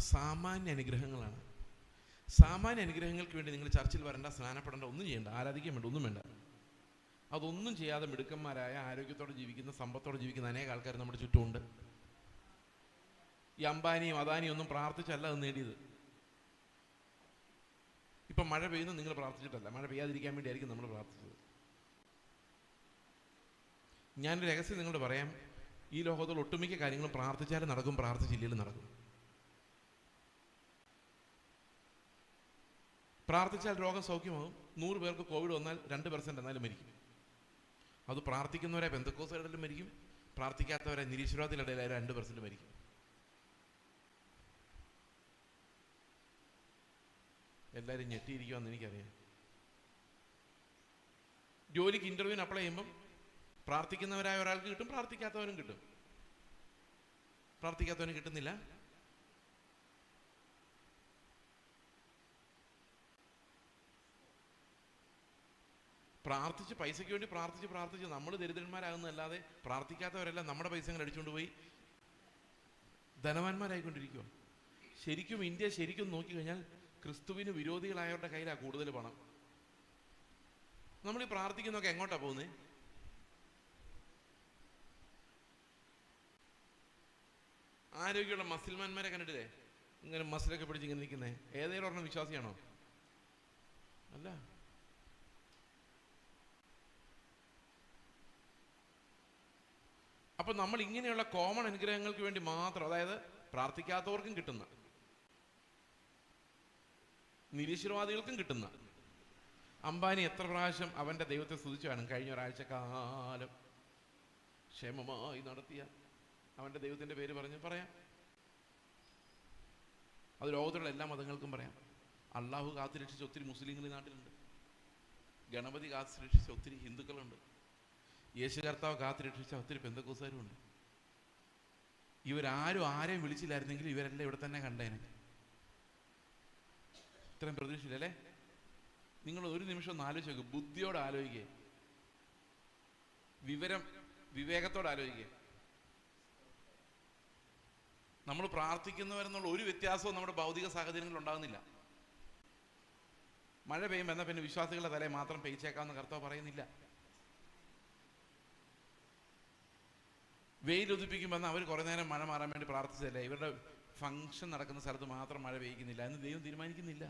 സാമാന്യ അനുഗ്രഹങ്ങളാണ്. സാമാന്യ അനുഗ്രഹങ്ങൾക്ക് വേണ്ടി നിങ്ങൾ ചർച്ചിൽ വരേണ്ട, സ്നാനപ്പെടേണ്ട, ഒന്നും ചെയ്യേണ്ട, ആരാധിക്കാൻ വേണ്ട, ഒന്നും വേണ്ട. അതൊന്നും ചെയ്യാതെ മിടുക്കന്മാരായ ആരോഗ്യത്തോടെ ജീവിക്കുന്ന, സമ്പത്തോടെ ജീവിക്കുന്ന അനേക ആൾക്കാർ നമ്മുടെ ചുറ്റുമുണ്ട്. ഈ അംബാനിയും അദാനിയും ഒന്നും പ്രാർത്ഥിച്ചല്ല അത് നേടിയത്. ഇപ്പം മഴ പെയ്യുന്നു, നിങ്ങൾ പ്രാർത്ഥിച്ചിട്ടല്ല, മഴ പെയ്യാതിരിക്കാൻ വേണ്ടിയായിരിക്കും നമ്മൾ പ്രാർത്ഥിച്ചത്. ഞാനൊരു രഹസ്യം നിങ്ങളോട് പറയാം. ഈ ലോകത്തുള്ള ഒട്ടുമിക്ക കാര്യങ്ങളും പ്രാർത്ഥിച്ചാലും നടക്കും, പ്രാർത്ഥിച്ചില്ലെങ്കിലും നടക്കും. പ്രാർത്ഥിച്ചാൽ രോഗം സൗഖ്യമാകും. 100 പേർക്ക് കോവിഡ് വന്നാൽ 2% എന്നാലും മരിക്കും. അത് പ്രാർത്ഥിക്കുന്നവരെ പെന്തക്കോസ്തുകാരിലും മരിക്കും, പ്രാർത്ഥിക്കാത്തവരെ നിരീശ്വരവാദികളുടെ 2% മരിക്കും. എല്ലാവരും ഞെട്ടിയിരിക്കുമെന്ന് എനിക്കറിയാം. ജോലിക്ക് ഇന്റർവ്യൂവിന് അപ്ലൈ ചെയ്യുമ്പം പ്രാർത്ഥിക്കുന്നവരായ ഒരാൾക്ക് കിട്ടും, പ്രാർത്ഥിക്കാത്തവനും കിട്ടും. പ്രാർത്ഥിക്കാത്തവനും കിട്ടുന്നില്ല. പ്രാർത്ഥിച്ച് പൈസയ്ക്ക് വേണ്ടി പ്രാർത്ഥിച്ച് നമ്മൾ ദരിദ്രന്മാരാകുന്നതല്ലാതെ പ്രാർത്ഥിക്കാത്തവരെല്ലാം നമ്മുടെ പൈസകൾ അടിച്ചുകൊണ്ട് പോയി ധനവാന്മാരായിക്കൊണ്ടിരിക്കുക. ശരിക്കും ഇന്ത്യ ശരിക്കും നോക്കിക്കഴിഞ്ഞാൽ ക്രിസ്തുവിന് വിരോധികളായവരുടെ കയ്യിലാണ് കൂടുതൽ പണം. നമ്മൾ ഈ പ്രാർത്ഥിക്കുന്നതൊക്കെ എങ്ങോട്ടാ പോകുന്നത്? ആരോഗ്യമുള്ള മസിൽമാന്മാരെ കണ്ടിട്ടില്ലേ? ഇങ്ങനെ മസിലൊക്കെ പിടിച്ച് ഇങ്ങനെ നിൽക്കുന്നേ, ഏതെങ്കിലും ഒരെണ്ണം വിശ്വാസിയാണോ? അല്ല. അപ്പൊ നമ്മൾ ഇങ്ങനെയുള്ള കോമൺ അനുഗ്രഹങ്ങൾക്ക് വേണ്ടി മാത്രം, അതായത് പ്രാർത്ഥിക്കാത്തവർക്കും കിട്ടുന്ന, നിരീശ്വരവാദികൾക്കും കിട്ടുന്ന, അംബാനി എത്ര പ്രാവശ്യം അവന്റെ ദൈവത്തെ സ്തുതിച്ചാണ് കഴിഞ്ഞ ഒരാഴ്ച കാലം ക്ഷേമമായി നടത്തിയ അവന്റെ ദൈവത്തിന്റെ പേര് പറയാം. അത് ലോകത്തുള്ള എല്ലാ മതങ്ങൾക്കും പറയാം. അള്ളാഹു കാത്തുരക്ഷിച്ച ഒത്തിരി മുസ്ലിങ്ങൾ ഈ നാട്ടിലുണ്ട്. ഗണപതി കാത്തുരക്ഷിച്ച ഒത്തിരി ഹിന്ദുക്കളുണ്ട്. യേശു കർത്താവ് കാത്തുരക്ഷിച്ച ഒത്തിരി പെന്തക്കോസ്തുകാരുമുണ്ട്. ഇവരാരും ആരെയും വിളിച്ചില്ലായിരുന്നെങ്കിൽ ഇവരെല്ലാം ഇവിടെ തന്നെ കണ്ടേനെ. ഇത്രയും പ്രതീക്ഷയില്ലല്ലേ? നിങ്ങൾ ഒരു നിമിഷം ഒന്ന് ആലോചിച്ച് നോക്കുക. ബുദ്ധിയോടെ ആലോചിക്കുക, വിവേകത്തോടെ ആലോചിക്കുക. നമ്മൾ പ്രാർത്ഥിക്കുന്നവരെന്നുള്ള ഒരു വ്യത്യാസവും നമ്മുടെ ഭൗതിക സാഹചര്യങ്ങളിൽ ഉണ്ടാകുന്നില്ല. മഴ പെയ്യുമ്പോൾ എന്നാൽ പിന്നെ വിശ്വാസികളുടെ തലയെ മാത്രം പെയ്ച്ചേക്കാമെന്ന് കർത്താവ് പറയുന്നില്ല. വെയിലൊതിപ്പിക്കുമ്പോൾ അവർ കുറേ നേരം മഴ മാറാൻ വേണ്ടി പ്രാർത്ഥിച്ചതല്ലേ? ഇവരുടെ ഫംഗ്ഷൻ നടക്കുന്ന സ്ഥലത്ത് മാത്രം മഴ പെയ്യിക്കുന്നില്ല എന്ന് ദൈവം തീരുമാനിക്കുന്നില്ല.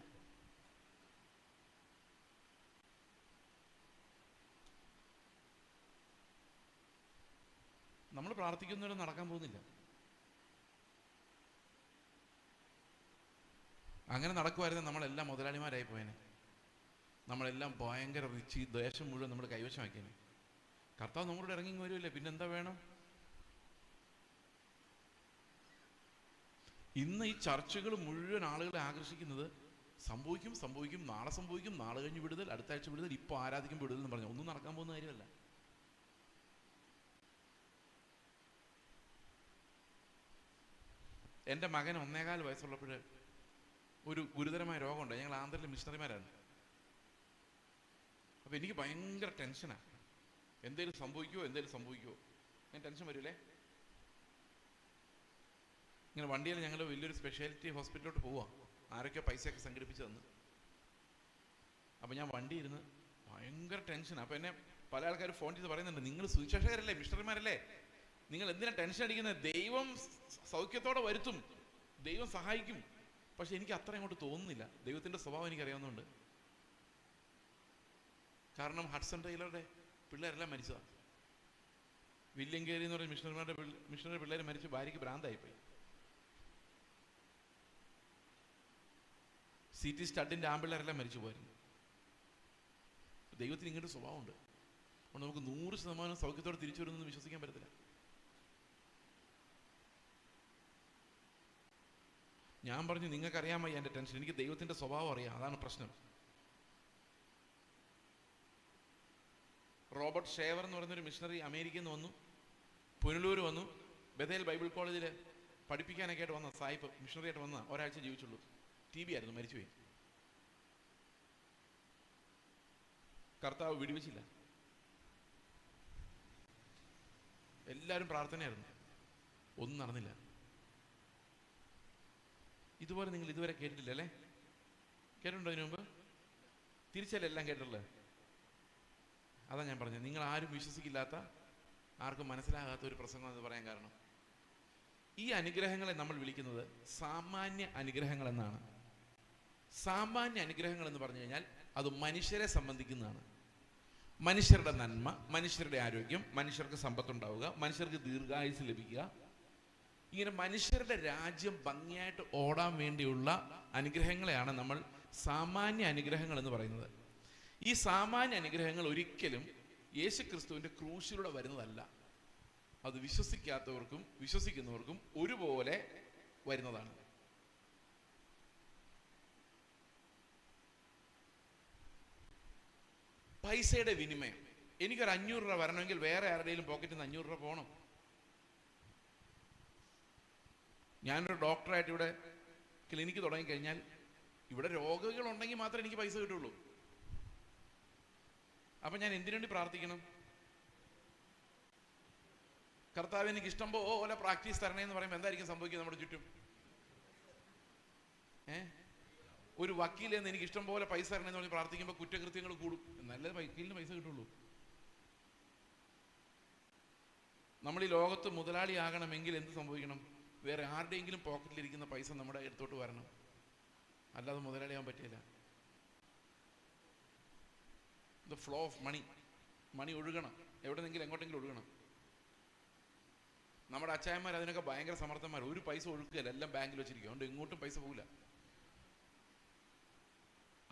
നമ്മൾ പ്രാർത്ഥിക്കുന്നവരും നടക്കാൻ പോകുന്നില്ല. അങ്ങനെ നടക്കുമായിരുന്നു നമ്മളെല്ലാം മുതലാളിമാരായി പോയേനെ. നമ്മളെല്ലാം ഭയങ്കര റിച്ച്, ഈ ദേശം മുഴുവൻ നമ്മൾ കൈവശമാക്കിയേനെ. കർത്താവ് നമ്മളോട് ഇറങ്ങി വരുമല്ലേ, പിന്നെന്താ വേണം? ഇന്ന് ഈ ചർച്ചകൾ മുഴുവൻ ആളുകളെ ആകർഷിക്കുന്നത് സംഭവിക്കും, നാളെ സംഭവിക്കും, നാളെ കഴിഞ്ഞ് വിടുതൽ, അടുത്ത ആഴ്ച വിടുതൽ, ഇപ്പോൾ ആരാധിക്കും വിടുതൽ എന്ന് പറഞ്ഞു. ഒന്നും നടക്കാൻ പോകുന്ന കാര്യമല്ല. എൻ്റെ മകൻ 1.25 വയസ്സുള്ളപ്പോൾ ഒരു ഗുരുതരമായ രോഗമുണ്ട്. ഞങ്ങൾ ആന്ധ്രയിലെ മിഷണറിമാരാണ്. അപ്പൊ എനിക്ക് ഭയങ്കര ടെൻഷനാണ്. എന്തേലും സംഭവിക്കുമോ ഞാൻ ടെൻഷൻ വരൂലേ. ഇങ്ങനെ വണ്ടിയിൽ ഞങ്ങൾ വലിയൊരു സ്പെഷ്യാലിറ്റി ഹോസ്പിറ്റലിലോട്ട് പോവാം. ആരൊക്കെയോ പൈസയൊക്കെ സംഘടിപ്പിച്ച് തന്നു. അപ്പം ഞാൻ വണ്ടി ഇരുന്ന് ഭയങ്കര ടെൻഷനാണ്. അപ്പം എന്നെ പല ആൾക്കാർ ഫോൺ ചെയ്ത് പറയുന്നുണ്ട്, നിങ്ങൾ സുവിശേഷകരല്ലേ, മിഷണറിമാരല്ലേ, നിങ്ങൾ എന്തിനാ ടെൻഷൻ അടിക്കുന്നത്? ദൈവം സൗഖ്യത്തോടെ വരുത്തും, ദൈവം സഹായിക്കും. പക്ഷെ എനിക്ക് അത്ര അങ്ങോട്ട് തോന്നുന്നില്ല. ദൈവത്തിൻ്റെ സ്വഭാവം എനിക്കറിയാവുന്നതുകൊണ്ട്. കാരണം ഹഡ്സൺ ടൈലറുടെ പിള്ളേരെല്ലാം മരിച്ചതാണ്. വില്യം കേരി എന്ന് പറയുന്ന മിഷണറി പിള്ളേർ മരിച്ച് ഭാര്യയ്ക്ക് ഭ്രാന്തായിപ്പോയി. CT സ്റ്റഡിൻ്റെ ആമ്പിള്ളേരെല്ലാം മരിച്ചു പോയിരുന്നു. ദൈവത്തിന് ഇങ്ങനൊരു സ്വഭാവമുണ്ട്. അപ്പോൾ നമുക്ക് 100% സൗഖ്യത്തോടെ തിരിച്ചു വരുമെന്ന് വിശ്വസിക്കാൻ പറ്റത്തില്ല. ഞാൻ പറഞ്ഞു, നിങ്ങൾക്കറിയാമോ എൻ്റെ ടെൻഷൻ? എനിക്ക് ദൈവത്തിൻ്റെ സ്വഭാവം അറിയാം, അതാണ് പ്രശ്നം. റോബർട്ട് ഷേവർ എന്ന് പറയുന്നൊരു മിഷണറി അമേരിക്കയിൽ നിന്ന് വന്നു, പുനലൂർ വന്നു, ബഥേൽ ബൈബിൾ കോളേജിൽ പഠിപ്പിക്കാനൊക്കെ ആയിട്ട് വന്ന സായിപ്പ് മിഷണറി ആയിട്ട് വന്ന ഒരാഴ്ച ജീവിച്ചുള്ളൂ. TB ആയിരുന്നു, മരിച്ചുപോയി. കർത്താവ് വിടുവിച്ചില്ല. എല്ലാവരും പ്രാർത്ഥനയായിരുന്നു, ഒന്നും നടന്നില്ല. ഇതുപോലെ നിങ്ങൾ ഇതുവരെ കേട്ടിട്ടില്ല അല്ലേ? കേട്ടിട്ടുണ്ടോ ഇതിനു മുമ്പ്? തിരിച്ചല്ലേ എല്ലാം കേട്ടിട്ടുള്ളത്? അതാ ഞാൻ പറഞ്ഞത്, നിങ്ങൾ ആരും വിശ്വസിക്കില്ലാത്ത, ആർക്കും മനസ്സിലാകാത്ത ഒരു പ്രസംഗം എന്ന് പറയാൻ കാരണം, ഈ അനുഗ്രഹങ്ങളെ നമ്മൾ വിളിക്കുന്നത് സാമാന്യ അനുഗ്രഹങ്ങൾ എന്നാണ്. സാമാന്യ അനുഗ്രഹങ്ങൾ എന്ന് പറഞ്ഞു കഴിഞ്ഞാൽ അത് മനുഷ്യരെ സംബന്ധിക്കുന്നതാണ്. മനുഷ്യരുടെ നന്മ, മനുഷ്യരുടെ ആരോഗ്യം, മനുഷ്യർക്ക് സമ്പത്തുണ്ടാവുക, മനുഷ്യർക്ക് ദീർഘായുസ് ലഭിക്കുക, ഇങ്ങനെ മനുഷ്യരുടെ രാജ്യം ഭംഗിയായിട്ട് ഓടാൻ വേണ്ടിയുള്ള അനുഗ്രഹങ്ങളെയാണ് നമ്മൾ സാമാന്യ അനുഗ്രഹങ്ങൾ എന്ന് പറയുന്നത്. ഈ സാമാന്യ അനുഗ്രഹങ്ങൾ ഒരിക്കലും യേശു ക്രിസ്തുവിന്റെ ക്രൂശിലൂടെ വരുന്നതല്ല. അത് വിശ്വസിക്കാത്തവർക്കും വിശ്വസിക്കുന്നവർക്കും ഒരുപോലെ വരുന്നതാണ്. പൈസയുടെ വിനിമയം. എനിക്കൊരു 500 രൂപ വരണമെങ്കിൽ വേറെ ആരുടെയും പോക്കറ്റിൽ നിന്ന് 500 രൂപ പോകണം. ഞാനൊരു ഡോക്ടറായിട്ട് ഇവിടെ ക്ലിനിക്ക് തുടങ്ങിക്കഴിഞ്ഞാൽ ഇവിടെ രോഗികളുണ്ടെങ്കിൽ മാത്രമേ എനിക്ക് പൈസ കിട്ടുള്ളൂ. അപ്പൊ ഞാൻ എന്തിനു വേണ്ടി പ്രാർത്ഥിക്കണം? കർത്താവ് എനിക്ക് ഇഷ്ടം പോലെ പ്രാക്ടീസ് തരണേ എന്ന് പറയുമ്പോൾ എന്തായിരിക്കും സംഭവിക്കുന്നത് നമ്മുടെ ചുറ്റും? ഒരു വക്കീലെന്ന് എനിക്ക് ഇഷ്ടം പോലെ പൈസ തരണമെന്ന് പറഞ്ഞ് പ്രാർത്ഥിക്കുമ്പോൾ കുറ്റകൃത്യങ്ങൾ കൂടും. നല്ല വക്കീലിന് പൈസ കിട്ടുള്ളൂ. നമ്മൾ ഈ ലോകത്ത് മുതലാളിയാകണമെങ്കിൽ എന്ത് സംഭവിക്കണം? വേറെ ആരുടെയെങ്കിലും പോക്കറ്റിലിരിക്കുന്ന പൈസ നമ്മുടെ അടുത്തോട്ട് വരണം, അല്ലാതെ മുതലാളിയാകാൻ പറ്റില്ല. ദ ഫ്ലോ ഓഫ് മണി ഒഴുകണം, എവിടെന്നെങ്കിലും എങ്ങോട്ടെങ്കിലും ഒഴുകണം. നമ്മുടെ അച്ചായന്മാർ അതിനൊക്കെ ഭയങ്കര സമർത്ഥന്മാർ. ഒരു പൈസ ഒഴുക്കുകയല്ല, എല്ലാം ബാങ്കിൽ വെച്ചിരിക്കും, അതുകൊണ്ട് എങ്ങോട്ടും പൈസ പോകില്ല.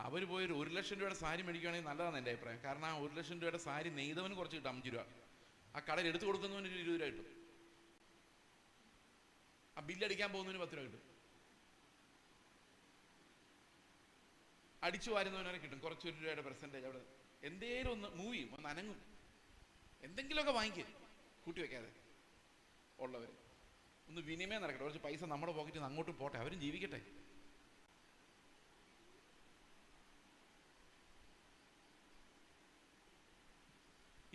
അവർ പോയൊരു 1 ലക്ഷം രൂപയുടെ സാരി മേടിക്കുകയാണെങ്കിൽ നല്ലതാണ് എൻ്റെ അഭിപ്രായം. കാരണം ആ 1 ലക്ഷം രൂപയുടെ സാരി നെയ്തവന് കുറച്ച് കിട്ടും 5 രൂപ, ആ കടയിൽ എടുത്തു കൊടുക്കുന്നവന് 20 രൂപ കിട്ടും, ആ ബില്ലടിക്കാൻ പോകുന്നതിന് 10 രൂപ കിട്ടും, അടിച്ചു വാരുന്നവനെ കിട്ടും കുറച്ച് 1 രൂപയുടെ പെർസെൻറ്റേജ്. അവിടെ എന്തേലും ഒന്ന് മൂവിയും ഒന്ന് അനങ്ങും, എന്തെങ്കിലുമൊക്കെ വാങ്ങിക്കുക കൂട്ടി വെക്കാതെ ഉള്ളവർ. ഒന്ന് വിനിമയം നടക്കട്ടെ, കുറച്ച് പൈസ നമ്മുടെ പോക്കറ്റിൽ നിന്ന് അങ്ങോട്ടും പോട്ടെ, അവരും ജീവിക്കട്ടെ.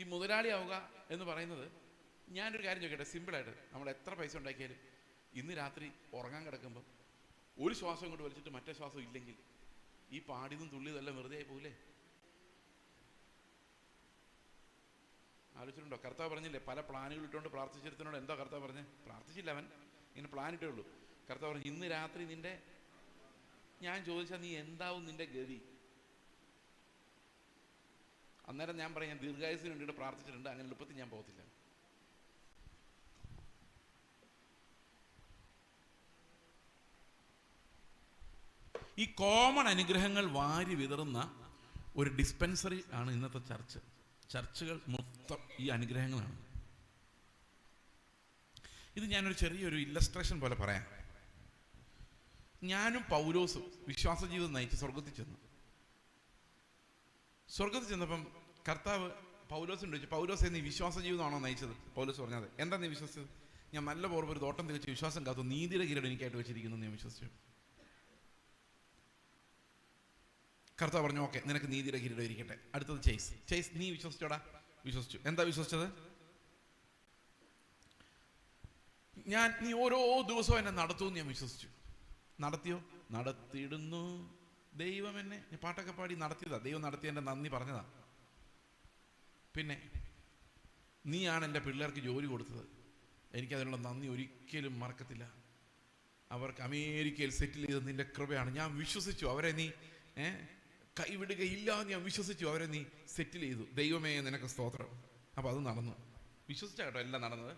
ഈ മുതലാളിയാവുക എന്ന് പറയുന്നത്, ഞാനൊരു കാര്യം ചോദിക്കട്ടെ, സിമ്പിളായിട്ട്, നമ്മൾ എത്ര പൈസ ഉണ്ടാക്കിയാലും ഇന്ന് രാത്രി ഉറങ്ങാൻ കിടക്കുമ്പോൾ ഒരു ശ്വാസം കൊണ്ട് വലിച്ചിട്ട് മറ്റേ ശ്വാസം ഇല്ലെങ്കിൽ ഈ പാടിയതും തുള്ളിയതെല്ലാം വെറുതെ ആയി പോകില്ലേ? ആലോചിച്ചിട്ടുണ്ടോ? കർത്താവ് പറഞ്ഞില്ലേ, പല പ്ലാനുകൾ ഇട്ടുകൊണ്ട് പ്രാർത്ഥിച്ചിരുന്നോട് എന്താ കർത്താവ് പറഞ്ഞേ? പ്രാർത്ഥിച്ചില്ല, അവൻ ഇങ്ങനെ പ്ലാൻ ഇട്ടേ ഉള്ളൂ. കർത്താവ് പറഞ്ഞു, ഇന്ന് രാത്രി നിന്റെ, ഞാൻ ചോദിച്ചാൽ നീ എന്താവും നിന്റെ ഗതി? അന്നേരം ഞാൻ പറയാം, ഞാൻ ദീർഘായുസിന് വേണ്ടിയിട്ട് പ്രാർത്ഥിച്ചിട്ടുണ്ട്, അങ്ങനെ എളുപ്പത്തിൽ ഞാൻ പോകത്തില്ല. ഈ കോമൺ അനുഗ്രഹങ്ങൾ വാരി വിതറുന്ന ഒരു ഡിസ്പെൻസറി ആണ് ഇന്നത്തെ ചർച്ചുകൾ മൊത്തം ഈ അനുഗ്രഹങ്ങളാണ്. ഇത് ഞാനൊരു ചെറിയൊരു ഇല്ലസ്ട്രേഷൻ പോലെ പറയാം. ഞാനും പൗലോസും വിശ്വാസ ജീവിതം നയിച്ച് സ്വർഗത്തിൽ ചെന്നപ്പം കർത്താവ് പൗലോസിന് ചോദിച്ചു, പൗലോസ് നീ വിശ്വാസ ജീവിതമാണോ നയിച്ചത്? പൗലോസ് പറഞ്ഞത്, എന്താ നീ വിശ്വസിച്ചത്? ഞാൻ നല്ല പോർവ് ഒരു തോട്ടം തികച്ച് വിശ്വാസം കാത്തു, നീതിയുടെ കിരീടം എനിക്കായിട്ട് വെച്ചിരിക്കുന്നു ഞാൻ വിശ്വസിച്ചു. കർത്താവ് പറഞ്ഞു, ഓക്കെ, നിനക്ക് നീതിയുടെ കിരീടം ഇരിക്കട്ടെ. അടുത്തത് ചേസ്, നീ വിശ്വസിച്ചോടാ? വിശ്വസിച്ചു. എന്താ വിശ്വസിച്ചത്? നീ ഓരോ ദിവസവും എന്നെ നടത്തുമെന്ന് ഞാൻ വിശ്വസിച്ചു. നടത്തിയോ? നടത്തിയിടുന്നു ദൈവം എന്നെ. ഞാൻ പാട്ടൊക്കെ പാടി നടത്തിയതാ, ദൈവം നടത്തിയതിൻ്റെ നന്ദി പറഞ്ഞതാ. പിന്നെ നീയാണ് എൻ്റെ പിള്ളേർക്ക് ജോലി കൊടുത്തത്, എനിക്കതിനുള്ള നന്ദി ഒരിക്കലും മറക്കത്തില്ല. അവർക്ക് അമേരിക്കയിൽ സെറ്റിൽ ചെയ്ത് നിന്റെ കൃപയാണ്. ഞാൻ വിശ്വസിച്ചു അവരെ നീ കൈവിടുകയില്ല എന്ന് ഞാൻ വിശ്വസിച്ചു, അവരെ നീ സെറ്റിൽ ചെയ്തു. ദൈവമേ നിനക്ക് സ്തോത്രം. അപ്പൊ അത് നടന്നു. വിശ്വസിച്ച കേട്ടോ എല്ലാം നടന്നത്.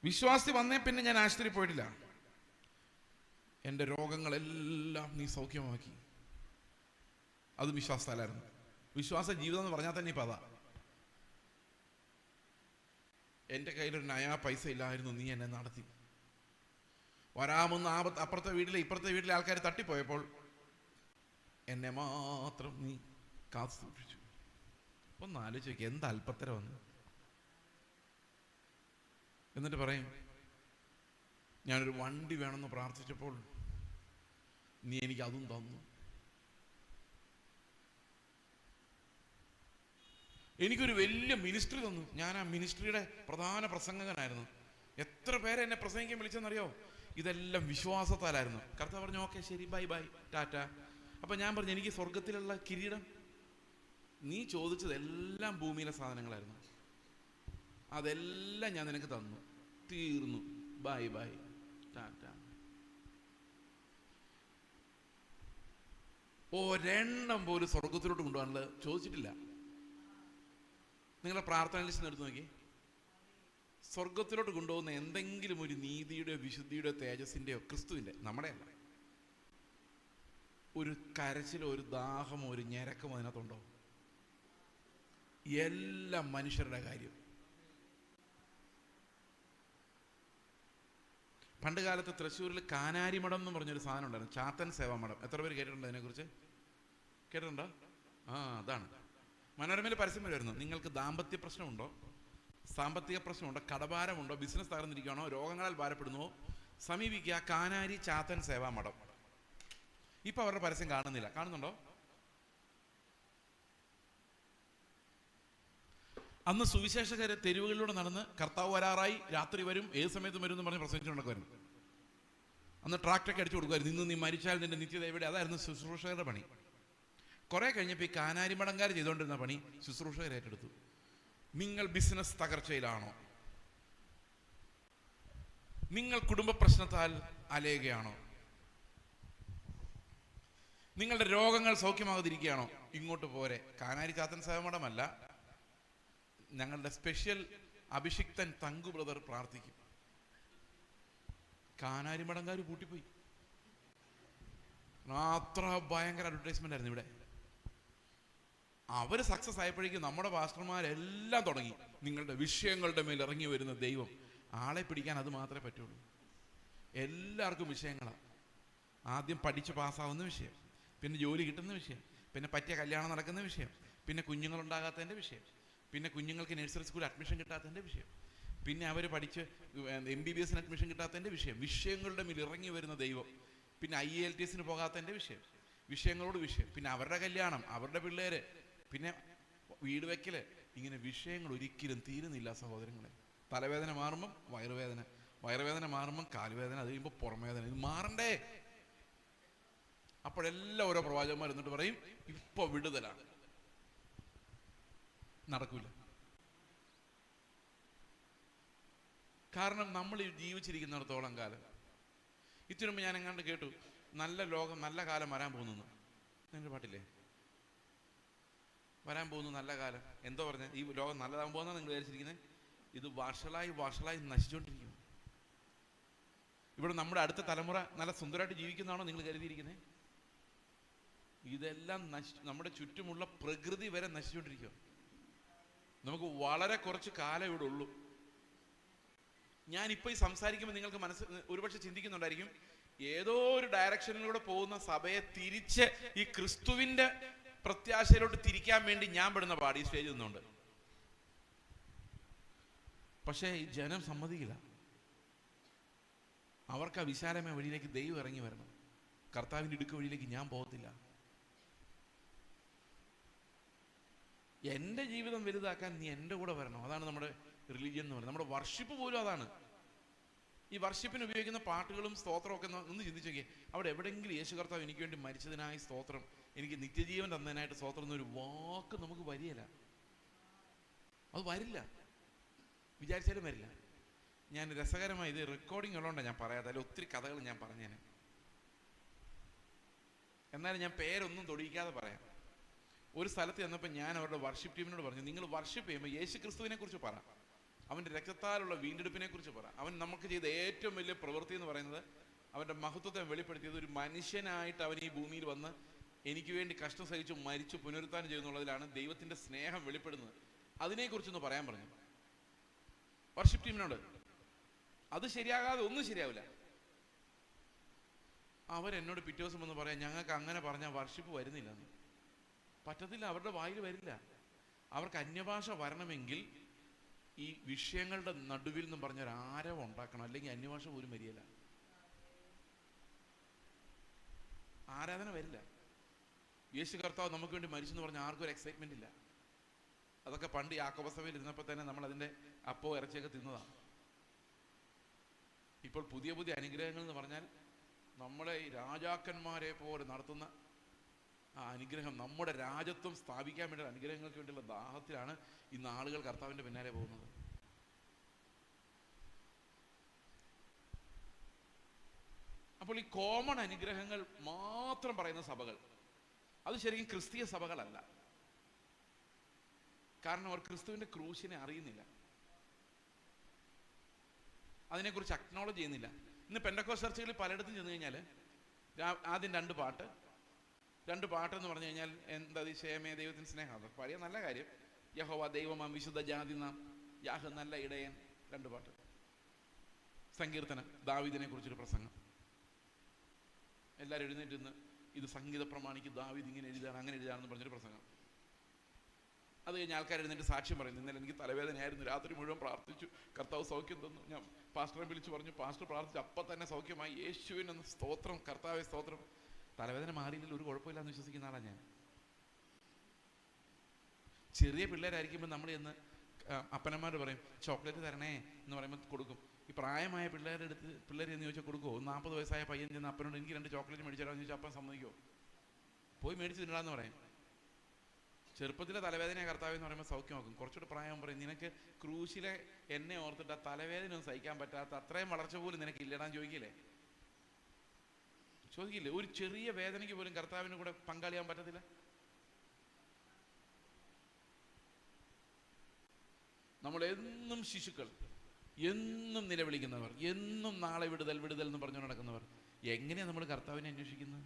വിശ്വാസി വന്നേ പിന്നെ ഞാൻ ആശുപത്രി പോയിട്ടില്ല. എൻ്റെ രോഗങ്ങളെല്ലാം നീ സൗഖ്യമാക്കി. അത് വിശ്വാസത്താലായിരുന്നു. വിശ്വാസ ജീവിതം എന്ന് പറഞ്ഞാൽ തന്നെ ഇപ്പം അതാ. എൻ്റെ കയ്യിലൊരു നയാ പൈസ ഇല്ലായിരുന്നു, നീ എന്നെ നടത്തി. വരാമെന്ന് അപ്പുറത്തെ വീട്ടിലെ ഇപ്പുറത്തെ വീട്ടിലെ ആൾക്കാർ തട്ടിപ്പോയപ്പോൾ എന്നെ മാത്രം നീ കാത്തു സൂക്ഷിച്ചു. ഒന്ന് ആലോചിച്ച് നോക്കി, എന്ത് അല്പത്തരം വന്നു. എന്നിട്ട് പറയും, ഞാനൊരു വണ്ടി വേണമെന്ന് പ്രാർത്ഥിച്ചപ്പോൾ നീ എനിക്ക് അതും തന്നു. എനിക്കൊരു വലിയ മിനിസ്ട്രി തന്നു, ഞാൻ ആ മിനിസ്ട്രിയുടെ പ്രധാന പ്രസംഗകനായിരുന്നു. എത്ര പേരെ എന്നെ പ്രസംഗിക്കാൻ വിളിച്ചെന്നറിയോ? ഇതെല്ലാം വിശ്വാസത്താലായിരുന്നു. കർത്താവ് പറഞ്ഞു ഓക്കെ ശരി, ബൈ ബൈ, ടാറ്റ. അപ്പൊ ഞാൻ പറഞ്ഞു എനിക്ക് സ്വർഗത്തിലുള്ള കിരീടം, നീ ചോദിച്ചതെല്ലാം ഭൂമിയിലെ സാധനങ്ങളായിരുന്നു, അതെല്ലാം ഞാൻ നിനക്ക് തന്നു, തീർന്നു, ബൈ ബൈ, ടാറ്റ. ഒരെണ്ണം പോലും സ്വർഗത്തിലോട്ട് കൊണ്ടുപോകാനുള്ളത് ചോദിച്ചിട്ടില്ല. നിങ്ങളുടെ പ്രാർത്ഥന ലിസ്റ്റ് എടുത്ത് നോക്കി. സ്വർഗത്തിലോട്ട് കൊണ്ടുപോകുന്ന എന്തെങ്കിലും ഒരു നീതിയുടെ, വിശുദ്ധിയുടെ, തേജസ്സിന്റെയോ ക്രിസ്തുവിന്റെ, നമ്മുടെ അല്ല, ഒരു കരച്ചിലോ ഒരു ദാഹമോ ഒരു ഞരക്കമോ അതിനകത്തുണ്ടോ? എല്ലാം മനുഷ്യരുടെ കാര്യം. പണ്ട് കാലത്ത് തൃശ്ശൂരിൽ കാനാരിമഠം എന്ന് പറഞ്ഞൊരു സാധനം ഉണ്ടായിരുന്നു, ചാത്തൻ സേവാമഠം. എത്ര പേര് കേട്ടിട്ടുണ്ട് അതിനെക്കുറിച്ച്? കേട്ടിട്ടുണ്ടോ? അതാണ്. മനോരമയിൽ പരസ്യം വരുമായിരുന്നു. നിങ്ങൾക്ക് ദാമ്പത്യ പ്രശ്നമുണ്ടോ, സാമ്പത്തിക പ്രശ്നമുണ്ടോ, കടഭാരമുണ്ടോ, ബിസിനസ് തകർന്നിരിക്കുകയാണോ, രോഗങ്ങളാൽ ഭാരപ്പെടുന്നുവോ, സമീപിക്കുക കാനാരി ചാത്തൻ സേവാമഠം. ഇപ്പൊ അവരുടെ പരസ്യം കാണുന്നില്ല. കാണുന്നുണ്ടോ? അന്ന് സുവിശേഷകരെ തെരുവുകളിലൂടെ നടന്ന് കർത്താവ് വരാറായി, രാത്രി വരും, ഏത് സമയത്തും വരും എന്ന് പറഞ്ഞ് പ്രസംഗിച്ചുകൊണ്ടൊക്കെയായിരുന്നു. അന്ന് ട്രാക്ടറൊക്കെ അടിച്ചു കൊടുക്കുമായിരുന്നു. ഇന്ന് നീ മരിച്ചാൽ നിന്റെ നിത്യത എവിടെ? അതായിരുന്നു ശുശ്രൂഷകരുടെ പണി. കുറെ കഴിഞ്ഞപ്പോൾ ഈ കാനാരിമഠംകാർ ചെയ്തുകൊണ്ടിരുന്ന പണി ശുശ്രൂഷകർ ഏറ്റെടുത്തു. നിങ്ങൾ ബിസിനസ് തകർച്ചയിലാണോ? നിങ്ങൾ കുടുംബ പ്രശ്നത്താൽ അലയുകയാണോ? നിങ്ങളുടെ രോഗങ്ങൾ സൗഖ്യമാകാതിരിക്കുകയാണോ? ഇങ്ങോട്ട് പോരെ. കാനാരി ചാത്തൻ സേവാമഠമല്ല, ഞങ്ങളുടെ സ്പെഷ്യൽ അഭിഷിക്തൻ തങ്കു ബ്രദർ പ്രാർത്ഥിക്കും. കാനാരിമഠംകാർ പൂട്ടിപ്പോയി. അത്ര ഭയങ്കര അഡ്വർടൈസ്മെന്റ് ആയിരുന്നു ഇവിടെ. അവര് സക്സസ് ആയപ്പോഴേക്കും നമ്മുടെ പാസ്റ്റർമാരെല്ലാം തുടങ്ങി, നിങ്ങളുടെ വിഷയങ്ങളുടെ മേൽ ഇറങ്ങി വരുന്ന ദൈവം. ആളെ പിടിക്കാൻ അത് മാത്രമേ പറ്റുള്ളൂ. എല്ലാവർക്കും വിഷയങ്ങളാണ്. ആദ്യം പഠിച്ച് പാസ്സാവുന്ന വിഷയം, പിന്നെ ജോലി കിട്ടുന്ന വിഷയം, പിന്നെ പറ്റിയ കല്യാണം നടക്കുന്ന വിഷയം, പിന്നെ കുഞ്ഞുങ്ങളുണ്ടാകാത്തതിൻ്റെ വിഷയം, പിന്നെ കുഞ്ഞുങ്ങൾക്ക് നഴ്സറി സ്കൂളിൽ അഡ്മിഷൻ കിട്ടാത്തതിൻ്റെ വിഷയം, പിന്നെ അവർ പഠിച്ച് MBBS അഡ്മിഷൻ കിട്ടാത്തതിൻ്റെ വിഷയം. വിഷയങ്ങളുടെ മേൽ ഇറങ്ങി വരുന്ന ദൈവം. പിന്നെ IELTS പോകാത്തതിൻ്റെ വിഷയം, വിഷയങ്ങളോട് വിഷയം, പിന്നെ അവരുടെ കല്യാണം, അവരുടെ പിള്ളേര്, പിന്നെ വീട് വെക്കല്. ഇങ്ങനെ വിഷയങ്ങൾ ഒരിക്കലും തീരുന്നില്ല സഹോദരങ്ങളെ. തലവേദന മാറുമ്പം വയറുവേദന, വയറുവേദന മാറുമ്പം കാലുവേദന, അത് കഴിയുമ്പോൾ പുറംവേദന. ഇത് മാറണ്ടേ? അപ്പോഴെല്ലാം ഓരോ പ്രവാചകന്മാർ എന്നിട്ട് പറയും ഇപ്പൊ വിടുതലാണ്. നടക്കൂല. കാരണം നമ്മൾ ജീവിച്ചിരിക്കുന്നിടത്തോളം കാലം. ഇതിനു മുമ്പ് ഞാൻ എങ്ങാണ്ട് കേട്ടു, നല്ല ലോകം, നല്ല കാലം വരാൻ പോകുന്നു. എൻ്റെ പാട്ടില്ലേ, വരാൻ പോകുന്നു നല്ല കാലം. എന്തോ പറഞ്ഞ ഈ ലോകം നല്ലതാകാൻ പോകുന്ന നിങ്ങൾ വിചാരിച്ചിരിക്കുന്നത്? ഇത് വർഷങ്ങളായി വർഷങ്ങളായി നശിച്ചുകൊണ്ടിരിക്കുന്നു. ഇവിടെ നമ്മുടെ അടുത്ത തലമുറ നല്ല സുന്ദരമായിട്ട് ജീവിക്കുന്നതാണോ നിങ്ങൾ കരുതിയിരിക്കുന്നത്? ഇതെല്ലാം നമ്മുടെ ചുറ്റുമുള്ള പ്രകൃതി വരെ നശിച്ചുകൊണ്ടിരിക്കുക. നമുക്ക് വളരെ കുറച്ച് കാലം ഇവിടെ ഉള്ളൂ. ഞാനിപ്പോൾ ഈ സംസാരിക്കുമ്പോൾ നിങ്ങൾക്ക് ഒരുപക്ഷെ ചിന്തിക്കുന്നുണ്ടായിരിക്കും, ഏതോ ഒരു ഡയറക്ഷനിലൂടെ പോകുന്ന സഭയെ തിരിച്ച് ഈ ക്രിസ്തുവിന്റെ പ്രത്യാശയിലോട്ട് തിരിക്കാൻ വേണ്ടി ഞാൻ പെടുന്ന പാട് ഈ സ്റ്റേജിൽ നിന്നുണ്ട്. പക്ഷേ ഈ ജനം സമ്മതിക്കില്ല. അവർക്ക് ആ വിശാലമായ വഴിയിലേക്ക് ദൈവം ഇറങ്ങി വരണം. കർത്താവിൻ്റെ ഇടുക്ക വഴിയിലേക്ക് ഞാൻ പോകത്തില്ല. എൻ്റെ ജീവിതം വലുതാക്കാൻ നീ എൻ്റെ കൂടെ വരണം. അതാണ് നമ്മുടെ റിലീജിയൻ എന്ന് പറയുന്നത്. നമ്മുടെ വർഷിപ്പ് പോലും അതാണ്. ഈ വർഷിപ്പിന് ഉപയോഗിക്കുന്ന പാട്ടുകളും സ്തോത്രവും ഒക്കെ ഒന്ന് ചിന്തിച്ചു നോക്കിയേ. അവിടെ എവിടെയെങ്കിലും യേശു കർത്താവ് എനിക്ക് വേണ്ടി മരിച്ചതിനായി സ്തോത്രം, എനിക്ക് നിത്യജീവൻ തന്നതിനായിട്ട് സ്തോത്രം എന്നൊരു വാക്ക് നമുക്ക് വരികയില്ല. അത് വരില്ല, വിചാരിച്ചാലും വരില്ല. ഞാൻ രസകരമായി, ഇത് റെക്കോർഡിംഗ് ഉള്ളതുകൊണ്ടാണ് ഞാൻ പറയാതെ, അതിൽ ഒത്തിരി കഥകൾ ഞാൻ പറഞ്ഞേനെ. എന്നാലും ഞാൻ പേരൊന്നും തൊടിയിക്കാതെ പറയാം. ഒരു സ്ഥലത്ത് ചെന്നപ്പോൾ ഞാൻ അവരുടെ വർഷിപ്പ് ടീമിനോട് പറഞ്ഞു, നിങ്ങൾ വർഷിപ്പ് ചെയ്യുമ്പോൾ യേശു ക്രിസ്തുവിനെ കുറിച്ച് പറ, അവൻ്റെ രക്തത്താലുള്ള വീണ്ടെടുപ്പിനെ കുറിച്ച് പറ. അവൻ നമുക്ക് ചെയ്ത ഏറ്റവും വലിയ പ്രവൃത്തി എന്ന് പറയുന്നത് അവൻ്റെ മഹത്വത്തെ വെളിപ്പെടുത്തിയത് ഒരു മനുഷ്യനായിട്ട് അവൻ ഈ ഭൂമിയിൽ വന്ന് എനിക്ക് വേണ്ടി കഷ്ടം സഹിച്ചു മരിച്ചു പുനരുത്ഥാനം ചെയ്യുന്നുള്ളതിലാണ് ദൈവത്തിൻ്റെ സ്നേഹം വെളിപ്പെടുന്നത്. അതിനെക്കുറിച്ചൊന്ന് പറയാൻ പറഞ്ഞു വർഷിപ്പ് ടീമിനോട്. അത് ശരിയാകാതെ ഒന്നും ശരിയാവില്ല. അവരെന്നോട് പിറ്റേ ദിവസം വന്ന് പറയാം, ഞങ്ങൾക്ക് അങ്ങനെ പറഞ്ഞാൽ വർഷിപ്പ് വരുന്നില്ലെന്ന്. പറ്റത്തില്ല, അവരുടെ വായിൽ വരില്ല. അവർക്ക് അന്യഭാഷ വരണമെങ്കിൽ ഈ വിഷയങ്ങളുടെ നടുവിൽ നിന്നും പറഞ്ഞൊരു ആരവം ഉണ്ടാക്കണം, അല്ലെങ്കിൽ അന്യഭാഷ പോലും വരികയില്ല, ആരാധന വരില്ല. യേശു കർത്താവ് നമുക്ക് വേണ്ടി മരിച്ചെന്ന് പറഞ്ഞാൽ ആർക്കും ഒരു എക്സൈറ്റ്മെന്റ് ഇല്ല. അതൊക്കെ പണ്ട് യാക്കോബ സഭയിൽ ഇരുന്നപ്പോൾ തന്നെ നമ്മൾ അതിൻ്റെ അപ്പോ ഇറച്ചിയൊക്കെ തിന്നതാണ്. ഇപ്പോൾ പുതിയ പുതിയ അനുഗ്രഹങ്ങൾ എന്ന് പറഞ്ഞാൽ നമ്മളെ ഈ രാജാക്കന്മാരെ പോലെ നടത്തുന്ന ആ അനുഗ്രഹം, നമ്മുടെ രാജ്യത്വം സ്ഥാപിക്കാൻ വേണ്ടി അനുഗ്രഹങ്ങൾക്ക് വേണ്ടിയുള്ള ദാഹത്തിലാണ് ഇന്ന് ആളുകൾ കർത്താവിൻ്റെ പിന്നാലെ പോകുന്നത്. അപ്പോൾ ഈ കോമൺ അനുഗ്രഹങ്ങൾ മാത്രം പറയുന്ന സഭകൾ അത് ശരിക്കും ക്രിസ്തീയ സഭകളല്ല. കാരണം അവർ ക്രിസ്തുവിൻ്റെ ക്രൂശിനെ അറിയുന്നില്ല, അതിനെക്കുറിച്ച് അക്നോളജ് ചെയ്യുന്നില്ല. ഇന്ന് പെന്തക്കോസ്ത് ചർച്ചുകളിൽ പലയിടത്തും ചെന്ന് കഴിഞ്ഞാൽ ആദ്യം രണ്ട് പാട്ടെന്ന് പറഞ്ഞു കഴിഞ്ഞാൽ എന്താ ക്ഷേമേ ദൈവത്തിന് സ്നേഹം, അത് പഴയ നല്ല കാര്യം. യഹോവ ദൈവമാം വിശുദ്ധ ജാതി നാം, യാഹ് നല്ല ഇടയൻ, 2 പാട്ട്. സങ്കീർത്തനം, ദാവീദിനെ കുറിച്ചൊരു പ്രസംഗം. എല്ലാവരും എഴുന്നേറ്റ് ഇത് സംഗീത പ്രമാണിക്ക് ദാവീദ് ഇങ്ങനെ എഴുതാണ് അങ്ങനെ എഴുതാണെന്ന് പറഞ്ഞൊരു പ്രസംഗം. അത് കഴിഞ്ഞ് ആൾക്കാർ എഴുന്നേറ്റ് സാക്ഷ്യം പറയുന്നു, ഇന്നലെ എനിക്ക് തലവേദനയായിരുന്നു, രാത്രി മുഴുവൻ പ്രാർത്ഥിച്ചു, കർത്താവ് സൗഖ്യം തന്നു. ഞാൻ പാസ്റ്ററെ വിളിച്ചു പറഞ്ഞു, പാസ്റ്റർ പ്രാർത്ഥിച്ചു, അപ്പം തന്നെ സൗഖ്യമായി, യേശുവിനൊന്ന് സ്തോത്രം, കർത്താവെ സ്തോത്രം. തലവേദന മാറിയില്ല, ഒരു കുഴപ്പമില്ലാന്ന് വിശ്വസിക്കുന്ന ആളാണ് ഞാൻ. ചെറിയ പിള്ളേരായിരിക്കുമ്പോൾ നമ്മൾ എന്ന് അപ്പനന്മാർ പറയും ചോക്ലേറ്റ് തരണേ എന്ന് പറയുമ്പോൾ കൊടുക്കും. ഈ പ്രായമായ പിള്ളേർ എന്ന് ചോദിച്ചാൽ കൊടുക്കുമോ? 40 വയസ്സായ പയ്യൻ ചെന്ന് അപ്പനോട് എനിക്ക് 2 ചോക്ലേറ്റ് മേടിച്ചാലോന്ന് ചോദിച്ചാൽ അപ്പം സമ്മതിക്കുമോ? പോയി മേടിച്ച് തിന്നടാന്ന് പറയും. ചെറുപ്പത്തിലെ തലവേദന കർത്താവ് എന്ന് പറയുമ്പോൾ സൗഖ്യമാക്കും. കുറച്ചുകൂടെ പ്രായം പറയും, നിനക്ക് ക്രൂശിലെ എന്നെ ഓർത്തിട്ട് ആ തലവേദന ഒന്നും സഹിക്കാൻ പറ്റാത്ത അത്രയും വളർച്ച പോലും നിനക്ക് ഇല്ലടാന്ന് ചോദിക്കില്ലേ? ഒരു ചെറിയ വേദനയ്ക്ക് പോലും കർത്താവിന് കൂടെ പങ്കാളിയാൻ പറ്റത്തില്ല. നമ്മൾ എന്നും ശിശുക്കൾ, എന്നും നിലവിളിക്കുന്നവർ, എന്നും നാളെ വിടുതൽ വിടുതൽ എന്ന് പറഞ്ഞു നടക്കുന്നവർ, എങ്ങനെയാണ് നമ്മൾ കർത്താവിനെ അന്വേഷിക്കുന്നത്?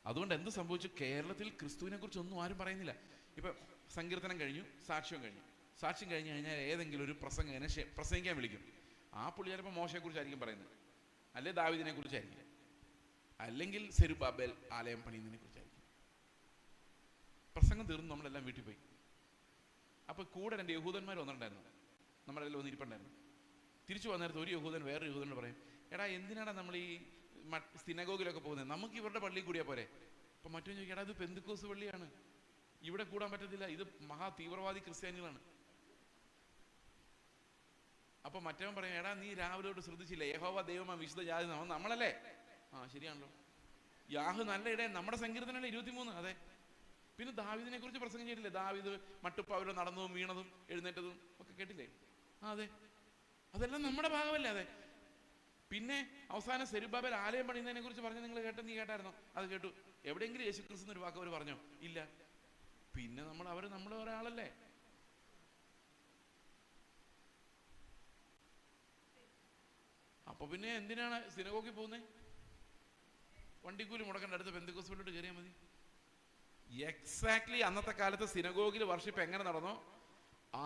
അതുകൊണ്ട് എന്ത് സംഭവിച്ചു? കേരളത്തിൽ ക്രിസ്തുവിനെ കുറിച്ച് ഒന്നും ആരും പറയുന്നില്ല. ഇപ്പൊ സങ്കീർത്തനം കഴിഞ്ഞു, സാക്ഷ്യം കഴിഞ്ഞു. സാക്ഷ്യം കഴിഞ്ഞു കഴിഞ്ഞാൽ ഏതെങ്കിലും ഒരു പ്രസംഗകനെ പ്രസംഗിക്കാൻ വിളിക്കും. ആ പുള്ളി ചിലപ്പോൾ മോശയെക്കുറിച്ചായിരിക്കും പറയുന്നത്, അല്ലെ ദാവീദിനെ കുറിച്ചായിരിക്കും, അല്ലെങ്കിൽ സെരുബ്ബാബേൽ ആലയം പണിയുന്നതിനെ കുറിച്ചായിരിക്കും. പ്രസംഗം തീർന്നു, നമ്മളെല്ലാം വീട്ടിൽ പോയി. അപ്പൊ കൂടെ 2 യഹൂദന്മാർ വന്നിട്ടുണ്ടായിരുന്നു, നമ്മുടെ അതിൽ വന്നിരിപ്പുണ്ടായിരുന്നു. തിരിച്ചു വന്നേരത്ത് ഒരു യഹൂദൻ വേറൊരു യഹൂദനോട് പറയും, എടാ എന്തിനാണ് നമ്മൾ ഈ സിനഗോഗിലൊക്കെ പോകുന്നത്, നമുക്ക് ഇവരുടെ പള്ളിയിൽ കൂടിയാ പോരെ. അപ്പൊ മറ്റൊരു ചോദിക്കും, എടാ ഇത് പെന്തക്കോസ്ത് പള്ളിയാണ്, ഇവിടെ കൂടാൻ പറ്റത്തില്ല, ഇത് മഹാ തീവ്രവാദി ക്രിസ്ത്യാനികളാണ്. അപ്പൊ മറ്റവൻ പറയും, എടാ നീ രാവിലെ തൊട്ട് ശ്രദ്ധിച്ചില്ല, യഹോവ ദൈവമാ വിശുദ്ധ ജാതി നമ്മളല്ലേ? ആ ശരിയാണല്ലോ, യാഹ് നല്ല ഇടയൻ, നമ്മുടെ സങ്കീർത്തനല്ലേ 23. അതെ. പിന്നെ ദാവീദിനെ കുറിച്ച് പ്രസംഗം ചെയ്തില്ലേ? ദാവീദ് മട്ടുപ്പാവിലോ നടന്നതും വീണതും എഴുന്നേറ്റതും ഒക്കെ കേട്ടില്ലേ? അതെ, അതെല്ലാം നമ്മുടെ ഭാഗമല്ലേ? അതെ. പിന്നെ അവസാനം സെരുബ്ബാബേൽ ആലയം പണിയുന്നതിനെ കുറിച്ച് പറഞ്ഞു, നിങ്ങൾ നീ കേട്ടായിരുന്നോ? അത് കേട്ടു. എവിടെയെങ്കിലും യേശു ക്രിസ്തു ഒരു വാക്ക് അവർ പറഞ്ഞോ? ഇല്ല. പിന്നെ നമ്മൾ ഒരാളല്ലേ? അപ്പൊ പിന്നെ എന്തിനാണ് സിനഗോഗിൽ പോകുന്നത്? വണ്ടിക്കൂലി മുടക്കേണ്ട, അടുത്ത് പെന്തക്കോസ്തിലോട്ട് കയറിയാൽ മതി. എക്സാക്ട്ലി അന്നത്തെ കാലത്ത് സിനഗോഗിൽ വർഷിപ്പ് എങ്ങനെ നടന്നോ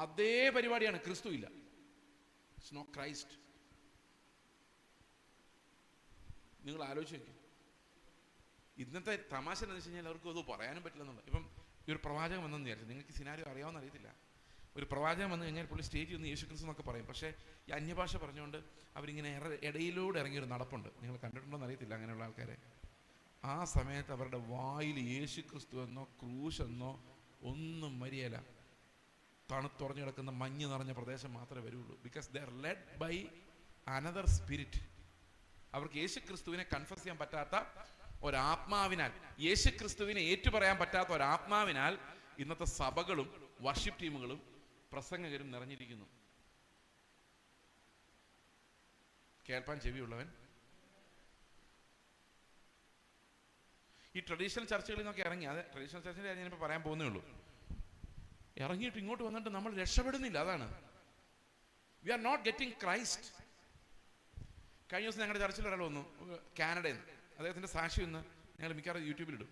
അതേ പരിപാടിയാണ്. ക്രിസ്തു ഇല്ല, ഇറ്റ്സ് നോട്ട് ക്രൈസ്റ്റ്. നിങ്ങൾ ആലോചിച്ച് നോക്കി. ഇന്നത്തെ തമാശ എന്ന് വെച്ച് കഴിഞ്ഞാൽ അവർക്ക് അത് പറയാനും പറ്റില്ലെന്നുള്ളത്. ഇപ്പം ഈ ഒരു പ്രവാചകൻ വന്നെന്ന് വിചാരിച്ചു, നിങ്ങൾക്ക് സിനാരിയോ അറിയാമെന്ന് അറിയത്തില്ല. ഒരു പ്രവാചകൻ വന്നു കഴിഞ്ഞാൽ പുള്ളി സ്റ്റേജിൽ നിന്ന് യേശു ക്രിസ്തു എന്നൊക്കെ പറയും, പക്ഷേ ഈ അന്യഭാഷ പറഞ്ഞുകൊണ്ട് അവരിങ്ങനെ ഇടയിലൂടെ ഇറങ്ങിയൊരു നടപ്പുണ്ട്. നിങ്ങൾ കണ്ടിട്ടുണ്ടോന്ന് അറിയത്തില്ല അങ്ങനെയുള്ള ആൾക്കാരെ. ആ സമയത്ത് അവരുടെ വായിൽ യേശു ക്രിസ്തു എന്നോ ക്രൂശ് എന്നോ ഒന്നും വരികയില്ല. തണുത്തുറഞ്ഞു കിടക്കുന്ന മഞ്ഞ് നിറഞ്ഞ പ്രദേശം മാത്രമേ വരുള്ളൂ. Because they are led by another spirit. അവർക്ക് യേശു ക്രിസ്തുവിനെ കൺഫസ് ചെയ്യാൻ പറ്റാത്ത ഒരാത്മാവിനാൽ, യേശു ക്രിസ്തുവിനെ ഏറ്റുപറയാൻ പറ്റാത്ത ഒരാത്മാവിനാൽ ഇന്നത്തെ സഭകളും വർഷിപ്പ് ടീമുകളും പ്രസംഗകരും നിറഞ്ഞിരിക്കുന്നു. കേൾപ്പാൻ ചെവിയുള്ളവൻ. ഈ ട്രഡീഷണൽ ചർച്ചകളിൽ നിന്നൊക്കെ ഇറങ്ങി, അത് ട്രഡീഷണൽ ചർച്ചിൻ്റെ കാര്യം ഞാനിപ്പോൾ പറയാൻ പോകുന്നേ ഉള്ളൂ. ഇറങ്ങിയിട്ട് ഇങ്ങോട്ട് വന്നിട്ട് നമ്മൾ രക്ഷപ്പെടുന്നില്ല. അതാണ്, we are not getting Christ. കഴിഞ്ഞ ദിവസം ഞങ്ങളുടെ ചർച്ചിൽ ഒരാൾ വന്നു, കാനഡയിൽ നിന്ന്. അദ്ദേഹത്തിൻ്റെ സാക്ഷി ഇന്ന് ഞങ്ങൾ മിക്കവാറും യൂട്യൂബിലിടും.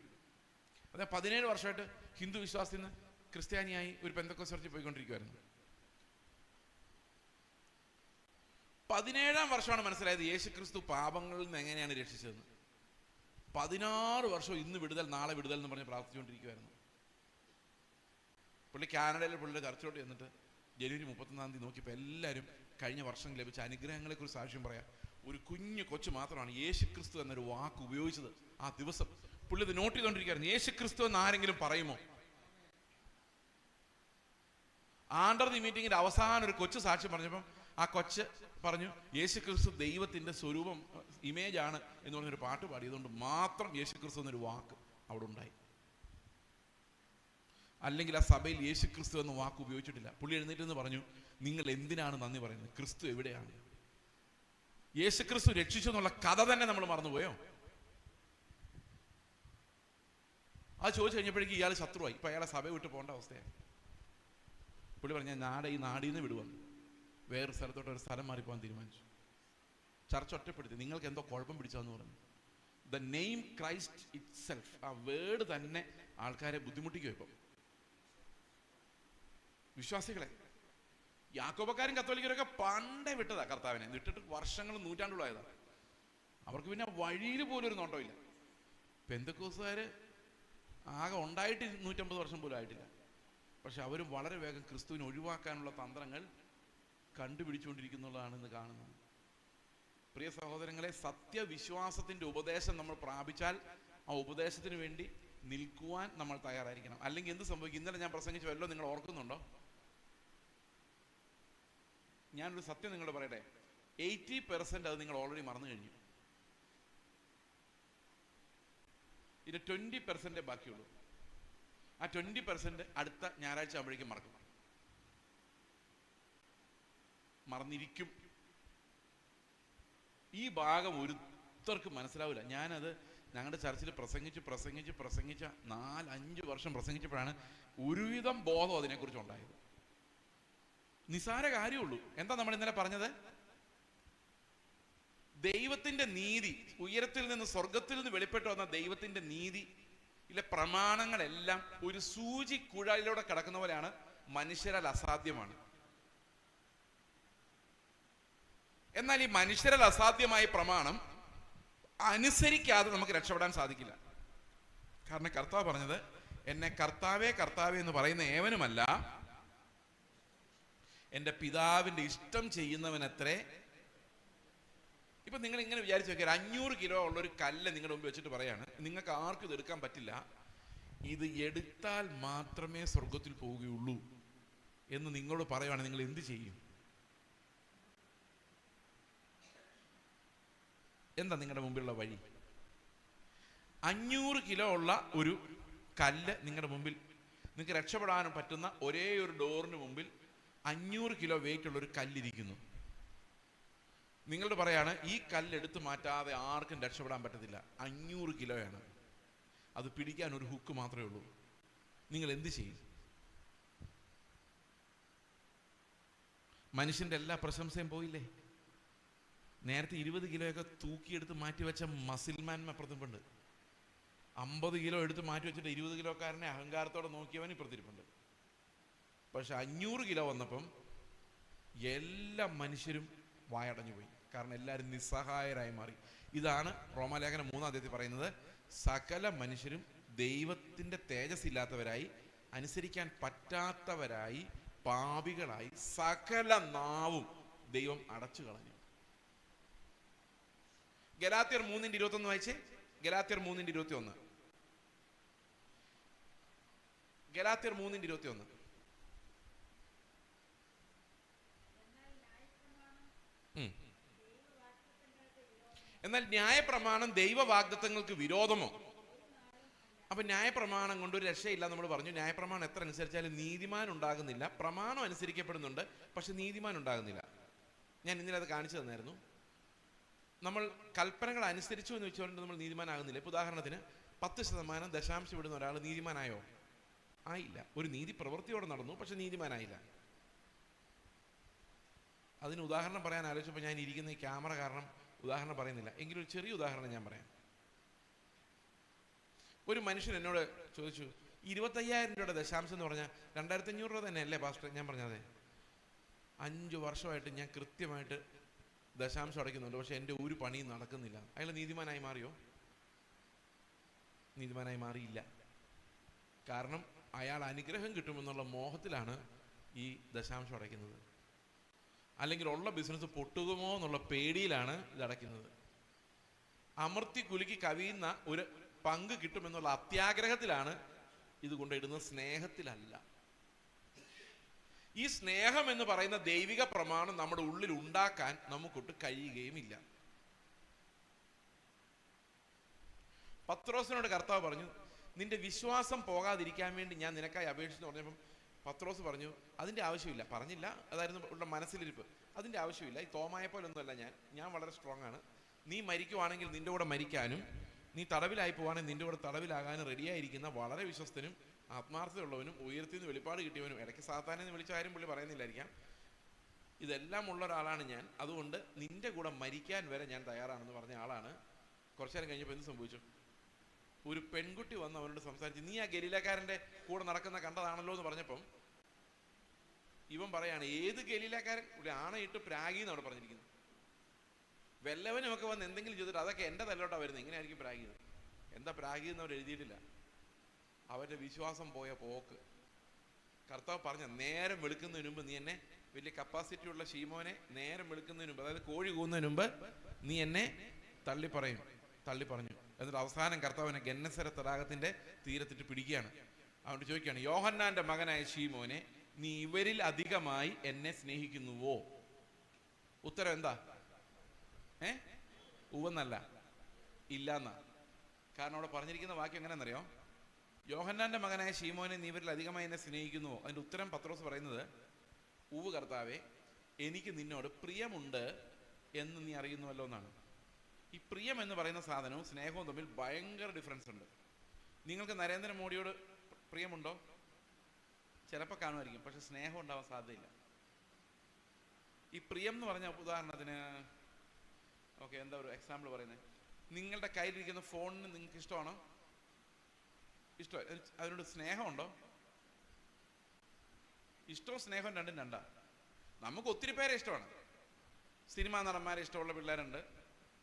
അദ്ദേഹം 17 വർഷമായിട്ട് ഹിന്ദു വിശ്വാസത്തിൽ നിന്ന് ക്രിസ്ത്യാനിയായി ഒരു പെന്തക്കോസ്ത് ചർച്ചിൽ പോയിക്കൊണ്ടിരിക്കുമായിരുന്നു. 17-ാം വർഷമാണ് മനസ്സിലായത് യേശു ക്രിസ്തു പാപങ്ങളിൽ നിന്ന് എങ്ങനെയാണ് രക്ഷിച്ചതെന്ന്. 16 വർഷം ഇന്ന് വിടുതൽ നാളെ വിടുതൽ എന്ന് പറഞ്ഞ് പ്രാർത്ഥിച്ചുകൊണ്ടിരിക്കുമായിരുന്നു. പുള്ളി കാനഡയിൽ പുള്ളിയുടെ ചർച്ചയോട്ട് ചെന്നിട്ട് ജനുവരി 31-ാം തീയതി നോക്കിയപ്പോൾ എല്ലാവരും കഴിഞ്ഞ വർഷം ലഭിച്ച അനുഗ്രഹങ്ങളെക്കുറിച്ച് സാക്ഷ്യം പറയാം. ഒരു കുഞ്ഞു കൊച്ചു മാത്രമാണ് യേശു ക്രിസ്തു എന്നൊരു വാക്ക് ഉപയോഗിച്ചത്. ആ ദിവസം പുള്ളി ഇത് നോട്ട് ചെയ്തുകൊണ്ടിരിക്കുകയായിരുന്നു. യേശു ക്രിസ്തു എന്ന് ആരെങ്കിലും പറയുമോ? ആണ്ടർ ദി മീറ്റിംഗിന്റെ അവസാനം ഒരു കൊച്ചു സാക്ഷ്യം പറഞ്ഞപ്പം ആ കൊച്ച് പറഞ്ഞു യേശുക്രിസ്തു ദൈവത്തിൻ്റെ സ്വരൂപം, ഇമേജ് ആണ് എന്ന് പറഞ്ഞൊരു പാട്ട് പാടിയതുകൊണ്ട് മാത്രം യേശുക്രിസ്തു എന്നൊരു വാക്ക് അവിടെ ഉണ്ടായി. അല്ലെങ്കിൽ ആ സഭയിൽ യേശുക്രിസ്തു എന്ന വാക്ക് ഉപയോഗിച്ചിട്ടില്ല. പുള്ളി എഴുന്നേറ്റെന്ന് പറഞ്ഞു, നിങ്ങൾ എന്തിനാണ് നന്ദി പറയുന്നത്? ക്രിസ്തു എവിടെയാണ്? യേശുക്രിസ്തു രക്ഷിച്ചു എന്നുള്ള കഥ തന്നെ നമ്മൾ മറന്നുപോയോ? അത് ചോദിച്ചു കഴിഞ്ഞപ്പോഴേക്കും ഇയാൾ ശത്രുവായി. ഇപ്പൊ അയാളെ സഭ വിട്ട് പോകേണ്ട അവസ്ഥയായി. പുള്ളി പറഞ്ഞു, ഞാൻ ഈ നാടിൽ നിന്ന് വിടുവന്നു, വേറൊരു സ്ഥലത്തോട്ട് ഒരു സ്ഥലം മാറിപ്പോകാൻ തീരുമാനിച്ചു. ചർച്ച ഒറ്റപ്പെടുത്തി. നിങ്ങൾക്ക് എന്തോ കുഴപ്പം പിടിച്ചതെന്ന് പറഞ്ഞു. The name Christ it self, ആ വേർഡ് തന്നെ ആൾക്കാരെ ബുദ്ധിമുട്ടിക്കും. ഇപ്പം വിശ്വാസികളെ, യാക്കോബക്കാരും കത്തോലിക്കരൊക്കെ പണ്ടേ വിട്ടതാ കർത്താവിനെ. വിട്ടിട്ട് വർഷങ്ങൾ, നൂറ്റാണ്ടുകളായതാ. അവർക്ക് പിന്നെ വഴിയിൽ പോലും ഒരു നോട്ടമില്ല. പെന്തക്കോസ്തുകാര് ആകെ ഉണ്ടായിട്ട് 150 വർഷം പോലും ആയിട്ടില്ല. പക്ഷെ അവർ വളരെ വേഗം ക്രിസ്തുവിനെ ഒഴിവാക്കാനുള്ള തന്ത്രങ്ങൾ കണ്ടുപിടിച്ചുകൊണ്ടിരിക്കുന്നുള്ളതാണ് ഇന്ന് കാണുന്നത്. പ്രിയ സഹോദരങ്ങളെ, സത്യവിശ്വാസത്തിൻ്റെ ഉപദേശം നമ്മൾ പ്രാപിച്ചാൽ ആ ഉപദേശത്തിന് വേണ്ടി നിൽക്കുവാൻ നമ്മൾ തയ്യാറായിരിക്കണം. അല്ലെങ്കിൽ എന്ത് സംഭവിക്കും? ഇന്നലെ ഞാൻ പ്രസംഗിച്ച വല്ലതും നിങ്ങൾ ഓർക്കുന്നുണ്ടോ? ഞാനൊരു സത്യം നിങ്ങളോട് പറയട്ടെ, 80% അത് നിങ്ങൾ ഓൾറെഡി മറന്നു കഴിഞ്ഞു. ഇത് 20% ബാക്കിയുള്ളൂ. ആ 20% അടുത്ത ഞായറാഴ്ച ആകുമ്പോഴേക്കും മറന്നിരിക്കും. ഈ ഭാഗം ഒരുത്തർക്ക് മനസ്സിലാവില്ല. ഞാനത് ഞങ്ങളുടെ ചർച്ചിൽ പ്രസംഗിച്ച 4-5 വർഷം പ്രസംഗിച്ചപ്പോഴാണ് ഒരുവിധം ബോധം അതിനെക്കുറിച്ച് ഉണ്ടായത്. നിസാര കാര്യമുള്ളൂ. എന്താ നമ്മൾ ഇന്നലെ പറഞ്ഞത്? ദൈവത്തിന്റെ നീതി, ഉയരത്തിൽ നിന്ന്, സ്വർഗത്തിൽ നിന്ന് വെളിപ്പെട്ടു വന്ന ദൈവത്തിന്റെ നീതി ഇല്ല, പ്രമാണങ്ങളെല്ലാം ഒരു സൂചി കുഴലിലൂടെ കിടക്കുന്ന പോലെയാണ്, മനുഷ്യരാൽ അസാധ്യമാണ്. എന്നാൽ ഈ മനുഷ്യരാൽ അസാധ്യമായ പ്രമാണം അനുസരിക്കാതെ നമുക്ക് രക്ഷപ്പെടാൻ സാധിക്കില്ല. കാരണം കർത്താവ് പറഞ്ഞത്, എന്നെ കർത്താവേ കർത്താവേ എന്ന് പറയുന്ന ഏവനുമല്ല, എൻ്റെ പിതാവിൻ്റെ ഇഷ്ടം ചെയ്യുന്നവനത്രേ. ഇപ്പൊ നിങ്ങൾ ഇങ്ങനെ വിചാരിച്ചു നോക്കിയാൽ 500 കിലോ ഉള്ളൊരു കല്ല് നിങ്ങളുടെ മുമ്പ് വെച്ചിട്ട് പറയാണ്, നിങ്ങൾക്ക് ആർക്കും ഇത് എടുക്കാൻ പറ്റില്ല, ഇത് എടുത്താൽ മാത്രമേ സ്വർഗത്തിൽ പോവുകയുള്ളൂ എന്ന് നിങ്ങളോട് പറയുവാണെങ്കിൽ നിങ്ങൾ എന്ത് ചെയ്യും? എന്താ നിങ്ങളുടെ മുമ്പിലുള്ള വഴി? 500 കിലോ ഉള്ള ഒരു കല്ല് നിങ്ങളുടെ മുമ്പിൽ, നിങ്ങൾക്ക് രക്ഷപ്പെടാനും പറ്റുന്ന ഒരേ ഒരു ഡോറിന് മുമ്പിൽ 500 കിലോ വെയിറ്റ് ഉള്ളൊരു കല്ലിരിക്കുന്നു. നിങ്ങളോട് പറയാണ്, ഈ കല്ലെടുത്ത് മാറ്റാതെ ആർക്കും രക്ഷപ്പെടാൻ പറ്റത്തില്ല. 500 കിലോയാണ്. അത് പിടിക്കാൻ ഒരു ഹുക്ക് മാത്രമേ ഉള്ളൂ. നിങ്ങൾ എന്ത് ചെയ്യും? മനുഷ്യന്റെ എല്ലാ പ്രശംസയും പോയില്ലേ? നേരത്തെ 20 കിലോയൊക്കെ തൂക്കിയെടുത്ത് മാറ്റിവെച്ച മസിൽമാൻ അപ്പുറത്തിരിപ്പുണ്ട്. 50 കിലോ എടുത്ത് മാറ്റി വെച്ചിട്ട് 20 കിലോക്കാരനെ അഹങ്കാരത്തോടെ നോക്കിയവൻ ഇപ്പുറത്തിരിപ്പുണ്ട്. പക്ഷെ 500 കിലോ വന്നപ്പം എല്ലാ മനുഷ്യരും വായടഞ്ഞു പോയി. കാരണം എല്ലാവരും നിസ്സഹായരായി മാറി. ഇതാണ് റോമാലേഖനം 3-ാം അധ്യായത്തിൽ പറയുന്നത്, സകല മനുഷ്യരും ദൈവത്തിന്റെ തേജസ് ഇല്ലാത്തവരായി, അനുസരിക്കാൻ പറ്റാത്തവരായി, പാപികളായി, സകല നാവും ദൈവം അടച്ചു കളഞ്ഞു. ഗലാത്യർ 3:21 വായിച്ചേ. ഗലാത്യർ 3:21. ഗലാത്യർ 3:21. എന്നാൽ ന്യായപ്രമാണം ദൈവവാഗ്ദത്തങ്ങൾക്ക് വിരോധമോ? അപ്പൊ ന്യായപ്രമാണം കൊണ്ട് ഒരു രക്ഷയില്ല നമ്മൾ പറഞ്ഞു. ന്യായപ്രമാണം എത്ര അനുസരിച്ചാലും നീതിമാൻ ഉണ്ടാകുന്നില്ല. പ്രമാണം അനുസരിക്കപ്പെടുന്നുണ്ട്, പക്ഷെ നീതിമാൻ ഉണ്ടാകുന്നില്ല. ഞാൻ ഇന്നലെ അത് കാണിച്ചു തന്നായിരുന്നു. നമ്മൾ കൽപ്പനകൾ അനുസരിച്ചു എന്ന് വെച്ചുകൊണ്ട് നമ്മൾ നീതിമാനാകുന്നില്ല. ഇപ്പൊ ഉദാഹരണത്തിന് 10% ദശാംശം വിടുന്ന ഒരാൾ നീതിമാനായോ? ആയില്ല. ഒരു നീതി പ്രവൃത്തിയോടെ നടന്നു, പക്ഷെ നീതിമാനായില്ല. അതിന് ഉദാഹരണം പറയാൻ ആലോചിച്ചപ്പോൾ ഞാൻ ഇരിക്കുന്ന ഈ ക്യാമറ കാരണം ഉദാഹരണം പറയുന്നില്ല. എങ്കിലും ഒരു ചെറിയ ഉദാഹരണം ഞാൻ പറയാം. ഒരു മനുഷ്യൻ എന്നോട് ചോദിച്ചു, 25,000 രൂപയുടെ ദശാംശം എന്ന് പറഞ്ഞാൽ 2,500 രൂപ തന്നെ അല്ലേ പാസ്റ്റർ? ഞാൻ പറഞ്ഞതെ 5 വർഷമായിട്ട് ഞാൻ കൃത്യമായിട്ട് ദശാംശം അടയ്ക്കുന്നുണ്ട്, പക്ഷെ എൻ്റെ ഒരു പണിയും നടക്കുന്നില്ല. അയാൾ നീതിമാനായി മാറിയോ? നീതിമാനായി മാറിയില്ല. കാരണം അയാൾ അനുഗ്രഹം കിട്ടുമെന്നുള്ള മോഹത്തിലാണ് ഈ ദശാംശം അടയ്ക്കുന്നത്. അല്ലെങ്കിൽ ഉള്ള ബിസിനസ് പൊട്ടുകുമോ എന്നുള്ള പേടിയിലാണ് ഇത് അടയ്ക്കുന്നത്. അമർത്തി കുലുക്കി കവിയുന്ന ഒരു പങ്ക് കിട്ടുമെന്നുള്ള അത്യാഗ്രഹത്തിലാണ് ഇത് കൊണ്ടിടുന്നത്, സ്നേഹത്തിലല്ല. ഈ സ്നേഹം എന്ന് പറയുന്ന ദൈവിക പ്രമാണം നമ്മുടെ ഉള്ളിൽ ഉണ്ടാക്കാൻ നമുക്കൊട്ട് കഴിയുകയുമില്ല. പത്രോസിനോട് കർത്താവ് പറഞ്ഞു, നിന്റെ വിശ്വാസം പോകാതിരിക്കാൻ വേണ്ടി ഞാൻ നിനക്കായി അപേക്ഷിച്ചു പറഞ്ഞപ്പം പത്രോസ് പറഞ്ഞു, അതിൻ്റെ ആവശ്യമില്ല. പറഞ്ഞില്ല, അതായിരുന്നു ഉള്ള മനസ്സിലിരിപ്പ്. അതിൻ്റെ ആവശ്യമില്ല, ഈ തോമായ പോലൊന്നുമല്ല ഞാൻ വളരെ സ്ട്രോങ് ആണ്. നീ മരിക്കുവാണെങ്കിൽ നിന്റെ കൂടെ മരിക്കാനും, നീ തടവിലായി പോവാണെങ്കിൽ നിന്റെ കൂടെ തടവിലാകാനും റെഡിയായിരിക്കുന്ന വളരെ വിശ്വസ്തനും ആത്മാർത്ഥതയുള്ളവനും ഉയർത്തി നിന്ന് വെളിപ്പാട് കിട്ടിയവനും, ഇടയ്ക്ക് സാത്താനെ വിളിച്ച കാര്യം പുള്ളി പറയുന്നില്ലായിരിക്കാം, ഇതെല്ലാം ഉള്ള ഒരാളാണ് ഞാൻ, അതുകൊണ്ട് നിന്റെ കൂടെ മരിക്കാൻ വരെ ഞാൻ തയ്യാറാണെന്ന് പറഞ്ഞ ആളാണ്. കുറച്ചു നേരം കഴിഞ്ഞപ്പോൾ എന്ത് സംഭവിച്ചു? ഒരു പെൺകുട്ടി വന്ന് അവനോട് സംസാരിച്ച്, നീ ആ ഗലീലക്കാരൻ്റെ കൂടെ നടക്കുന്ന കണ്ടതാണല്ലോ എന്ന് പറഞ്ഞപ്പം ഇവൻ പറയാണ്, ഏത് ഗലീലക്കാരൻ? ഒരു ആണയിട്ട് പ്രാഗി എന്ന് അവിടെ പറഞ്ഞിരിക്കുന്നു. വല്ലവനും ഒക്കെ വന്ന് എന്തെങ്കിലും ചെയ്തിട്ട് അതൊക്കെ എൻ്റെ തല്ലോട്ടാണ് വരുന്നത്, എങ്ങനെയായിരിക്കും പ്രാഗിയത്? എന്താ പ്രാഗിയെന്ന് അവർ എഴുതിയിട്ടില്ല. അവരുടെ വിശ്വാസം പോയ പോക്ക്. കർത്താവ് പറഞ്ഞ, നേരം വെളുക്കുന്നതിന് മുമ്പ് നീ എന്നെ, വലിയ കപ്പാസിറ്റി ഉള്ള ശീമോനെ, നേരം വെളുക്കുന്നതിന് മുമ്പ്, അതായത് കോഴി കൂന്നതിന് മുമ്പ് നീ എന്നെ തള്ളി പറഞ്ഞു. എന്നിട്ട് അവസാനം കർത്താവിനെ ഗന്നസര തടാകത്തിന്റെ തീരത്തിട്ട് പിടിക്കുകയാണ്. അതുകൊണ്ട് ചോദിക്കുകയാണ്, യോഹന്നാന്റെ മകനായ ശീമോനെ, നീ ഇവരിൽ അധികമായി എന്നെ സ്നേഹിക്കുന്നുവോ? ഉത്തരം എന്താ? ഉവെന്നല്ല, ഇല്ലാന്നാ. കാരണം അവിടെ പറഞ്ഞിരിക്കുന്ന വാക്യം എങ്ങനെയെന്നറിയോ? യോഹന്നാന്റെ മകനായ ശീമോനെ, നീ ഇവരിൽ അധികമായി എന്നെ സ്നേഹിക്കുന്നുവോ? അതിന്റെ ഉത്തരം പത്രോസ് പറയുന്നത്, ഉവ് കർത്താവേ, എനിക്ക് നിന്നോട് പ്രിയമുണ്ട് എന്ന് നീ അറിയുന്നുവല്ലോ എന്നാണ്. ഈ പ്രിയം എന്ന് പറയുന്ന സാധനവും സ്നേഹവും തമ്മിൽ ഭയങ്കര ഡിഫറൻസ് ഉണ്ട്. നിങ്ങൾക്ക് നരേന്ദ്രമോദിയോട് പ്രിയമുണ്ടോ? ചിലപ്പോൾ കാണുമായിരിക്കും, പക്ഷെ സ്നേഹം ഉണ്ടാവാൻ സാധ്യതയില്ല. ഈ പ്രിയം എന്ന് പറഞ്ഞ ഉദാഹരണത്തിന്, ഓക്കെ, എന്താ ഒരു എക്സാമ്പിൾ പറയുന്നത്? നിങ്ങളുടെ കയ്യിലിരിക്കുന്ന ഫോണിന് നിങ്ങൾക്ക് ഇഷ്ടമാണോ? ഇഷ്ടം. അതിനോട് സ്നേഹമുണ്ടോ? ഇഷ്ടവും സ്നേഹവും രണ്ടും രണ്ടാ. നമുക്ക് ഒത്തിരി പേരെ ഇഷ്ടമാണ്. സിനിമാ നടന്മാരെ ഇഷ്ടമുള്ള പിള്ളേരുണ്ട്,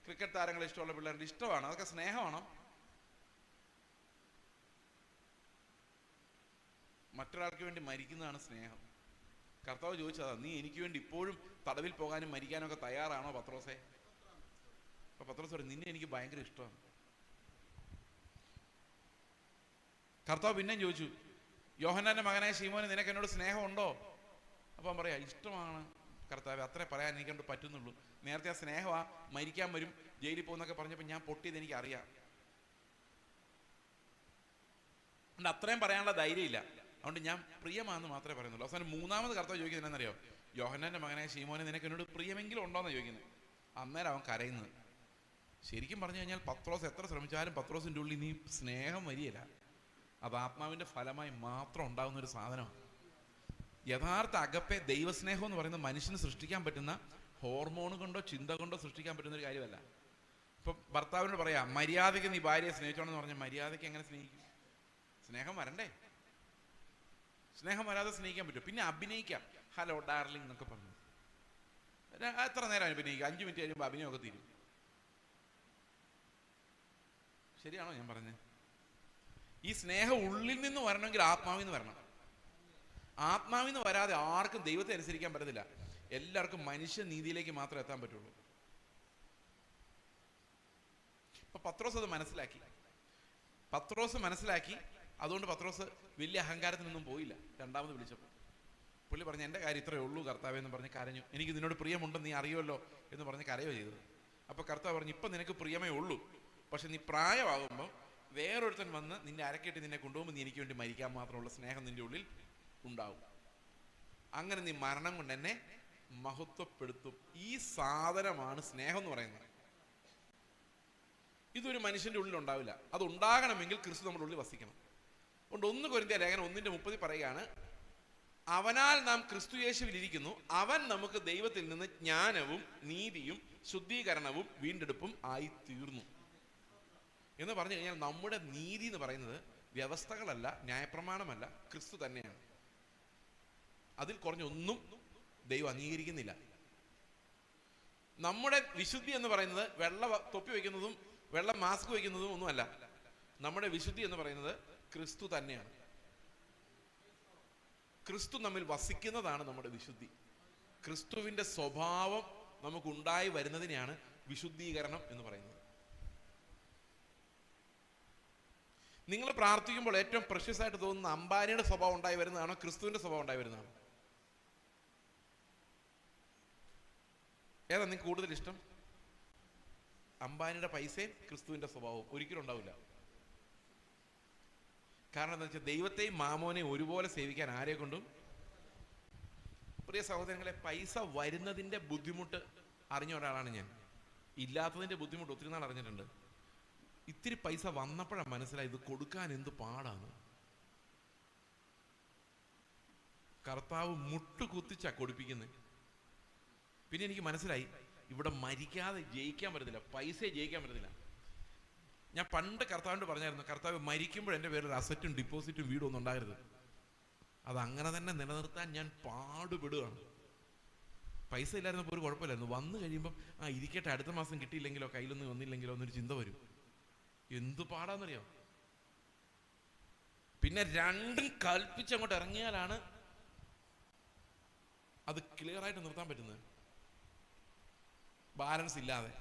ക്രിക്കറ്റ് താരങ്ങളെ ഇഷ്ടമുള്ള പിള്ളേരുണ്ട്. ഇഷ്ടമാണ്, അതൊക്കെ സ്നേഹമാണോ? മറ്റൊരാൾക്ക് വേണ്ടി മരിക്കുന്നതാണ് സ്നേഹം. കർത്താവ് ചോദിച്ചതാ, നീ എനിക്ക് വേണ്ടി ഇപ്പോഴും തടവിൽ പോകാനും മരിക്കാനും ഒക്കെ തയ്യാറാണോ പത്രോസേ? അപ്പൊ പത്രോസ് പറയും, നിന്നെ എനിക്ക് ഭയങ്കര ഇഷ്ടമാണ്. കർത്താവ് പിന്നെയും ചോദിച്ചു, യോഹന്നാന്റെ മകനായ ശീമോനെ, നിനക്ക് എന്നോട് സ്നേഹമുണ്ടോ? അപ്പം പറയാ, ഇഷ്ടമാണ് കർത്താവ്, അത്രേ പറയാൻ എനിക്കൊണ്ട് പറ്റുന്നുള്ളൂ. നേരത്തെ ആ സ്നേഹമാ, മരിക്കാൻ വരും, ജയിലിൽ പോകുന്നൊക്കെ പറഞ്ഞപ്പോൾ ഞാൻ പൊട്ടിയത് എനിക്ക് അറിയാം. അതുകൊണ്ട് അത്രയും പറയാനുള്ള ധൈര്യമില്ല. അതുകൊണ്ട് ഞാൻ പ്രിയമാണെന്ന് മാത്രമേ പറയുന്നുള്ളൂ. അവസാനം മൂന്നാമത് കർത്താവ് ചോദിക്കുന്നത് എന്നറിയോ? യോഹന്നാന്റെ മകനായ ശീമോനെ, നിനക്ക് എന്നോട് പ്രിയമെങ്കിലും ഉണ്ടോയെന്ന് ചോദിക്കുന്നത്. അന്നേരം അവൻ കരയുന്നത്. ശരിക്കും പറഞ്ഞു കഴിഞ്ഞാൽ പത്രോസ് എത്ര ശ്രമിച്ചാലും പത്രോസിൻ്റെ ഉള്ളിൽ നീ സ്നേഹം വരികയില്ല. അത് ആത്മാവിൻ്റെ ഫലമായി മാത്രം ഉണ്ടാകുന്ന ഒരു സാധനമാണ്. യഥാർത്ഥ അഗപ്പെ, ദൈവസ്നേഹം എന്ന് പറയുന്നത് മനുഷ്യന് സൃഷ്ടിക്കാൻ പറ്റുന്ന, ഹോർമോൺ കൊണ്ടോ ചിന്ത കൊണ്ടോ സൃഷ്ടിക്കാൻ പറ്റുന്ന ഒരു കാര്യമല്ല. ഇപ്പം ഭർത്താവിനോട് പറയാം, മര്യാദയ്ക്ക് നീ ഭാര്യയെ സ്നേഹിച്ചോണെന്ന് പറഞ്ഞാൽ മര്യാദയ്ക്ക് എങ്ങനെ സ്നേഹിക്കും? സ്നേഹം വരണ്ടേ? സ്നേഹം വരാതെ സ്നേഹിക്കാൻ പറ്റും. പിന്നെ അഭിനയിക്കാം, ഹലോ ഡാർലിംഗ് എന്നൊക്കെ പറഞ്ഞു. എത്ര നേരം അഭിനയിക്കാം? 5 മിനിറ്റ് കഴിയുമ്പോൾ അഭിനയമൊക്കെ തീരും. ശരിയാണോ ഞാൻ പറഞ്ഞത്? ഈ സ്നേഹം ഉള്ളിൽ നിന്ന് വരണമെങ്കിൽ ആത്മാവിൽ നിന്ന് വരണം. ആത്മാവിൽ നിന്ന് വരാതെ ആർക്കും ദൈവത്തെ അനുസരിക്കാൻ പറ്റത്തില്ല. എല്ലാവർക്കും മനുഷ്യ നീതിയിലേക്ക് മാത്രമേ എത്താൻ പറ്റുള്ളൂ. അപ്പൊ പത്രോസ് അത് മനസ്സിലാക്കി. അതുകൊണ്ട് പത്രോസ് വലിയ അഹങ്കാരത്തിനൊന്നും പോയില്ല. രണ്ടാമത് വിളിച്ചപ്പോൾ പുള്ളി പറഞ്ഞു, എൻ്റെ കാര്യം ഇത്രയേ ഉള്ളൂ കർത്താവേ എന്ന് പറഞ്ഞ് കരഞ്ഞു. എനിക്ക് നിന്നോട് പ്രിയമുണ്ടെന്ന് നീ അറിയുമല്ലോ എന്ന് പറഞ്ഞ് കരയോ ചെയ്തത്. അപ്പൊ കർത്താവ് പറഞ്ഞു, ഇപ്പം നിനക്ക് പ്രിയമേ ഉള്ളൂ, പക്ഷെ നീ പ്രായമാകുമ്പോൾ വേറൊരുത്തൻ വന്ന് നിന്നെ അരക്കെട്ടി നിന്നെ കൊണ്ടുപോകുമ്പോൾ നീ എനിക്ക് വേണ്ടി മരിക്കാൻ മാത്രമുള്ള സ്നേഹം നിന്റെ ഉള്ളിൽ ഉണ്ടാവും. അങ്ങനെ നീ മരണം കൊണ്ട് എന്നെ മഹത്വപ്പെടുത്തും. ഈ സാധനമാണ് സ്നേഹം എന്ന് പറയുന്നത്. ഇതൊരു മനുഷ്യന്റെ ഉള്ളിൽ ഉണ്ടാവില്ല. അതുണ്ടാകണമെങ്കിൽ ക്രിസ്തു നമ്മുടെ ഉള്ളിൽ വസിക്കണം. അതുകൊണ്ട് 1 കൊരിന്ത്യർ ലേഖനം 1:30 പറയുകയാണ്, അവനാൽ നാം ക്രിസ്തു യേശുവിൽ ഇരിക്കുന്നു, അവൻ നമുക്ക് ദൈവത്തിൽ നിന്ന് ജ്ഞാനവും നീതിയും ശുദ്ധീകരണവും വീണ്ടെടുപ്പും ആയി തീർന്നു എന്ന് പറഞ്ഞു കഴിഞ്ഞാൽ, നമ്മുടെ നീതി എന്ന് പറയുന്നത് വ്യവസ്ഥകളല്ല, ന്യായപ്രമാണമല്ല, ക്രിസ്തു തന്നെയാണ്. അതിൽ കുറഞ്ഞൊന്നും ദൈവം അംഗീകരിക്കുന്നില്ല. നമ്മുടെ വിശുദ്ധി എന്ന് പറയുന്നത് വെള്ള തൊപ്പി വയ്ക്കുന്നതും വെള്ള മാസ്ക് വയ്ക്കുന്നതും ഒന്നുമല്ല. നമ്മുടെ വിശുദ്ധി എന്ന് പറയുന്നത് ക്രിസ്തു തന്നെയാണ്. ക്രിസ്തു നമ്മിൽ വസിക്കുന്നതാണ് നമ്മുടെ വിശുദ്ധി. ക്രിസ്തുവിന്റെ സ്വഭാവം നമുക്കുണ്ടായി വരുന്നതിനെയാണ് വിശുദ്ധീകരണം എന്ന് പറയുന്നത്. നിങ്ങൾ പ്രാർത്ഥിക്കുമ്പോൾ ഏറ്റവും പ്രഷ്യസ് ആയിട്ട് തോന്നുന്ന അംബാനിയുടെ സ്വഭാവം ഉണ്ടായി വരുന്നതാണോ ക്രിസ്തുവിന്റെ സ്വഭാവം ഉണ്ടായി വരുന്നതാണോ? ഏതാ നിങ്ങൾക്ക് കൂടുതൽ ഇഷ്ടം? അംബാനിയുടെ പൈസയും ക്രിസ്തുവിന്റെ സ്വഭാവവും ഒരിക്കലും ഉണ്ടാവില്ല. കാരണം എന്താ വെച്ചാൽ ദൈവത്തെയും മാമോനെയും ഒരുപോലെ സേവിക്കാൻ ആരെ കൊണ്ടും. പ്രിയ സഹോദരങ്ങളെ, പൈസ വരുന്നതിന്റെ ബുദ്ധിമുട്ട് അറിഞ്ഞ ഒരാളാണ് ഞാൻ. ഇല്ലാത്തതിന്റെ ബുദ്ധിമുട്ട് ഒത്തിരി നാൾ അറിഞ്ഞിട്ടുണ്ട്. ഇത്തിരി പൈസ വന്നപ്പോഴാണ് മനസ്സിലായി ഇത് കൊടുക്കാൻ എന്ത് പാടാണ്. കർത്താവ് മുട്ടുകുത്തിച്ചാ കൊടുപ്പിക്കുന്നത്. പിന്നെ എനിക്ക് മനസ്സിലായി ഇവിടെ മരിക്കാതെ ജയിക്കാൻ പറ്റത്തില്ല, പൈസയെ ജയിക്കാൻ പറ്റത്തില്ല. ഞാൻ പണ്ട് കർത്താവിനോട് പറഞ്ഞായിരുന്നു, കർത്താവ് മരിക്കുമ്പോൾ എൻ്റെ പേരിൽ അസറ്റും ഡിപ്പോസിറ്റും വീടും ഒന്നും ഉണ്ടാകരുത്. അതങ്ങനെ തന്നെ നിലനിർത്താൻ ഞാൻ പാടുപെടുകയാണ്. പൈസ ഇല്ലായിരുന്നപ്പോൾ ഒരു കുഴപ്പമില്ലായിരുന്നു. വന്നു കഴിയുമ്പം ഇരിക്കട്ടെ, അടുത്ത മാസം കിട്ടിയില്ലെങ്കിലോ കയ്യിലൊന്നും വന്നില്ലെങ്കിലോ എന്നൊരു ചിന്ത വരും. എന്തു പാടാന്നറിയോ. പിന്നെ രണ്ടും കൽപ്പിച്ചങ്ങോട്ട് ഇറങ്ങിയാലാണ് അത് ക്ലിയർ ആയിട്ട് നിർത്താൻ പറ്റുന്നത്. ബാലൻസ് ഇല്ലാതെ,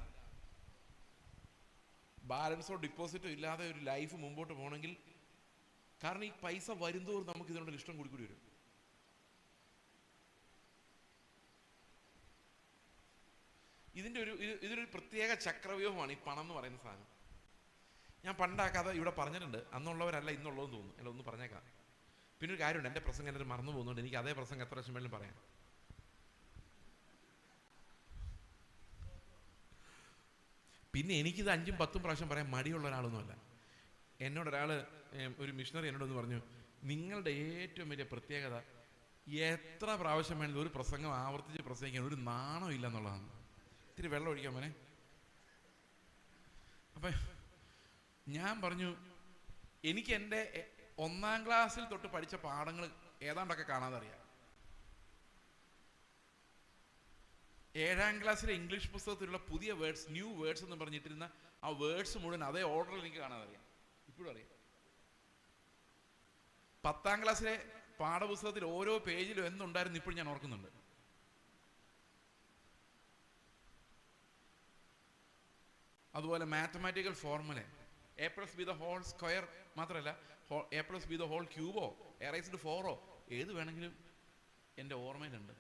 ബാലൻസോ ഡിപ്പോസിറ്റോ ഇല്ലാതെ ഒരു ലൈഫ് മുമ്പോട്ട് പോകണമെങ്കിൽ, കാരണം ഈ പൈസ വരുന്തോറും നമുക്ക് ഇതിനോട് ഇഷ്ടം കൂടി വരും. ഇതൊരു പ്രത്യേക ചക്രവ്യൂഹമാണ് ഈ പണം എന്ന് പറയുന്ന സാധനം. ഞാൻ പണ്ട് ആ കഥ ഇവിടെ പറഞ്ഞിട്ടുണ്ട്. അന്നുള്ളവരല്ല ഇന്നുള്ളതെന്ന് തോന്നുന്നു. അല്ല, ഒന്ന് പറഞ്ഞേക്കാം. പിന്നെ ഒരു കാര്യമുണ്ട്, എൻ്റെ പ്രസംഗം എല്ലാവരും മറന്നു പോകുന്നുണ്ട്. എനിക്ക് അതേ പ്രസംഗം എത്ര വർഷം വേണമെങ്കിലും പറയാം. പിന്നെ എനിക്കിത് 5ഉം 10ഉം പ്രാവശ്യം പറയാൻ മടിയുള്ള ഒരാളൊന്നുമല്ല. എന്നോടൊരാൾ, ഒരു മിഷണറി എന്നോടൊന്ന് പറഞ്ഞു, നിങ്ങളുടെ ഏറ്റവും വലിയ പ്രത്യേകത എത്ര പ്രാവശ്യം വേണമെങ്കിലും ഒരു പ്രസംഗം ആവർത്തിച്ച് പ്രസംഗിക്കാൻ ഒരു നാണം ഇല്ല എന്നുള്ളതാണ്. ഇത്തിരി വെള്ളം ഒഴിക്കാൻ മോനെ. അപ്പം ഞാൻ പറഞ്ഞു, എനിക്ക് എൻ്റെ 1ാം ക്ലാസ്സിൽ തൊട്ട് പഠിച്ച പാഠങ്ങൾ ഏതാണ്ടൊക്കെ കാണാതെ അറിയാം. 7ാം ക്ലാസ്സിലെ ഇംഗ്ലീഷ് പുസ്തകത്തിലുള്ള പുതിയ വേർഡ്സ്, ന്യൂ വേർഡ്സ് എന്ന് പറഞ്ഞിട്ടിരുന്ന ആ വേർഡ്സ് മുഴുവൻ അതേ ഓർഡറിൽ എനിക്ക് കാണാതെ അറിയാം. ഇപ്പോഴും അറിയാം. 10ാം ക്ലാസ്സിലെ പാഠപുസ്തകത്തിൽ ഓരോ പേജിലും എന്തുണ്ടായിരുന്നു ഇപ്പോഴും ഞാൻ ഓർക്കുന്നുണ്ട്. അതുപോലെ മാത്തമാറ്റിക്കൽ ഫോർമുല A+B² മാത്രമല്ല, A+B³ A⁻⁴ ഏത് വേണമെങ്കിലും എൻ്റെ ഓർമ്മയിലുണ്ട്.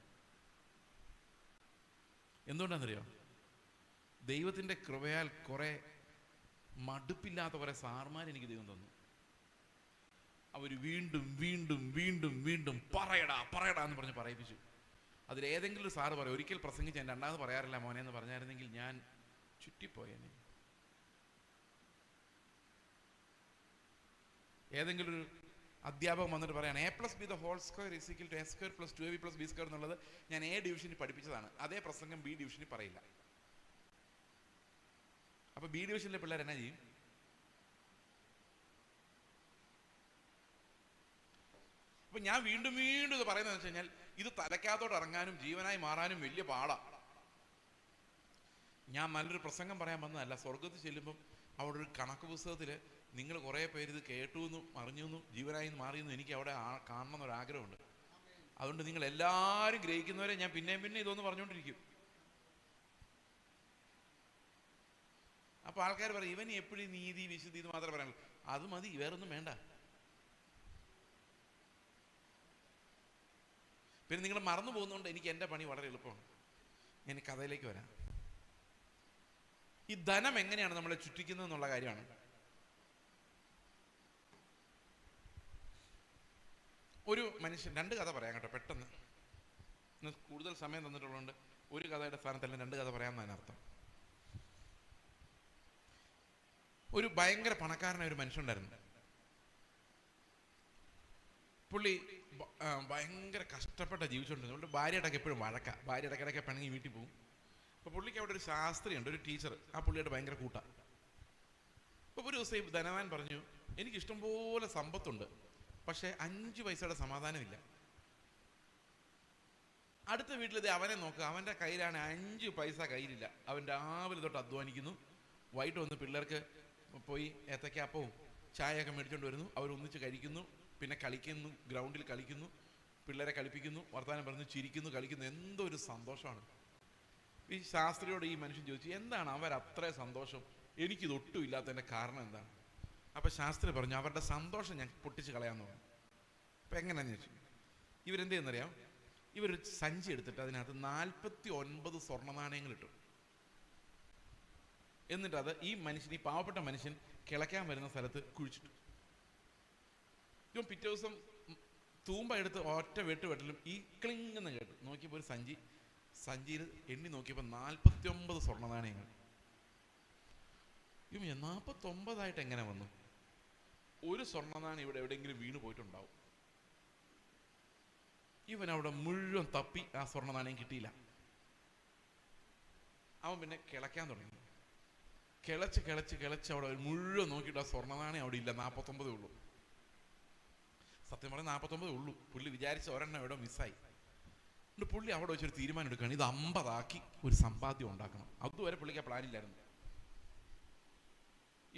എന്തുകൊണ്ടാണെന്നറിയോ? ദൈവത്തിൻ്റെ കൃപയാൽ കുറെ മടുപ്പില്ലാത്ത കുറെ സാർമാർ എനിക്ക് ദൈവം തന്നു. അവർ വീണ്ടും വീണ്ടും വീണ്ടും വീണ്ടും പറയടാ എന്ന് പറഞ്ഞ് പറയിപ്പിച്ചു. അതിലേതെങ്കിലും ഒരു സാറ് പറയും, ഒരിക്കൽ പ്രസംഗിച്ച് ഞാൻ രണ്ടാമത് പറയാറില്ല മോനെ എന്ന് പറഞ്ഞായിരുന്നെങ്കിൽ ഞാൻ ചുറ്റിപ്പോയേനെ. ഏതെങ്കിലും ഒരു അധ്യാപകൻ വന്നിട്ട് പറയാണ് A+B² = A² + 2AB + B² എന്നുള്ളത് ഞാൻ A ഡിവിഷനിൽ പഠിപ്പിച്ചതാണ്. അതേ പ്രസംഗം B ഡിവിഷനിൽ പറയില്ല. അപ്പൊ B ഡിവിഷനിലെ പിള്ളേർ എന്നാ ചെയ്യും? അപ്പൊ ഞാൻ വീണ്ടും വീണ്ടും ഇത് പറയുന്നത് വെച്ച് കഴിഞ്ഞാൽ, ഇത് തലയ്ക്കകത്തോട്ട് ഇറങ്ങാനും ജീവനായി മാറാനും വലിയ പാടാ. ഞാൻ നല്ലൊരു പ്രസംഗം പറയാൻ വന്നതല്ല. സ്വർഗത്തിൽ ചെല്ലുമ്പം അവിടെ ഒരു കണക്ക് പുസ്തകത്തിൽ നിങ്ങൾ കുറേ പേര് ഇത് കേട്ടു എന്നും അറിഞ്ഞു എന്നും ജീവനായി മാറിയെന്നും എനിക്ക് അവിടെ കാണണം എന്നൊരാഗ്രഹമുണ്ട്. അതുകൊണ്ട് നിങ്ങൾ എല്ലാവരും ഗ്രഹിക്കുന്നവരെ ഞാൻ പിന്നെ ഇതൊന്ന് പറഞ്ഞുകൊണ്ടിരിക്കും. അപ്പൊ ആൾക്കാർ പറയും, ഇവൻ എപ്പോഴും നീതി വിശുദ്ധി ഇത് മാത്രമേ പറയാനുള്ളൂ. അത് മതി, വേറൊന്നും വേണ്ട. പിന്നെ നിങ്ങൾ മറന്നു പോകുന്നതുകൊണ്ട് എനിക്ക് എൻ്റെ പണി വളരെ എളുപ്പമാണ്. ഞാൻ കഥയിലേക്ക് വരാം. ഈ ധനം എങ്ങനെയാണ് നമ്മളെ ചുറ്റിക്കുന്നത് എന്നുള്ള കാര്യമാണ്. ഒരു മനുഷ്യൻ, 2 കഥ പറയാം കേട്ടോ, പെട്ടെന്ന്. കൂടുതൽ സമയം തന്നിട്ടുള്ളതുകൊണ്ട് ഒരു കഥയുടെ സ്ഥാനത്തല്ല 2 കഥ പറയാമെന്നാണ് അർത്ഥം. ഒരു ഭയങ്കര പണക്കാരനായ ഒരു മനുഷ്യനുണ്ടായിരുന്നു. പുള്ളി ഭയങ്കര കഷ്ടപ്പെട്ട ജീവിച്ചുകൊണ്ടിരുന്നു. ഭാര്യയുടെയൊക്കെ എപ്പോഴും വഴക്ക. ഭാര്യ ഇടയ്ക്കിടയ്ക്ക് പിണങ്ങി വീട്ടിൽ പോകും. അപ്പോൾ പുള്ളിക്ക് അവിടെ ഒരു ശാസ്ത്രിയുണ്ട്, ഒരു ടീച്ചർ. ആ പുള്ളിയുടെ ഭയങ്കര കൂട്ടാ. അപ്പോൾ ഒരു ദിവസം ഈ ധനവാൻ പറഞ്ഞു, എനിക്ക് ഇഷ്ടംപോലെ സമ്പത്തുണ്ട്, പക്ഷെ 5 പൈസയുടെ സമാധാനമില്ല. അടുത്ത വീട്ടിൽ അവനെ നോക്കുക, അവൻ്റെ കയ്യിലാണ് 5 പൈസ കയ്യിലില്ല. അവൻ രാവിലെ തൊട്ട് അധ്വാനിക്കുന്നു, വൈകിട്ട് വന്ന് പിള്ളേർക്ക് പോയി ഏത്തക്കാപ്പവും ചായയൊക്കെ മേടിച്ചുകൊണ്ട് വരുന്നു. അവരൊന്നിച്ച് കഴിക്കുന്നു, പിന്നെ കളിക്കുന്നു, ഗ്രൗണ്ടിൽ കളിക്കുന്നു, പിള്ളേരെ കളിപ്പിക്കുന്നു, വർത്തമാനം പറഞ്ഞു, ചിരിക്കുന്നു, കളിക്കുന്നു. എന്തോ ഒരു സന്തോഷമാണ്. ഈ ശാസ്ത്രിയോട് ഈ മനുഷ്യൻ ചോദിച്ചു, എന്താണ് അവരത്ര സന്തോഷം, എനിക്കിതൊട്ടും ഇല്ലാത്തതിൻ്റെ കാരണം എന്താണ്? അപ്പം ശാസ്ത്രി പറഞ്ഞു, അവരുടെ സന്തോഷം ഞാൻ പൊട്ടിച്ച് കളയാമെന്ന് പറഞ്ഞു. അപ്പം എങ്ങനെയാണെന്ന് ചോദിച്ചു. ഇവരെന്ത് ചെയ്യുന്നറിയാം, ഇവരൊരു സഞ്ചി എടുത്തിട്ട് അതിനകത്ത് 49 സ്വർണ്ണ നാണയങ്ങൾ ഇട്ടു. എന്നിട്ട് അത് ഈ മനുഷ്യൻ, ഈ പാവപ്പെട്ട മനുഷ്യൻ കിളയ്ക്കാൻ വരുന്ന സ്ഥലത്ത് കുഴിച്ചിട്ടു. ഇവൻ പിറ്റേ ദിവസം തൂമ്പ എടുത്ത് ഒറ്റ വെട്ടിലും ഈ ക്ലിങ്ങെന്ന് കേട്ടു. നോക്കിയപ്പോൾ ഒരു സഞ്ചിയിൽ എണ്ണി നോക്കിയപ്പോൾ 49 സ്വർണ്ണ നാണയങ്ങൾ. ഇവൻ 49 എങ്ങനെ വന്നു? ഒരു സ്വർണ്ണ നാണയം ഇവിടെ എവിടെയെങ്കിലും വീണ് പോയിട്ടുണ്ടാവും. ഇവൻ അവിടെ മുഴുവൻ തപ്പി ആ സ്വർണ്ണ നാണയം കിട്ടിയില്ല. അവൻ പിന്നെ കിളയ്ക്കാൻ തുടങ്ങി. കിളച്ച് അവിടെ മുഴുവൻ നോക്കിയിട്ട് ആ സ്വർണ്ണ നാണയം അവിടെ ഇല്ല. 49 ഉള്ളൂ. സത്യം പറഞ്ഞാൽ 49 ഉള്ളൂ. പുള്ളി വിചാരിച്ച ഒരെണ്ണം എവിടെ മിസ്സായി. എന്നിട്ട് പുള്ളി അവിടെ വെച്ചൊരു തീരുമാനം എടുക്കുകയാണ്, ഇത് 50 ഒരു സമ്പാദ്യം ഉണ്ടാക്കണം. അതുവരെ പുള്ളിക്ക് പ്ലാനില്ലായിരുന്നു.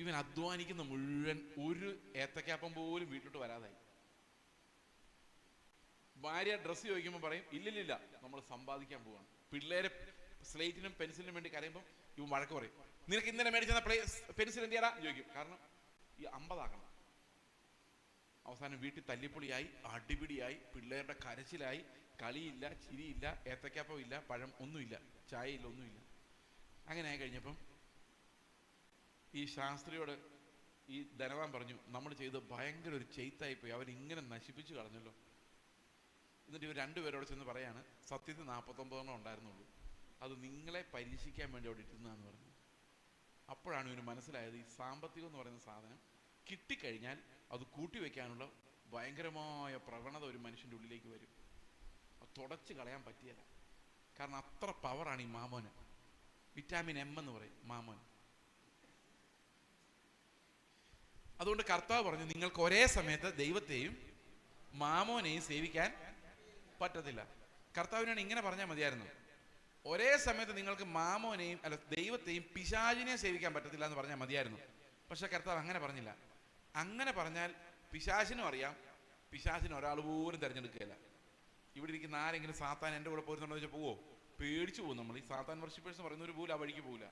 ഇവൻ അധ്വാനിക്കുന്ന മുഴുവൻ ഒരു ഏത്തക്കാപ്പം പോലും വീട്ടിലോട്ട് വരാതായി. ഭാര്യ ഡ്രസ്സ് ചോദിക്കുമ്പോൾ പറയും ഇല്ലില്ല, നമ്മൾ സമ്പാദിക്കാൻ പോവാണ്. പിള്ളേരെ സ്ലേറ്റിനും പെൻസിലിനും വേണ്ടി കരയുമ്പോൾ ഇവൻ വഴക്ക് പറയും, നിനക്ക് ഇന്നലെ മേടിച്ച പെൻസിൽ എന്തിയാടാ ചോദിക്കും. കാരണം ഈ 50 അവസാനം വീട്ടിൽ തല്ലിപ്പൊളിയായി, അടിപിടിയായി, പിള്ളേരുടെ കരച്ചിലായി, കളിയില്ല, ചിരിയില്ല, ഏത്തക്കാപ്പം ഇല്ല, പഴം ഒന്നുമില്ല, ചായയില്ല, ഒന്നുമില്ല. അങ്ങനെ ആയി കഴിഞ്ഞപ്പം ഈ ശാസ്ത്രിയോട് ഈ ധനവാൻ പറഞ്ഞു, നമ്മൾ ചെയ്ത് ഭയങ്കര ഒരു ചെയ്ത്തായിപ്പോയി, അവരിങ്ങനെ നശിപ്പിച്ചു കളഞ്ഞല്ലോ. എന്നിട്ട് ഇവർ രണ്ടുപേരോട് ചെന്ന് പറയാണ്, സത്യത്തിൽ 49 ഉണ്ടായിരുന്നുള്ളൂ, അത് നിങ്ങളെ പരീക്ഷിക്കാൻ വേണ്ടി അവിടെ ഇട്ടുന്നതെന്ന് പറഞ്ഞു. അപ്പോഴാണ് ഇവന് മനസ്സിലായത്, ഈ സാമ്പത്തികം എന്ന് പറയുന്ന സാധനം കിട്ടിക്കഴിഞ്ഞാൽ അത് കൂട്ടിവെക്കാനുള്ള ഭയങ്കരമായ പ്രവണത ഒരു മനുഷ്യൻ്റെ ഉള്ളിലേക്ക് വരും. അത് തുടച്ച് കളയാൻ പറ്റിയല്ല. കാരണം അത്ര പവറാണ് ഈ മാമോന്. വിറ്റാമിൻ എം എന്ന് പറയും മാമോൻ. അതുകൊണ്ട് കർത്താവ് പറഞ്ഞു, നിങ്ങൾക്ക് ഒരേ സമയത്ത് ദൈവത്തെയും മാമോനെയും സേവിക്കാൻ പറ്റത്തില്ല. കർത്താവിനാണ് ഇങ്ങനെ പറഞ്ഞാൽ മതിയായിരുന്നു, ഒരേ സമയത്ത് നിങ്ങൾക്ക് മാമോനെയും അല്ല ദൈവത്തെയും പിശാചിനെയും സേവിക്കാൻ പറ്റത്തില്ല എന്ന് പറഞ്ഞാൽ മതിയായിരുന്നു. പക്ഷെ കർത്താവ് അങ്ങനെ പറഞ്ഞില്ല. അങ്ങനെ പറഞ്ഞാൽ പിശാചിനും അറിയാം, പിശാചിന് ഒരാൾ പോലും തിരഞ്ഞെടുക്കുകയില്ല. ഇവിടെ ഇരിക്കുന്ന ആരെങ്കിലും സാത്താൻ എൻ്റെ കൂടെ പോരുന്നുണ്ടോ വെച്ചാൽ പോവോ? പേടിച്ചു പോകും. നമ്മൾ ഈ സാത്താൻ വർഷിപ്പേഴ്സ് പറയുന്നവർ പോലും ആ വഴിക്ക് പോകില്ല.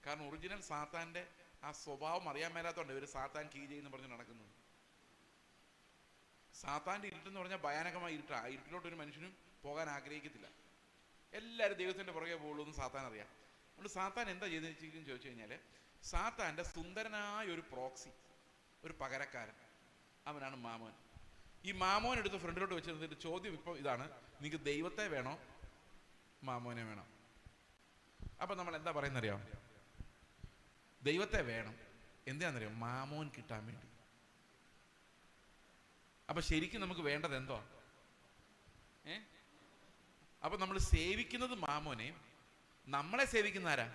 കാരണം ഒറിജിനൽ സാത്താൻ്റെ ആ സ്വഭാവം അറിയാൻ മേലാത്തതുകൊണ്ട് ഇവർ സാത്താൻ കീ ചെയ്യുന്നു പറഞ്ഞ് നടക്കുന്നത്. സാത്താൻ്റെ ഇരുട്ടെന്ന് പറഞ്ഞാൽ ഭയാനകമായ ഇരുട്ടാണ്. ആ ഇരുട്ടിലോട്ട് ഒരു മനുഷ്യനും പോകാൻ ആഗ്രഹിക്കത്തില്ല. എല്ലാവരും ദൈവത്തിൻ്റെ പുറകെ പോകുള്ളൂ എന്ന് സാത്താൻ അറിയാം. അതുകൊണ്ട് സാത്താൻ എന്താ ചെയ്തെന്ന് ചോദിച്ചു കഴിഞ്ഞാൽ, സാത്താൻ്റെ സുന്ദരനായ ഒരു പ്രോക്സി, ഒരു പകരക്കാരൻ, അവനാണ് മാമോൻ. ഈ മാമോൻ എടുത്ത് ഫ്രണ്ടിലോട്ട് വെച്ചിരുന്നിട്ട് ചോദ്യം ഇപ്പോൾ ഇതാണ്, നിങ്ങൾക്ക് ദൈവത്തെ വേണോ മാമോനെ വേണോ? അപ്പം നമ്മൾ എന്താ പറയുന്നറിയാം? ദൈവത്തെ വേണം. എന്തിനാണെന്നറിയാം? മാമോൻ കിട്ടാൻ വേണ്ടി. അപ്പം ശരിക്കും നമുക്ക് വേണ്ടത് എന്തോ? അപ്പം നമ്മൾ സേവിക്കുന്നത് മാമോനെയും, നമ്മളെ സേവിക്കുന്ന ആരാ?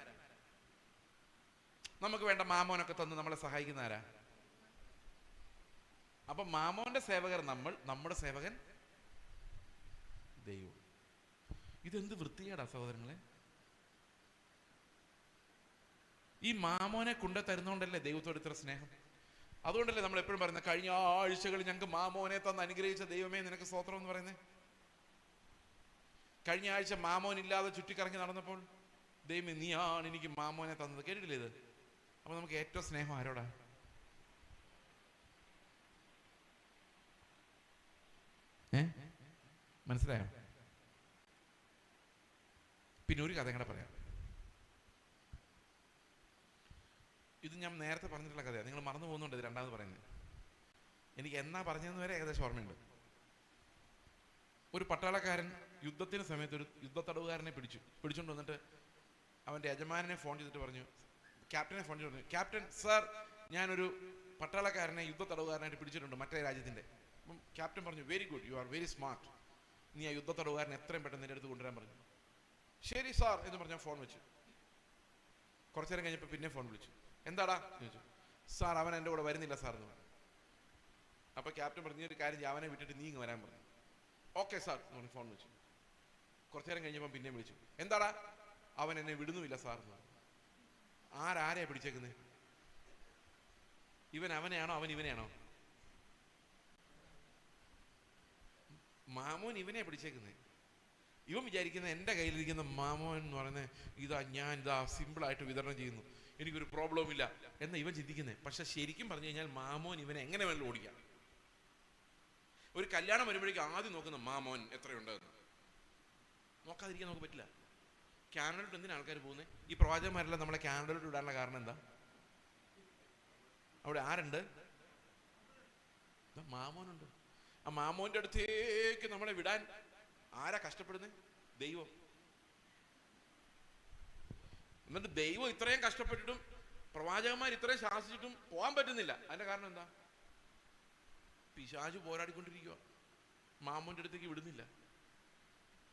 നമുക്ക് വേണ്ട മാമോനൊക്കെ തന്ന് നമ്മളെ സഹായിക്കുന്ന ആരാ? അപ്പൊ മാമോന്റെ സേവകർ നമ്മൾ, നമ്മുടെ സേവകൻ ദൈവം. ഇതെന്ത് വൃത്തികേടാ സഹോദരങ്ങളെ! ഈ മാമോനെ കൊണ്ടു തരുന്നോണ്ടല്ലേ ദൈവത്തോട് ഇത്ര സ്നേഹം. അതുകൊണ്ടല്ലേ നമ്മൾ എപ്പോഴും പറയുന്നത്, കഴിഞ്ഞ ആഴ്ചകളിൽ ഞങ്ങൾക്ക് മാമോനെ തന്ന് അനുഗ്രഹിച്ച ദൈവമേ നിനക്ക് സ്തോത്രം എന്ന് പറയുന്നത്. കഴിഞ്ഞ ആഴ്ച മാമോൻ ഇല്ലാതെ ചുറ്റിക്കറങ്ങി നടന്നപ്പോൾ ദൈവമേ നീയാണ് എനിക്ക് മാമോനെ തന്നത്. കേട്ടിട്ടില്ലേ ഇത്? അപ്പൊ നമുക്ക് ഏറ്റവും സ്നേഹം ആരോടാ? മനസ്സിലായോ? പിന്നെ ഒരു കഥ കൂടെ പറയാം. ഇത് ഞാൻ നേരത്തെ പറഞ്ഞിട്ടുള്ള കഥയാണ്, നിങ്ങൾ മറന്നു പോകുന്നുണ്ട് ഇത് രണ്ടാമത് പറയുന്നത്. എനിക്ക് എന്നാ പറഞ്ഞതെന്ന് വരെ ഏകദേശം ഓർമ്മയുണ്ട്. ഒരു പട്ടാളക്കാരൻ യുദ്ധത്തിന് സമയത്ത് ഒരു യുദ്ധത്തടവുകാരനെ പിടിച്ചുകൊണ്ട് വന്നിട്ട് അവൻ്റെ യജമാനെ ഫോൺ ചെയ്തിട്ട് പറഞ്ഞു, ക്യാപ്റ്റനെ ഫോൺ ചെയ്ത് പറഞ്ഞു, ക്യാപ്റ്റൻ സാർ, ഞാനൊരു പട്ടാളക്കാരനെ യുദ്ധത്തടവുകാരനായിട്ട് പിടിച്ചിട്ടുണ്ട് മറ്റേ രാജ്യത്തിൻ്റെ. അപ്പം ക്യാപ്റ്റൻ പറഞ്ഞു, very good, you are very smart, നീ ആ യുദ്ധത്തടവുകാരനെ എത്രയും പെട്ടെന്ന് എൻ്റെ അടുത്ത് കൊണ്ടുവരാൻ പറഞ്ഞു. ശരി സാർ എന്ന് പറഞ്ഞാൽ ഫോൺ വെച്ചു. കുറച്ചു നേരം കഴിഞ്ഞപ്പോൾ പിന്നെ ഫോൺ വിളിച്ചു. എന്താടാ ചോദിച്ചു. സാർ അവൻ എൻ്റെ കൂടെ വരുന്നില്ല സാർ എന്ന് പറഞ്ഞു. അപ്പോൾ ക്യാപ്റ്റൻ പറഞ്ഞു, നീ ഒരു കാര്യം ചെയ്യ്, അവനെ വിട്ടിട്ട് നീ ഇങ്ങ് വരാൻ പറഞ്ഞു. ഓക്കെ സാർ എന്ന് പറഞ്ഞ് ഫോൺ വെച്ചു. കുറച്ചു നേരം കഴിഞ്ഞപ്പോൾ പിന്നെ വിളിച്ചു. എന്താടാ? അവൻ എന്നെ വിടുന്നുമില്ല സാർ എന്ന് പറഞ്ഞു. ആരെയാ പിടിച്ചേക്കുന്നത്? ഇവൻ അവനെയാണോ അവൻ ഇവനെയാണോ? മാമോൻ ഇവനെ പിടിച്ചേക്കുന്നത്. ഇവൻ വിചാരിക്കുന്നത് എൻ്റെ കയ്യിലിരിക്കുന്ന മാമോൻ എന്ന് പറയുന്നത് ഞാൻ സിമ്പിളായിട്ട് വിതരണം ചെയ്യുന്നു, എനിക്കൊരു പ്രോബ്ലവും ഇല്ല എന്ന് ഇവൻ ചിന്തിക്കുന്നത്. പക്ഷെ ശരിക്കും പറഞ്ഞു കഴിഞ്ഞാൽ മാമോൻ ഇവനെ എങ്ങനെ വേണമെങ്കിലും ഓടിക്കാം. ഒരു കല്യാണം വരുമ്പോഴേക്കും ആദ്യം നോക്കുന്ന മാമോൻ എത്രയുണ്ടെന്ന്. നോക്കാതിരിക്കാൻ നമുക്ക് പറ്റില്ല. കാനഡയിലോട്ട് എന്തിനാണ് ആൾക്കാർ പോകുന്നത്? ഈ പ്രവാചകന്മാരെല്ലാം നമ്മളെ കാനഡയിലോട്ട് വിടാനുള്ള കാരണം എന്താ? അവിടെ ആരുണ്ട്? മാമോനുണ്ട്. ആ മാമോന്റെ അടുത്തേക്ക് നമ്മളെ വിടാൻ ആരാ കഷ്ടപ്പെടുന്നത്? ദൈവം. എന്നിട്ട് ദൈവം ഇത്രയും കഷ്ടപ്പെട്ടിട്ടും പ്രവാചകന്മാർ ഇത്രയും ശാസിച്ചിട്ടും പോകാൻ പറ്റുന്നില്ല. അതിന്റെ കാരണം എന്താ? പിശാച് പോരാടിക്കൊണ്ടിരിക്കുക, മാമോന്റെ അടുത്തേക്ക് വിടുന്നില്ല.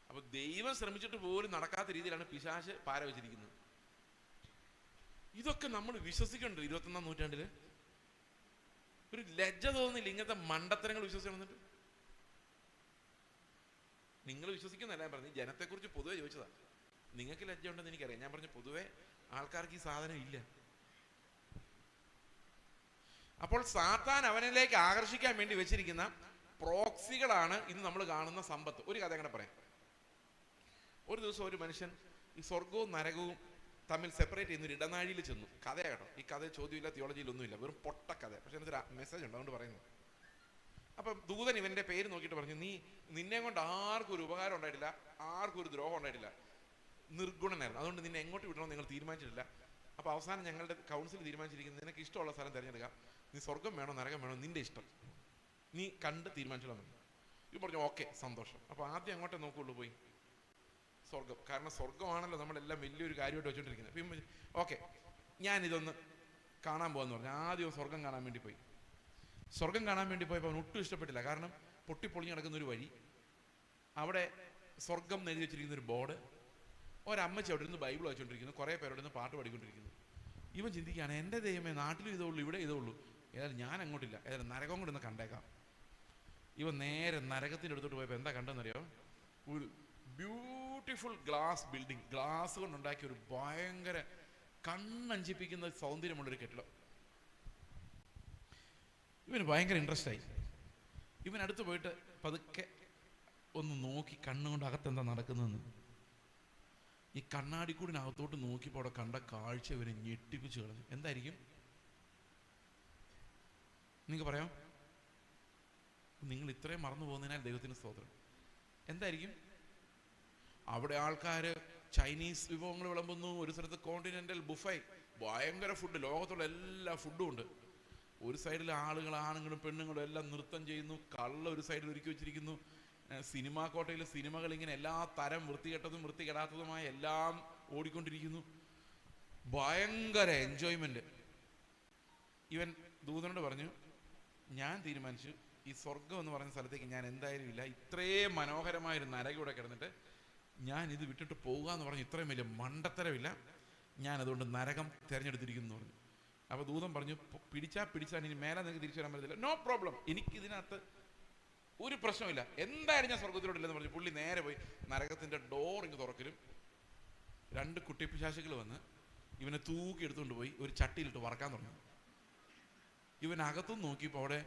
അപ്പൊ ദൈവം ശ്രമിച്ചിട്ട് പോലും നടക്കാത്ത രീതിയിലാണ് പിശാച് പാര വെച്ചിരിക്കുന്നത്. ഇതൊക്കെ നമ്മൾ വിശ്വസിക്കണ്ടോ 21-ാം നൂറ്റാണ്ടില്? ഒരു ലജ്ജ തോന്നുന്നില്ല ഇങ്ങനത്തെ മണ്ടത്തരങ്ങൾ വിശ്വസിക്കണമെന്നിട്ട്? നിങ്ങൾ വിശ്വസിക്കുന്നല്ല ഞാൻ പറഞ്ഞു, ജനത്തെക്കുറിച്ച് പൊതുവെ ചോദിച്ചതാ. നിങ്ങൾക്ക് ലജ്ജ ഉണ്ടെന്ന് എനിക്കറിയാം. ഞാൻ പറഞ്ഞു പൊതുവെ ആൾക്കാർക്ക് ഈ സാധനം ഇല്ല. അപ്പോൾ സാത്താൻ അവനിലേക്ക് ആകർഷിക്കാൻ വേണ്ടി വെച്ചിരിക്കുന്ന പ്രോക്സികളാണ് ഇന്ന് നമ്മൾ കാണുന്ന സമ്പത്ത്. ഒരു കഥ അങ്ങനെ പറയാം. ഒരു ദിവസം ഒരു മനുഷ്യൻ ഈ സ്വർഗവും നരകവും തമ്മിൽ സെപ്പറേറ്റ് ചെയ്യുന്ന ഒരു ഇടനാഴിയിൽ ചെന്നു. കഥയാട്ടോ, ഈ കഥ ചോദ്യമില്ല, തിയോളജിയിലൊന്നുമില്ല, വെറും പൊട്ട കഥ. പക്ഷെ അതിനൊരു മെസ്സേജ് ഉണ്ട്, അതുകൊണ്ട് പറയുന്നത്. അപ്പം ദൂതൻ ഇവന്റെ പേര് നോക്കിയിട്ട് പറഞ്ഞു, നിന്നെ കൊണ്ട് ആർക്കും ഒരു ഉപകാരം ഉണ്ടായിട്ടില്ല, ആർക്കും ഒരു ദ്രോഹം ഉണ്ടായിട്ടില്ല, നിർഗുണനായിരുന്നു. അതുകൊണ്ട് നിന്നെ എങ്ങോട്ട് വിടണമെന്ന് നിങ്ങൾ തീരുമാനിച്ചിട്ടില്ല. അപ്പോൾ അവസാനം ഞങ്ങളുടെ കൗൺസിൽ തീരുമാനിച്ചിരിക്കുന്നത് നിനക്ക് ഇഷ്ടമുള്ള സ്ഥലം തിരഞ്ഞെടുക്കാം, നീ സ്വർഗം വേണോ നരകം വേണോ നിന്റെ ഇഷ്ടം, നീ കണ്ട് തീരുമാനിച്ചോളാം. ഇത് പറഞ്ഞു ഓക്കെ സന്തോഷം. അപ്പോൾ ആദ്യം അങ്ങോട്ടേ നോക്കുള്ളൂ, പോയി സ്വർഗം. കാരണം സ്വർഗമാണല്ലോ നമ്മളെല്ലാം വലിയൊരു കാര്യമായിട്ട് വെച്ചോണ്ടിരിക്കുന്നത്. അപ്പം ഓക്കെ ഞാനിതൊന്ന് കാണാൻ പോകാന്ന് പറഞ്ഞു. ആദ്യം സ്വർഗം കാണാൻ വേണ്ടി പോയി. സ്വർഗം കാണാൻ വേണ്ടി പോയപ്പോൾ അവൻ ഒട്ടും ഇഷ്ടപ്പെട്ടില്ല. കാരണം പൊട്ടിപ്പൊളിഞ്ഞ് നടക്കുന്ന ഒരു വഴി, അവിടെ സ്വർഗം എന്ന് എഴുതി വെച്ചിരിക്കുന്ന ഒരു ബോർഡ്, ഒരമ്മച്ചി അവിടെ ഇരുന്ന് ബൈബിൾ വായിച്ചുകൊണ്ടിരിക്കുന്നു, കുറേ പേരോട് നിന്ന് പാട്ട് പാടിക്കൊണ്ടിരിക്കുന്നു. ഇവൻ ചിന്തിക്കുകയാണ്, എൻ്റെ ദൈവമേ നാട്ടിലും ഇതേ ഉള്ളൂ, ഇവിടെ ഇതേ ഉള്ളൂ, ഏതായാലും ഞാൻ അങ്ങോട്ടില്ല, ഏതായാലും നരകം കൂടെ ഒന്ന് കണ്ടേക്കാം. ഇവൻ നേരെ നരകത്തിൻ്റെ അടുത്തോട്ട് പോയപ്പോൾ എന്താ കണ്ടെന്നറിയോ? ഒരു ബ്യൂട്ടിഫുൾ ഗ്ലാസ് ബിൽഡിംഗ്, ഗ്ലാസ് കൊണ്ടുണ്ടാക്കിയ ഒരു ഭയങ്കര കണ്ണഞ്ചിപ്പിക്കുന്ന സൗന്ദര്യമുള്ളൊരു കെട്ടിടം. ഇവന് ഭയങ്കര ഇൻട്രസ്റ്റ് ആയി. ഇവൻ അടുത്ത് പോയിട്ട് പതുക്കെ ഒന്ന് നോക്കി കണ്ണുകൊണ്ട് അകത്തെന്താ നടക്കുന്നതെന്ന്. ഈ കണ്ണാടിക്കൂടിനകത്തോട്ട് നോക്കിയപ്പോൾ അവിടെ കണ്ട കാഴ്ച ഇവരെ ഞെട്ടിപ്പിച്ചു കളഞ്ഞു. എന്തായിരിക്കും നിങ്ങൾക്ക് പറയാം? നിങ്ങൾ ഇത്രയും മറന്നു പോകുന്നതിനാൽ ദൈവത്തിന് സ്തോത്രം. എന്തായിരിക്കും? അവിടെ ആൾക്കാർ ചൈനീസ് വിഭവങ്ങൾ വിളമ്പുന്നു, ഒരു സ്ഥലത്ത് കോണ്ടിനെന്റൽ ബുഫേ, ഭയങ്കര ഫുഡ്, ലോകത്തുള്ള എല്ലാ ഫുഡും ഉണ്ട്. ഒരു സൈഡിൽ ആളുകൾ, ആണുങ്ങളും പെണ്ണുങ്ങളും എല്ലാം നൃത്തം ചെയ്യുന്നു, കള്ള ഒരു സൈഡിൽ ഒരുക്കി വെച്ചിരിക്കുന്നു. സിനിമാ കോട്ടയിൽ സിനിമകൾ ഇങ്ങനെ എല്ലാ തരം വൃത്തികെട്ടതും വൃത്തികെടാത്തതുമായ എല്ലാം ഓടിക്കൊണ്ടിരിക്കുന്നു. ഭയങ്കര എൻജോയ്മെന്റ്. ഇവൻ ദൂതനോട് പറഞ്ഞു, ഞാൻ തീരുമാനിച്ചു ഈ സ്വർഗം എന്ന് പറയുന്ന സ്ഥലത്തേക്ക് ഞാൻ എന്തായാലും ഇല്ല, ഇത്രയും മനോഹരമായൊരു നരകൂടെ കിടന്നിട്ട് ഞാൻ ഇത് വിട്ടിട്ട് പോകുക എന്ന് പറഞ്ഞു. ഇത്രയും വലിയ മണ്ടത്തരമില്ല, ഞാൻ അതുകൊണ്ട് നരകം തിരഞ്ഞെടുത്തിരിക്കുന്നു എന്ന് പറഞ്ഞു. അപ്പോൾ ദൂതൻ പറഞ്ഞു, പിടിച്ചാൽ ഇനി മേലെ നിങ്ങൾക്ക് തിരിച്ചു വരാൻ പറ്റത്തില്ല, നോ പ്രോബ്ലം, എനിക്ക് ഇതിനകത്ത് ഒരു പ്രശ്നമില്ല, എന്തായാലും ഞാൻ സ്വർഗത്തിലോട്ടില്ലെന്ന് പറഞ്ഞു. പുള്ളി നേരെ പോയി നരകത്തിന്റെ ഡോർ ഇങ്ങ് തുറക്കലും 2 കുട്ടിപ്പിശാചുകൾ വന്ന് ഇവനെ തൂക്കി എടുത്തുകൊണ്ട് പോയി ഒരു ചട്ടിയിലിട്ട് വറക്കാൻ തുടങ്ങി. ഇവനകത്തും നോക്കിയപ്പോൾ അവിടെ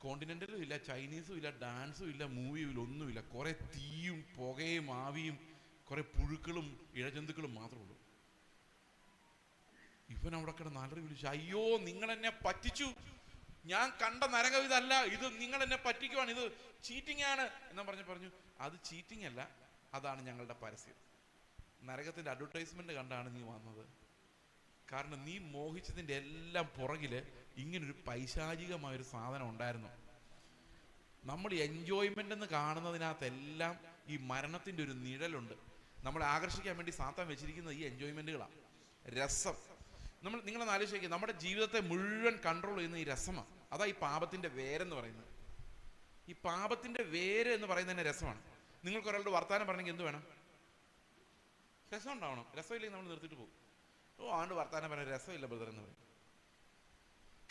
കോണ്ടിനെന്റലും ഇല്ല, ചൈനീസും ഇല്ല, ഡാൻസും ഇല്ല, മൂവിയും ഇല്ല, ഒന്നുമില്ല. കുറെ തീയും പുകയും ആവിയും കുറെ പുഴുക്കളും ഇഴജന്തുക്കളും മാത്രമേ ഉള്ളൂ. ഇവൻ അവിടെ കിടന്ന് അലറി വിളിച്ചു, അയ്യോ നിങ്ങൾ എന്നെ പറ്റിച്ചു, ഞാൻ കണ്ട നരകം ഇതല്ല, ഇത് നിങ്ങൾ എന്നെ പറ്റിക്കുവാണ്, ഇത് ചീറ്റിംഗ് ആണ് എന്ന് പറഞ്ഞു. അത് ചീറ്റിംഗ് അല്ല, അതാണ് ഞങ്ങളുടെ പരസ്യം. നരകത്തിന്റെ അഡ്വർടൈസ്മെന്റ് കണ്ടാണ് നീ വന്നത്. കാരണം നീ മോഹിച്ചതിന്റെ എല്ലാം പുറകില് ഇങ്ങനൊരു പൈശാചികമായൊരു സാധനം ഉണ്ടായിരുന്നു. നമ്മൾ എൻജോയ്മെന്റ് എന്ന് കാണുന്നതിനകത്തെല്ലാം ഈ മരണത്തിന്റെ ഒരു നിഴലുണ്ട്. നമ്മളെ ആകർഷിക്കാൻ വേണ്ടി സാത്താൻ വെച്ചിരിക്കുന്നത് ഈ എൻജോയ്മെന്റുകളാണ്, രസം. നിങ്ങളൊന്ന് ആലോചിക്കുക, നമ്മുടെ ജീവിതത്തെ മുഴുവൻ കൺട്രോൾ ചെയ്യുന്ന ഈ രസമാണ്. അതാ ഈ പാപത്തിന്റെ വേരെന്ന് പറയുന്നത്. ഈ പാപത്തിന്റെ വേര് എന്ന് പറയുന്നത് തന്നെ രസമാണ്. നിങ്ങൾക്ക് ഒരാളുടെ വർത്താനം പറഞ്ഞെങ്കിൽ എന്ത് വേണം? രസം ഉണ്ടാവണം. രസമില്ലെങ്കിൽ നമ്മൾ നിർത്തിയിട്ട് പോകും. ആണ്ട് വർത്താനം പറഞ്ഞ രസമില്ല ബ്രദർ എന്ന് പറയും.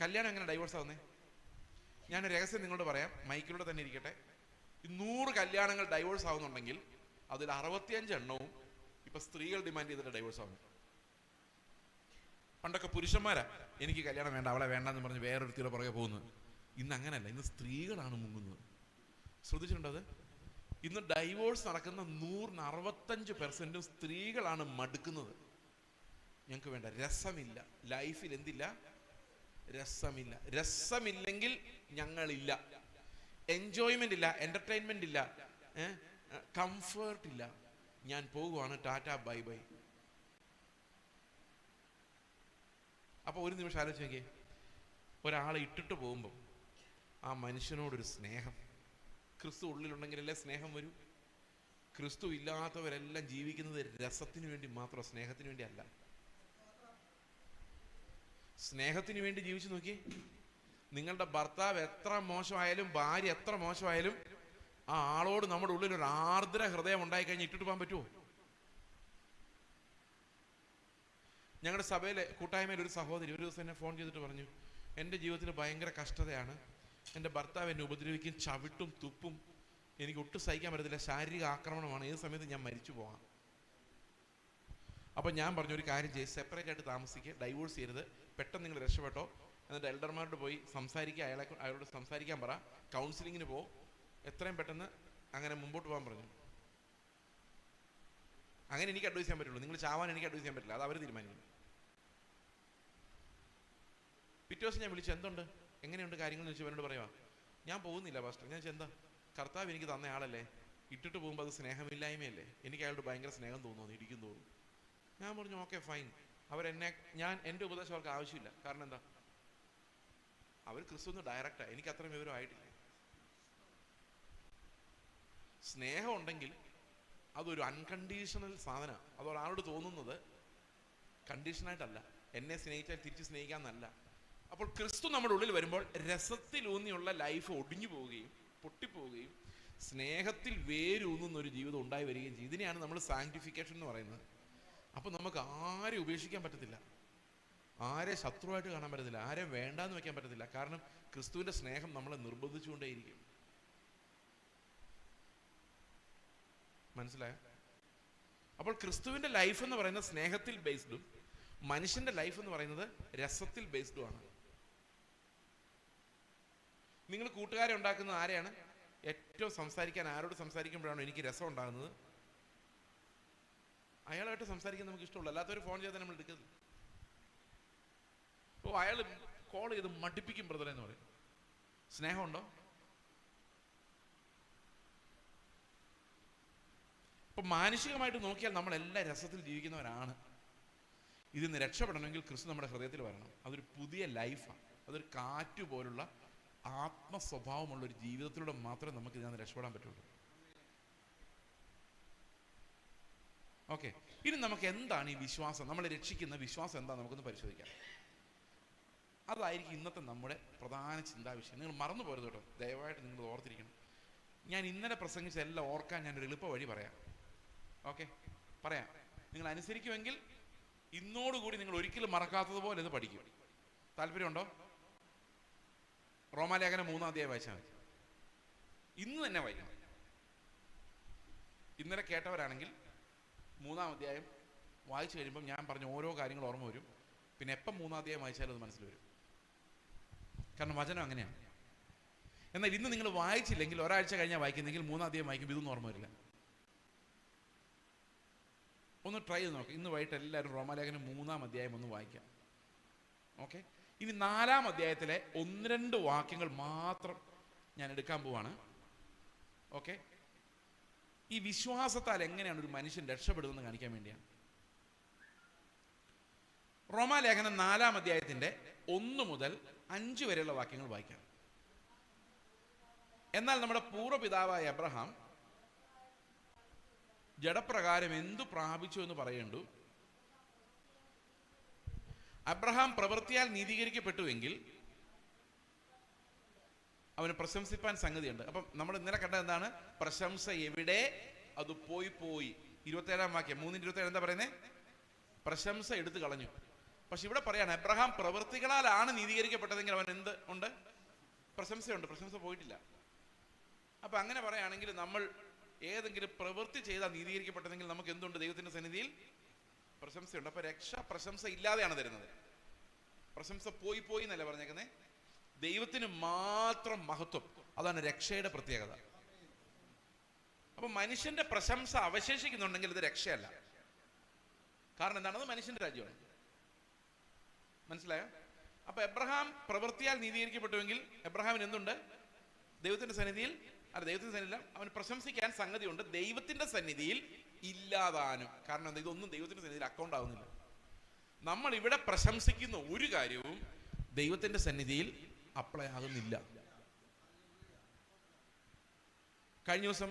കല്യാണം എങ്ങനെ ഡൈവോഴ്സ് ആവുന്നേ? ഞാനൊരു രഹസ്യം നിങ്ങളോട് പറയാം, മൈക്കിലൂടെ തന്നെ ഇരിക്കട്ടെ. 100 കല്യാണങ്ങൾ ഡൈവോഴ്സ് ആവുന്നുണ്ടെങ്കിൽ അതിൽ 65 എണ്ണവും ഇപ്പൊ സ്ത്രീകൾ ഡിമാൻഡ് ചെയ്തിട്ട് ഡൈവോഴ്സ് ആവുന്നു. പണ്ടൊക്കെ പുരുഷന്മാരാ എനിക്ക് കല്യാണം വേണ്ട, അവളെ വേണ്ടെന്ന് പറഞ്ഞ് വേറൊരുത്തിയുടെ പുറകെ പോകുന്നത്. ഇന്ന് അങ്ങനെയല്ല, ഇന്ന് സ്ത്രീകളാണ് മുങ്ങുന്നത്. ശ്രദ്ധിച്ചിട്ടുണ്ടോ അത്? ഇന്ന് ഡൈവോഴ്സ് നടക്കുന്ന 165% സ്ത്രീകളാണ് മടുക്കുന്നത്. ഞങ്ങൾക്ക് വേണ്ട, രസമില്ല ലൈഫിൽ. എന്തില്ല? രസമില്ല. രസമില്ലെങ്കിൽ ഞങ്ങളില്ല. എൻജോയ്മെന്റ് ഇല്ല, എന്റർടൈൻമെന്റ് ഇല്ല, കംഫേർട്ട് ഇല്ല. ഞാൻ പോകുവാണ്, ടാറ്റ ബൈ ബൈ. അപ്പോൾ ഒരു നിമിഷം ആലോചിച്ച് നോക്കിയേ, ഒരാളെ ഇട്ടിട്ട് പോകുമ്പോൾ ആ മനുഷ്യനോടൊരു സ്നേഹം. ക്രിസ്തു ഉള്ളിലുണ്ടെങ്കിലല്ലേ സ്നേഹം വരൂ. ക്രിസ്തു ഇല്ലാത്തവരെല്ലാം ജീവിക്കുന്നത് രസത്തിന് വേണ്ടി മാത്രം, സ്നേഹത്തിന് വേണ്ടി അല്ല. സ്നേഹത്തിന് വേണ്ടി ജീവിച്ചു നോക്കിയേ. നിങ്ങളുടെ ഭർത്താവ് എത്ര മോശമായാലും, ഭാര്യ എത്ര മോശമായാലും, ആ ആളോട് നമ്മുടെ ഉള്ളിൽ ഒരു ആർദ്ര ഹൃദയം ഉണ്ടായി കഴിഞ്ഞാൽ ഇട്ടിട്ട് പോകാൻ പറ്റുമോ? ഞങ്ങളുടെ സഭയിലെ കൂട്ടായ്മയിൽ ഒരു സഹോദരി ഒരു ദിവസം എന്നെ ഫോൺ ചെയ്തിട്ട് പറഞ്ഞു, എൻ്റെ ജീവിതത്തിൽ ഭയങ്കര കഷ്ടതയാണ്, എൻ്റെ ഭർത്താവ് എന്നെ ഉപദ്രവിക്കും, ചവിട്ടും തുപ്പും, എനിക്ക് ഒട്ടും സഹിക്കാൻ പറ്റത്തില്ല, ശാരീരിക ആക്രമണമാണ്, ഏത് സമയത്ത് ഞാൻ മരിച്ചു പോകാം. അപ്പം ഞാൻ പറഞ്ഞു, ഒരു കാര്യം ചെയ്ത് സെപ്പറേറ്റ് ആയിട്ട് താമസിക്കുക, ഡൈവോഴ്സ് ചെയ്യരുത്, പെട്ടെന്ന് നിങ്ങൾ രക്ഷപ്പെട്ടോ, എന്നിട്ട് എൽഡർമാരോട് പോയി സംസാരിക്കുക, അയാളോട് സംസാരിക്കാൻ പറ, കൗൺസിലിങ്ങിന് പോ, എത്രയും പെട്ടെന്ന് അങ്ങനെ മുമ്പോട്ട് പോകാൻ പറഞ്ഞു. അങ്ങനെ എനിക്ക് അഡ്വൈസ് ചെയ്യാൻ പറ്റുള്ളൂ, നിങ്ങൾ ചാവാൻ എനിക്ക് അഡ്വൈസ് ചെയ്യാൻ പറ്റില്ല, അത് അവർ തീരുമാനിക്കും. പിറ്റേ ദിവസം ഞാൻ വിളിച്ചു, എന്തുണ്ട്, എങ്ങനെയുണ്ട് കാര്യങ്ങൾ എന്ന് ചോദിച്ചു. അവനോട് പറയുക, ഞാൻ പോകുന്നില്ല പാസ്റ്റർ. ഞാൻ എന്താ, കർത്താവ് എനിക്ക് തന്ന ആളല്ലേ, ഇട്ടിട്ട് പോകുമ്പോൾ അത് സ്നേഹമില്ലായ്മയല്ലേ, എനിക്ക് അയാളോട് ഭയങ്കര സ്നേഹം തോന്നുന്നു, ഇരിക്കും തോന്നുന്നു. ഞാൻ പറഞ്ഞു, ഓക്കെ ഫൈൻ. എൻ്റെ ഉപദേശം അവർക്ക് ആവശ്യമില്ല. കാരണം എന്താ, അവർ ക്രിസ്തു ഡയറക്റ്റാണ്, എനിക്ക് അത്രയും വിവരമായിട്ടില്ല. സ്നേഹം ഉണ്ടെങ്കിൽ അതൊരു അൺകണ്ടീഷണൽ സാധനമാണ്. അതൊരാളോട് തോന്നുന്നത് കണ്ടീഷനായിട്ടല്ല, എന്നെ സ്നേഹിച്ചാൽ തിരിച്ച് സ്നേഹിക്കാമെന്നല്ല. അപ്പോൾ ക്രിസ്തു നമ്മുടെ ഉള്ളിൽ വരുമ്പോൾ രസത്തിലൂന്നിയുള്ള ലൈഫ് ഒടിഞ്ഞു പോവുകയും പൊട്ടിപ്പോവുകയും സ്നേഹത്തിൽ വേരൂന്നുന്ന ഒരു ജീവിതം ഉണ്ടായി വരികയും ചെയ്യും. ഇതിനെയാണ് നമ്മൾ സാങ്ക്ടിഫിക്കേഷൻ എന്ന് പറയുന്നത്. അപ്പോൾ നമുക്ക് ആരെ ഉപേക്ഷിക്കാൻ പറ്റത്തില്ല, ആരെ ശത്രുവായിട്ട് കാണാൻ പറ്റത്തില്ല, ആരെ വേണ്ടാന്ന് വെക്കാൻ പറ്റത്തില്ല. കാരണം ക്രിസ്തുവിൻ്റെ സ്നേഹം നമ്മളെ നിർബന്ധിച്ചുകൊണ്ടേയിരിക്കും. മനസ്സിലായോ? അപ്പോൾ ക്രിസ്തുവിൻ്റെ ലൈഫ് എന്ന് പറയുന്നത് സ്നേഹത്തിൽ ബേസ്ഡും മനുഷ്യന്റെ ലൈഫ് എന്ന് പറയുന്നത് രസത്തിൽ ബേസ്ഡുമാണ്. നിങ്ങൾ കൂട്ടുകാരെ ഉണ്ടാക്കുന്നത് ആരെയാണ്? ഏറ്റവും സംസാരിക്കാൻ, ആരോട് സംസാരിക്കുമ്പോഴാണോ എനിക്ക് രസം ഉണ്ടാകുന്നത്, അയാളായിട്ട് സംസാരിക്കാൻ നമുക്ക് ഇഷ്ടമുള്ളൂ. അല്ലാത്തൊരു ഫോൺ ചെയ്താൽ നമ്മൾ എടുക്കുന്നത്. അപ്പോൾ അയാൾ കോൾ ചെയ്ത് മടുപ്പിക്കും ബ്രദറെ എന്ന് പറയും. സ്നേഹമുണ്ടോ? അപ്പൊ മാനുഷികമായിട്ട് നോക്കിയാൽ നമ്മളെല്ലാം രസത്തിൽ ജീവിക്കുന്നവരാണ്. ഇതിൽ നിന്ന് രക്ഷപ്പെടണമെങ്കിൽ ക്രിസ്തു നമ്മുടെ ഹൃദയത്തിൽ വരണം. അതൊരു പുതിയ ലൈഫാണ്. അതൊരു കാറ്റ് പോലുള്ള ആത്മസ്വഭാവമുള്ളൊരു ജീവിതത്തിലൂടെ മാത്രമേ നമുക്ക് ഇതിൽ നിന്ന് രക്ഷപ്പെടാൻ പറ്റുള്ളൂ. ഓക്കെ, ഇനി നമുക്ക് എന്താണ് ഈ വിശ്വാസം, നമ്മളെ രക്ഷിക്കുന്ന വിശ്വാസം എന്താ നമുക്കൊന്ന് പരിശോധിക്കാം. അതായിരിക്കും ഇന്നത്തെ നമ്മുടെ പ്രധാന ചിന്താവിഷയം. നിങ്ങൾ മറന്നു പോരുത് കേട്ടോ, ദയവായിട്ട് നിങ്ങൾ ഓർത്തിരിക്കണം. ഞാൻ ഇന്നലെ പ്രസംഗിച്ച എല്ലാം ഓർക്കാൻ ഞാനൊരു എളുപ്പ വഴി പറയാം. ഓക്കെ, പറയാം. നിങ്ങൾ അനുസരിക്കുമെങ്കിൽ ഇന്നോടുകൂടി നിങ്ങൾ ഒരിക്കലും മറക്കാത്തതുപോലെ ഇത് പഠിക്കും. താല്പര്യമുണ്ടോ? റോമാലേഖനം 3-ാം അധ്യായം വായിച്ചാൽ മതി. ഇന്ന് തന്നെ വായിക്കണം. ഇന്നലെ കേട്ടവരാണെങ്കിൽ 3-ാം അധ്യായം വായിച്ചു കഴിയുമ്പം ഞാൻ പറഞ്ഞ ഓരോ കാര്യങ്ങൾ ഓർമ്മ വരും. പിന്നെ എപ്പം 3-ാം അധ്യായം വായിച്ചാലും അത് മനസ്സിൽ വരും. കാരണം വചനം അങ്ങനെയാണ്. എന്നാൽ ഇന്ന് നിങ്ങൾ വായിച്ചില്ലെങ്കിൽ, ഒരാഴ്ച കഴിഞ്ഞാൽ വായിക്കുന്നെങ്കിൽ 3-ാം അധ്യായം വായിക്കുമ്പോൾ ഇതൊന്നും ഓർമ്മ വരില്ല. ഒന്ന് ട്രൈ ചെയ്ത് നോക്കാം. ഇന്ന് വൈകിട്ട് എല്ലാവരും റോമാലേഖനം 3-ാം അധ്യായം ഒന്ന് വായിക്കാം. ഓക്കെ, ഇനി 4-ാം അധ്യായത്തിലെ 1-2 വാക്യങ്ങൾ മാത്രം ഞാൻ എടുക്കാൻ പോവാണ്. ഓക്കെ, ഈ വിശ്വാസത്താൽ എങ്ങനെയാണ് ഒരു മനുഷ്യൻ രക്ഷപ്പെടുന്നതെന്ന് കാണിക്കാൻ വേണ്ടിയാണ്. റോമാലേഖനം 4-ാം അധ്യായത്തിന്റെ 1 മുതൽ 5 വരെയുള്ള വാക്യങ്ങൾ വായിക്കാം. എന്നാൽ നമ്മുടെ പൂർവ്വപിതാവായ അബ്രഹാം ജഡപ്രകാരം എന്തു പ്രാപിച്ചു എന്ന് പറയേണ്ടു. അബ്രഹാം പ്രവൃത്തിയാൽ നീതീകരിക്കപ്പെട്ടുവെങ്കിൽ അവന് പ്രശംസിപ്പാൻ സംഗതിയുണ്ട്. അപ്പം നമ്മൾ ഇന്നലെ കണ്ടത് എന്താണ്? പ്രശംസ എവിടെ? അത് പോയി 27-ാം വാക്യം 3:27 എന്താ പറയുന്നത്? പ്രശംസ എടുത്തു കളഞ്ഞു. പക്ഷെ ഇവിടെ പറയാണ് അബ്രഹാം പ്രവൃത്തികളാലാണ് നീതീകരിക്കപ്പെട്ടതെങ്കിൽ അവൻ എന്ത് ഉണ്ട്? പ്രശംസയുണ്ട്. പ്രശംസ പോയിട്ടില്ല. അപ്പൊ അങ്ങനെ പറയുകയാണെങ്കിൽ നമ്മൾ ഏതെങ്കിലും പ്രവൃത്തി ചെയ്താൽ നീതീകരിക്കപ്പെട്ടതെങ്കിൽ നമുക്ക് എന്തുണ്ട്? ദൈവത്തിന്റെ സന്നിധിയിൽ പ്രശംസയുണ്ട്. അപ്പൊ രക്ഷ പ്രശംസ ഇല്ലാതെയാണ് തരുന്നത്. പ്രശംസ പോയി എന്നല്ല പറഞ്ഞേക്കുന്നേ. ദൈവത്തിന് മാത്രം മഹത്വം. അതാണ് രക്ഷയുടെ പ്രത്യേകത. അപ്പൊ മനുഷ്യന്റെ പ്രശംസ അവശേഷിക്കുന്നുണ്ടെങ്കിൽ ഇത് രക്ഷയല്ല. കാരണം എന്താണ്? അത് മനുഷ്യന്റെ രാജ്യമാണ്. മനസ്സിലായോ? അപ്പൊ എബ്രഹാം പ്രവൃത്തിയാൽ നീതീകരിക്കപ്പെട്ടുവെങ്കിൽ എബ്രഹാമിന് എന്തുണ്ട്? ദൈവത്തിന്റെ സന്നിധിയിൽ, ദൈവത്തിന്റെ സന്നിധിയിൽ അവന് പ്രശംസിക്കാൻ സംഗതിയുണ്ട്. ദൈവത്തിന്റെ സന്നിധിയിൽ ഇല്ലാതാനും. കാരണം എന്താ? ഇതൊന്നും ദൈവത്തിന്റെ സന്നിധിയിൽ അക്കൗണ്ട് ആവുന്നില്ല. നമ്മൾ ഇവിടെ പ്രശംസിക്കുന്ന ഒരു കാര്യവും ദൈവത്തിന്റെ സന്നിധിയിൽ അപ്ലൈ ആകുന്നില്ല. കഴിഞ്ഞ ദിവസം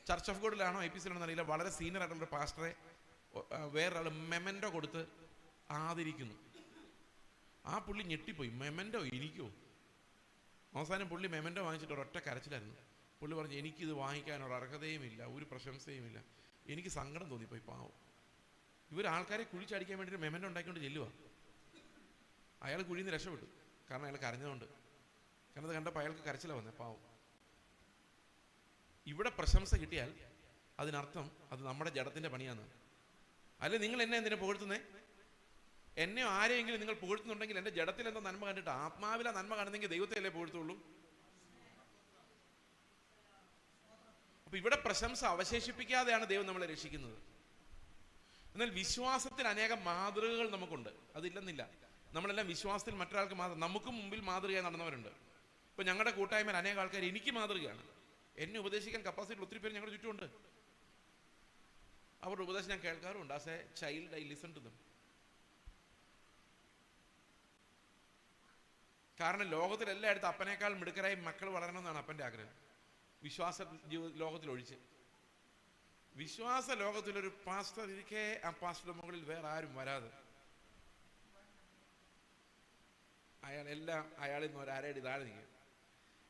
ചർച്ച് ഓഫ് ഗോഡിലാണോ IPCയിലാണോ അറിയില്ല, വളരെ സീനിയർ ആയിട്ടുള്ള പാസ്റ്ററെ വേറൊരാൾ മെമൻറ്റോ കൊടുത്ത് ആദരിക്കുന്നു. ആ പുള്ളി ഞെട്ടിപ്പോയി. മെമൻറ്റോ എനിക്കോ? അവസാനം പുള്ളി മെമൻറ്റോ വാങ്ങിച്ചിട്ട് ഒരൊറ്റ കരച്ചിലായിരുന്നു. പുള്ളി പറഞ്ഞു, എനിക്കിത് വാങ്ങിക്കാനൊരു അർഹതയുമില്ല, ഒരു പ്രശംസയുമില്ല. എനിക്ക് സങ്കടം തോന്നിപ്പോയി. പാവം, ഇവർ ആൾക്കാരെ കുഴിച്ചടിക്കാൻ വേണ്ടിയിട്ട് മെമൻറ്റോ ഉണ്ടാക്കിക്കൊണ്ട് ചെല്ലുക. അയാൾ കുഴിയിൽ നിന്ന് രക്ഷപ്പെട്ടു, കാരണം അയാൾ കരഞ്ഞതുകൊണ്ട്. കാരണം അത് കണ്ടപ്പോൾ അയാൾക്ക് കരച്ചിലാണ് വന്നത്. പാവം. ഇവിടെ പ്രശംസ കിട്ടിയാൽ അതിനർത്ഥം അത് നമ്മുടെ ജഡത്തിന്റെ പണിയാണ്. അല്ലെ, നിങ്ങൾ എന്നെ എന്തിനാ പുകഴ്ത്തുന്നേ? എന്നെ ആരെയെങ്കിലും നിങ്ങൾ പുകഴ്ത്തുന്നുണ്ടെങ്കിൽ എൻ്റെ ജഡത്തിൽ എന്താ നന്മ കണ്ടിട്ട്? ആത്മാവിലെ നന്മ കാണുന്നെങ്കിൽ ദൈവത്തെ അല്ലേ പുകഴ്ത്തുള്ളൂ? അപ്പൊ ഇവിടെ പ്രശംസ അവശേഷിപ്പിക്കാതെയാണ് ദൈവം നമ്മളെ രക്ഷിക്കുന്നത്. എന്നാൽ വിശ്വാസത്തിൽ അനേകം മാതൃകകൾ നമുക്കുണ്ട്, അതില്ലെന്നില്ല. നമ്മളെല്ലാം വിശ്വാസത്തിൽ മറ്റൊരാൾക്ക് നമുക്കും മുമ്പിൽ മാതൃകയായി നടന്നവരുണ്ട്. ഇപ്പൊ ഞങ്ങളുടെ കൂട്ടായ്മയിൽ അനേകം ആൾക്കാർ എനിക്ക് മാതൃകയാണ്. എന്നെ ഉപദേശിക്കാൻ കപ്പാസിറ്റി ഒത്തിരി പേര് ഞങ്ങളുടെ ചുറ്റുമുണ്ട്. അവരുടെ ഉപദേശം ഞാൻ കേൾക്കാറുണ്ട്. As a child I listen to them. കാരണം ലോകത്തിൽ എല്ലായിടത്തും അപ്പനേക്കാൾ മിടുക്കരായി മക്കൾ വളരണമെന്നാണ് അപ്പൻ്റെ ആഗ്രഹം. വിശ്വാസ ലോകത്തിൽ ഒഴിച്ച്. വിശ്വാസ ലോകത്തിലൊരു പാസ്റ്റർ ഇരിക്കെ ആ പാസ്റ്ററുടെ മുകളിൽ വേറെ ആരും വരാതെ അയാളിൽ നിന്ന് ഒരു അരയടി താഴെ നിൽക്കുക.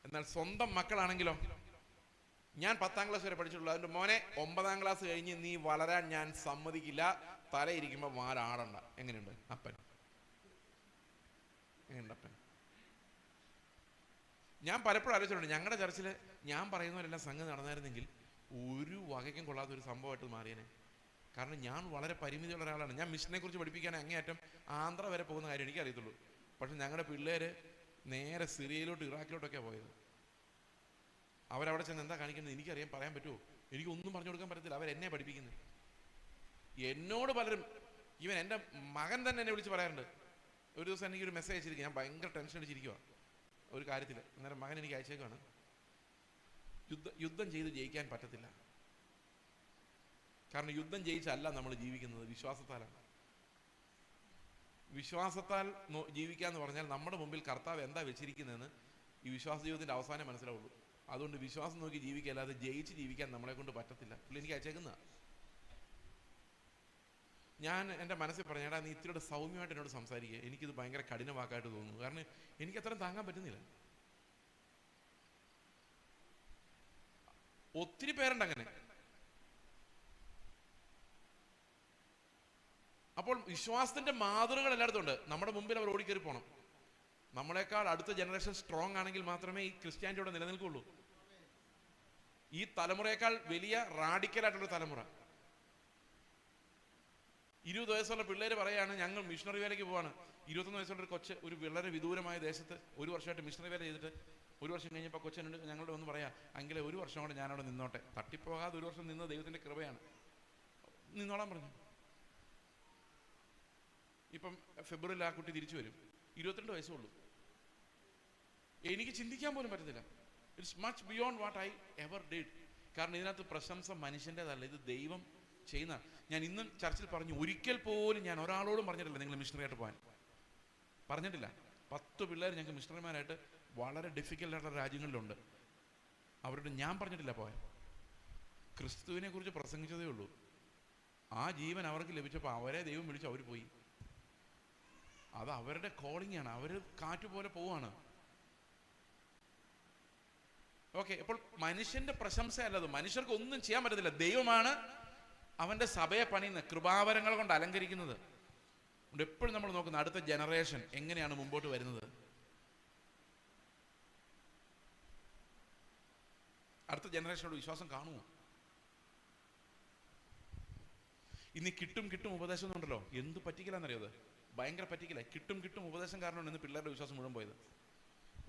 എന്നാൽ സ്വന്തം മക്കളാണെങ്കിലോ, ഞാൻ 10ാം ക്ലാസ് വരെ പഠിച്ചിട്ടുള്ളൂ, അതിൻ്റെ മോനെ 9ാം ക്ലാസ് കഴിഞ്ഞ് നീ വളരാൻ ഞാൻ സമ്മതിക്കില്ല, തലയിരിക്കുമ്പോൾ മാലാടണ്ട. എങ്ങനെയുണ്ട് അപ്പൻ? എങ്ങനെയുണ്ട് അപ്പൻ? ഞാൻ പലപ്പോഴും ആലോചിച്ചിട്ടുണ്ട്, ഞങ്ങളുടെ ചർച്ചിൽ ഞാൻ പറയുന്നവരെല്ലാം സംഗതി നടന്നായിരുന്നെങ്കിൽ ഒരു വകയ്ക്കും കൊള്ളാത്തൊരു സംഭവമായിട്ട് മാറിയേനെ. കാരണം ഞാൻ വളരെ പരിമിതിയുള്ള ഒരാളാണ്. ഞാൻ മിഷനെ കുറിച്ച് പഠിപ്പിക്കാൻ അങ്ങേയറ്റം ആന്ധ്ര വരെ പോകുന്ന കാര്യം എനിക്കറിയത്തുള്ളൂ. പക്ഷെ ഞങ്ങളുടെ പിള്ളേർ നേരെ സിറിയയിലോട്ട് ഇറാഖിലോട്ടൊക്കെയാണ് പോയത്. അവരവിടെ ചെന്ന് എന്താ കാണിക്കുന്നത് എനിക്കറിയാൻ പറയാൻ പറ്റുമോ? എനിക്കൊന്നും പറഞ്ഞു കൊടുക്കാൻ പറ്റത്തില്ല. അവരെന്നെ പഠിപ്പിക്കുന്നത്. എന്നോട് പലരും, ഈവൻ എൻ്റെ മകൻ തന്നെ എന്നെ വിളിച്ച് പറയാറുണ്ട്. ഒരു ദിവസം എനിക്കൊരു മെസ്സേജ് അയച്ചിരിക്കുക, ഞാൻ ഭയങ്കര ടെൻഷൻ അടിച്ചിരിക്കുക ഒരു കാര്യത്തിൽ. അന്നേരം മകൻ എനിക്ക് അയച്ചേക്കാണ്, യുദ്ധം ചെയ്ത് ജയിക്കാൻ പറ്റത്തില്ല. കാരണം യുദ്ധം ജയിച്ചല്ല നമ്മൾ ജീവിക്കുന്നത്, വിശ്വാസത്താലാണ്. വിശ്വാസത്താൽ ജീവിക്കുക എന്ന് പറഞ്ഞാൽ നമ്മുടെ മുമ്പിൽ കർത്താവ് എന്താ വെച്ചിരിക്കുന്നതെന്ന് ഈ വിശ്വാസ ജീവിതത്തിന്റെ അവസാനം മനസ്സിലാവുള്ളൂ. അതുകൊണ്ട് വിശ്വാസം നോക്കി ജീവിക്കുക, അല്ലാതെ ജയിച്ച് ജീവിക്കാൻ നമ്മളെ കൊണ്ട് പറ്റത്തില്ല. പുള്ളി എനിക്ക് അയച്ചേക്കുന്ന. ഞാൻ എൻ്റെ മനസ്സിൽ പറഞ്ഞു, എടാ നീ ഇത്തിരിയുടെ സൗമ്യമായിട്ട് എന്നോട് സംസാരിക്കുക, എനിക്കിത് ഭയങ്കര കഠിന വാക്കായിട്ട് തോന്നുന്നു. കാരണം എനിക്ക് അത്രയും താങ്ങാൻ പറ്റുന്നില്ല. ഒത്തിരി പേരുണ്ട് അങ്ങനെ. അപ്പോൾ വിശ്വാസത്തിന്റെ മാതൃകകൾ എല്ലായിടത്തും ഉണ്ട്. നമ്മുടെ മുമ്പിൽ അവർ ഓടിക്കേറി പോകണം. നമ്മളെക്കാൾ അടുത്ത ജനറേഷൻ സ്ട്രോങ് ആണെങ്കിൽ മാത്രമേ ഈ ക്രിസ്ത്യാനിറ്റി ഇവിടെ നിലനിൽക്കുള്ളൂ. ഈ തലമുറയേക്കാൾ വലിയ റാഡിക്കലായിട്ടുള്ള തലമുറ. 20 വയസ്സുള്ള പിള്ളേര് പറയാണ് ഞങ്ങൾ മിഷണറി വേലയ്ക്ക് പോവാണ്. 21 വയസ്സുള്ള ഒരു കൊച്ച് ഒരു വളരെ വിദൂരമായ ദേശത്ത് 1 വർഷമായിട്ട് മിഷണറി വേല ചെയ്തിട്ട് 1 വർഷം കഴിഞ്ഞപ്പോൾ കൊച്ചനോട് ഞങ്ങളോട് ഒന്ന് പറയാം, എങ്കിലേ 1 വർഷം കൊണ്ട് ഞാനവിടെ നിന്നോട്ടെ. തട്ടിപ്പോകാതെ 1 വർഷം നിന്നത് ദൈവത്തിന്റെ കൃപയാണ്. നിന്നോളാൻ പറഞ്ഞു. ഇപ്പം ഫെബ്രുവരിയിൽ ആ കുട്ടി തിരിച്ചു വരും. 22 വയസ്സേ ഉള്ളൂ. എനിക്ക് ചിന്തിക്കാൻ പോലും പറ്റത്തില്ല. It's much beyond what I ever did. കാരണം ഇതിനകത്ത് പ്രശംസ മനുഷ്യൻ്റെതല്ല, ഇത് ദൈവം ചെയ്യുന്ന. ഞാൻ ഇന്നും ചർച്ചിൽ പറഞ്ഞു, ഒരിക്കൽ പോലും ഞാൻ ഒരാളോടും പറഞ്ഞിട്ടില്ല നിങ്ങൾ മിഷണറി ആയിട്ട് പോകാൻ. പറഞ്ഞിട്ടില്ല. 10 പിള്ളേർ ഞങ്ങൾക്ക് മിഷണറിമാരായിട്ട് വളരെ ഡിഫിക്കൽട്ടായിട്ടുള്ള രാജ്യങ്ങളിലുണ്ട്. അവരോട് ഞാൻ പറഞ്ഞിട്ടില്ല പോകാൻ. ക്രിസ്തുവിനെ കുറിച്ച് പ്രസംഗിച്ചതേ ഉള്ളൂ. ആ ജീവൻ അവർക്ക് ലഭിച്ചപ്പോൾ അവരെ ദൈവം വിളിച്ചു, അവർ പോയി. അത് അവരുടെ കോളിംഗ് ആണ്. അവർ കാറ്റുപോലെ പോവാണ്. ഓക്കെ. അപ്പോൾ മനുഷ്യന്റെ പ്രശംസയല്ലത്. മനുഷ്യർക്ക് ഒന്നും ചെയ്യാൻ പറ്റത്തില്ല. ദൈവമാണ് അവന്റെ സഭയെ പണിയുന്നത്, കൃപാവരങ്ങൾ കൊണ്ട് അലങ്കരിക്കുന്നത്. അതുകൊണ്ട് എപ്പോഴും നമ്മൾ നോക്കുന്ന അടുത്ത ജനറേഷൻ എങ്ങനെയാണ് മുമ്പോട്ട് വരുന്നത്. അടുത്ത ജനറേഷനോട് വിശ്വാസം കാണുമോ? ഇനി കിട്ടും ഉപദേശം എന്നുണ്ടല്ലോ, എന്ത് പറ്റിക്കലാന്നറിയോ? അത് ഭയങ്കര പറ്റിക്കല. കിട്ടും ഉപദേശം കാരണമാണ് ഇന്ന് പിള്ളേരുടെ വിശ്വാസം മുഴുവൻ പോയത്.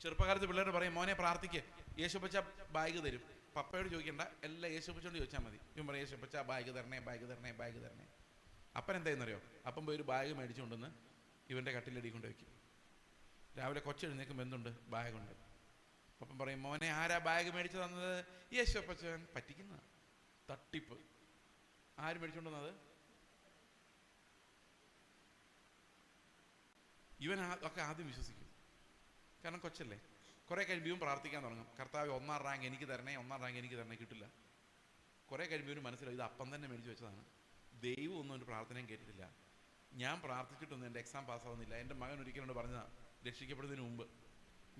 ചെറുപ്പകാലത്ത് പിള്ളേർ പറയും, മോനെ പ്രാർത്ഥിക്ക്, യേശുപ്പച്ച ബാഗ് തരും. പപ്പയോട് ചോദിക്കണ്ട, എല്ലാം യേശുപ്പച്ചോട് ചോദിച്ചാൽ മതി. ഇവൻ പറയും, യേശുപ്പച്ച ബാഗ് തരണേ. അപ്പൻ എന്തായെന്നറിയോ? അപ്പം പോയി ഒരു ബാഗ് മേടിച്ചുകൊണ്ടെന്ന് ഇവൻ്റെ കട്ടിലടി കൊണ്ട് വയ്ക്കും. രാവിലെ കൊച്ചെഴുന്നേക്കുമ്പോൾ എന്തുണ്ട്? ബാഗുണ്ട്. അപ്പം പറയും, മോനെ ആരാ ബാഗ് മേടിച്ചു തന്നത്? യേശുപ്പച്ചൻ. പറ്റിക്കുന്ന തട്ടിപ്പ്. ആര് മേടിച്ചോണ്ടുവന്നത്? ഇവൻ ഒക്കെ ആദ്യം വിശ്വസിക്കും, കാരണം കൊച്ചല്ലേ. കുറെ കഴിയുമ്പോൾ പ്രാർത്ഥിക്കാൻ തുടങ്ങും, കർത്താവ് 1ാം റാങ്ക് എനിക്ക് തരണേ, 1ാം റാങ്ക് എനിക്ക് തരണേ. കിട്ടില്ല. കുറെ കഴിയുമ്പോൾ മനസ്സിലാവും ഇത് അപ്പം തന്നെ മേടിച്ച് വെച്ചതാണ്. ദൈവം ഒന്നും ഒരു പ്രാർത്ഥനയും കേട്ടിട്ടില്ല. ഞാൻ പ്രാർത്ഥിച്ചിട്ടൊന്നും എൻ്റെ എക്സാം പാസ്സാവുന്നില്ല. എൻ്റെ മകൻ ഒരിക്കലും പറഞ്ഞതാണ് രക്ഷിക്കപ്പെടുന്നതിന് മുമ്പ്,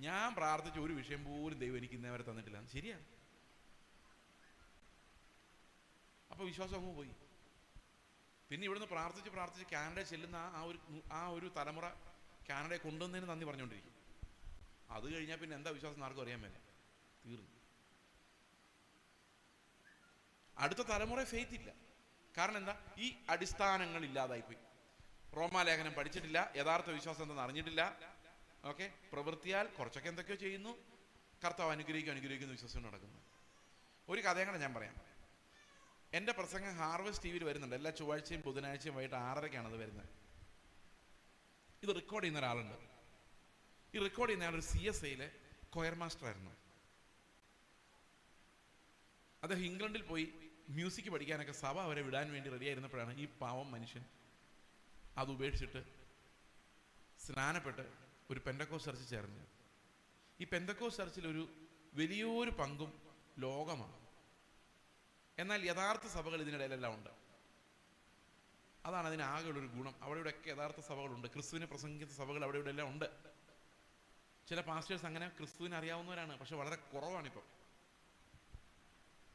ഞാൻ പ്രാർത്ഥിച്ച ഒരു വിഷയം പോലും ദൈവം എനിക്ക് ഇന്നേ വരെ തന്നിട്ടില്ല. ശരിയാണ്. അപ്പോൾ വിശ്വാസം അങ്ങ് പോയി. പിന്നെ ഇവിടുന്ന് പ്രാർത്ഥിച്ച് കാനഡ ചെല്ലുന്ന ആ ഒരു തലമുറ കാനഡയെ കൊണ്ടുവന്നതിന് നന്ദി പറഞ്ഞുകൊണ്ടിരിക്കും. അത് കഴിഞ്ഞാൽ പിന്നെ എന്താ വിശ്വാസം ആർക്കും അറിയാൻ മേല, തീർന്നു. അടുത്ത തലമുറ ഫെയ്ത്ത് ഇല്ല. കാരണം എന്താ? ഈ അടിസ്ഥാനങ്ങൾ ഇല്ലാതായിപ്പോയി. റോമാലേഖനം പഠിച്ചിട്ടില്ല, യഥാർത്ഥ വിശ്വാസം എന്തെന്ന് അറിഞ്ഞിട്ടില്ല. ഓക്കെ, പ്രവൃത്തിയാൽ കുറച്ചൊക്കെ എന്തൊക്കെയോ ചെയ്യുന്നു, കർത്താവ് അനുഗ്രഹിക്കുന്ന വിശ്വാസം നടക്കുന്നു. ഒരു കഥയും കൂടെ ഞാൻ പറയാം. എൻ്റെ പ്രസംഗം ഹാർവസ്റ്റ് ടി വിയിൽ വരുന്നുണ്ട്. എല്ലാ ചൊവ്വാഴ്ചയും ബുധനാഴ്ചയും വൈകിട്ട് 6:30 അത് വരുന്നത്. ഇത് റെക്കോർഡ് ചെയ്യുന്ന ഒരാളുണ്ട്. ഈ റെക്കോർഡ് ചെയ്യുന്ന ആളൊരു CSIയിലെ കൊയർ മാസ്റ്റർ ആയിരുന്നു. അദ്ദേഹം ഇംഗ്ലണ്ടിൽ പോയി മ്യൂസിക് പഠിക്കാനൊക്കെ സഭ അവരെ വിടാൻ വേണ്ടി റെഡിയായിരുന്നപ്പോഴാണ് ഈ പാവം മനുഷ്യൻ അത് ഉപേക്ഷിച്ചിട്ട് സ്നാനപ്പെട്ട് ഒരു പെന്തക്കോസ്റ്റ് ചർച്ചിൽ ചേർന്നു. ഈ പെന്തക്കോസ്റ്റ് ചർച്ചിൽ ഒരു വലിയൊരു പങ്കും ലോകമാണ്. എന്നാൽ യഥാർത്ഥ സഭകൾ ഇതിനിടയിലെല്ലാം ഉണ്ട്. അതാണ് അതിനാകെയുള്ളൊരു ഗുണം. അവിടെ ഇവിടെയൊക്കെ യഥാർത്ഥ സഭകളുണ്ട്. ക്രിസ്തുവിനെ പ്രസംഗിക്കുന്ന സഭകൾ അവിടെ ഇവിടെ എല്ലാം ഉണ്ട്. ചില പാസ്റ്റേഴ്സ് അങ്ങനെ ക്രിസ്തുവിനെ അറിയാവുന്നവരാണ്, പക്ഷെ വളരെ കുറവാണിപ്പം.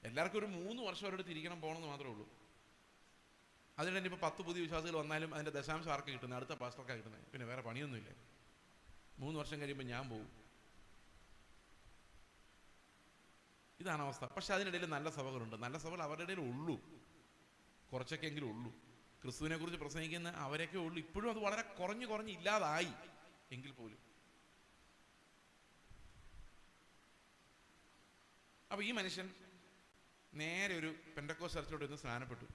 എല്ലാവർക്കും ഒരു 3 വർഷം അവരുടെ തിരിക്കണം പോകണമെന്ന് മാത്രമേ ഉള്ളൂ. അതിനിടെ ഇപ്പോൾ 10 പുതിയ വിശ്വാസികൾ വന്നാലും അതിൻ്റെ ദശാംശം ആർക്ക് കിട്ടുന്നത്? അടുത്ത പാസ്റ്റർക്കാണ് കിട്ടുന്നത്. പിന്നെ വേറെ പണിയൊന്നുമില്ല. 3 വർഷം കഴിയുമ്പോൾ ഞാൻ പോകും. ഇതാണ് അവസ്ഥ. പക്ഷെ അതിനിടയിൽ നല്ല സഭകളുണ്ട്. നല്ല സഭകൾ അവരുടെ ഇടയിൽ ഉള്ളൂ, കുറച്ചൊക്കെ എങ്കിലും ഉള്ളൂ. ക്രിസ്തുവിനെ കുറിച്ച് പ്രസംഗിക്കുന്ന അവരൊക്കെ ഉള്ളൂ. ഇപ്പോഴും അത് വളരെ കുറഞ്ഞ് ഇല്ലാതായി എങ്കിൽ പോലും. അപ്പൊ ഈ മനുഷ്യൻ നേരെ ഒരു പെന്തക്കോസ്റ്റ് ചർച്ചിലോട്ട് ഇന്ന് സ്നാനപ്പെട്ടു.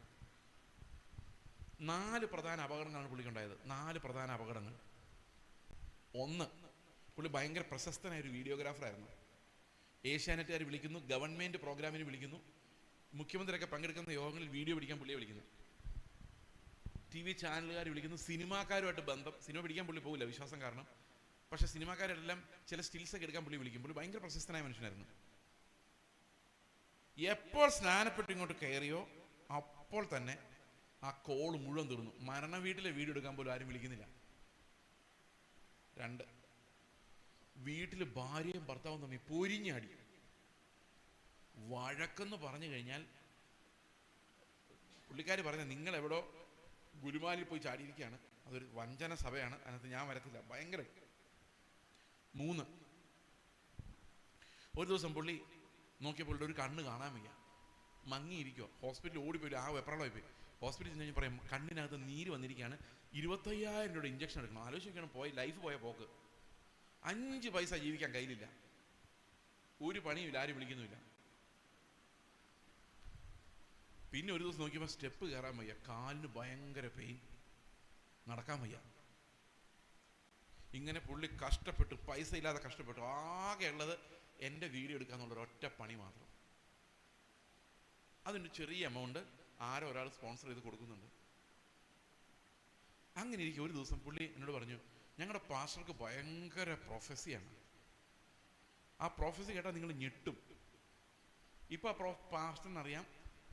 4 പ്രധാന അപകടങ്ങളാണ് പുള്ളിക്കുണ്ടായത്. 4 പ്രധാന അപകടങ്ങൾ. ഒന്ന്, പുള്ളി ഭയങ്കര പ്രശസ്തനായ ഒരു വീഡിയോഗ്രാഫറായിരുന്നു. ഏഷ്യാനെറ്റുകാർ വിളിക്കുന്നു, ഗവൺമെന്റ് പ്രോഗ്രാമിന് വിളിക്കുന്നു, മുഖ്യമന്ത്രിയൊക്കെ പങ്കെടുക്കുന്ന യോഗങ്ങളിൽ വീഡിയോ പിടിക്കാൻ പുള്ളിയെ വിളിക്കുന്നു, TV ചാനലുകാർ വിളിക്കുന്നു, സിനിമാക്കാരുമായിട്ട് ബന്ധം. സിനിമ പിടിക്കാൻ പുള്ളി പോകില്ല, വിശ്വാസം കാരണം. പക്ഷെ സിനിമാക്കാരെല്ലാം ചില സ്റ്റിൽസൊക്കെ എടുക്കാൻ പുള്ളി വിളിക്കും. പുള്ളി ഭയങ്കര പ്രശസ്തനായ മനുഷ്യനായിരുന്നു. എപ്പോൾ സ്നാനപ്പെട്ട് ഇങ്ങോട്ട് കയറിയോ അപ്പോൾ തന്നെ ആ കോൾ മുഴുവൻ തീർന്നു. മരണ വീട്ടിലെ വീഡിയോ എടുക്കാൻ പോലും ആരും വിളിക്കുന്നില്ല. 2, വീട്ടിൽ ഭാര്യയും ഭർത്താവും തമ്മിൽ പൊരിഞ്ഞാടി. വഴക്കെന്ന് പറഞ്ഞു കഴിഞ്ഞാൽ പുള്ളിക്കാർ പറയുന്നത്, നിങ്ങൾ എവിടോ ഗുരുമാലിൽ പോയി ചാടിയിരിക്കുകയാണ്, അതൊരു വഞ്ചന സഭയാണ്, അതിനകത്ത് ഞാൻ വരത്തില്ല. ഭയങ്കര. 3, ഒരു ദിവസം പുള്ളി നോക്കിയപ്പോൾ ഒരു കണ്ണ് കാണാൻ വയ്യ, മങ്ങിയിരിക്കുക. ഹോസ്പിറ്റലിൽ ഓടിപ്പോയി, ആ വെപ്രാളമായി പോയി. ഹോസ്പിറ്റലിൽ ചെന്ന് കഴിഞ്ഞ് പറയാം, കണ്ണിനകത്ത് നീര് വന്നിരിക്കുകയാണ്, 25,000 രൂപയുടെ ഇഞ്ചക്ഷൻ എടുക്കണം. ആലോചിക്കണം, ലൈഫ് പോയ പോക്ക്. 5 പൈസ ജീവിക്കാൻ കയ്യിലില്ല, ഒരു പണിയുമില്ല, ആരും വിളിക്കുന്നുമില്ല. പിന്നെ ഒരു ദിവസം നോക്കിയപ്പോൾ സ്റ്റെപ്പ് കയറാൻ വയ്യ, കാലിന് ഭയങ്കര പെയിൻ, നടക്കാൻ വയ്യ. ഇങ്ങനെ പുള്ളി കഷ്ടപ്പെട്ടു, പൈസ ഇല്ലാതെ കഷ്ടപ്പെട്ടു. ആകെ ഉള്ളത് എൻ്റെ വീഡിയോ എടുക്കാന്നുള്ളൊരു ഒറ്റ പണി മാത്രം. അതിൻ്റെ ചെറിയ എമൗണ്ട് ആരോ ഒരാൾ സ്പോൺസർ ചെയ്ത് കൊടുക്കുന്നുണ്ട്. അങ്ങനെ ഇരിക്കും. ഒരു ദിവസം പുള്ളി എന്നോട് പറഞ്ഞു, ഞങ്ങളുടെ പാസ്റ്റർക്ക് ഭയങ്കര പ്രൊഫസിയാണ്. ആ പ്രൊഫസി കേട്ടാൽ നിങ്ങൾ ഞെട്ടും. ഇപ്പം ആ പാസ്റ്ററിനറിയാം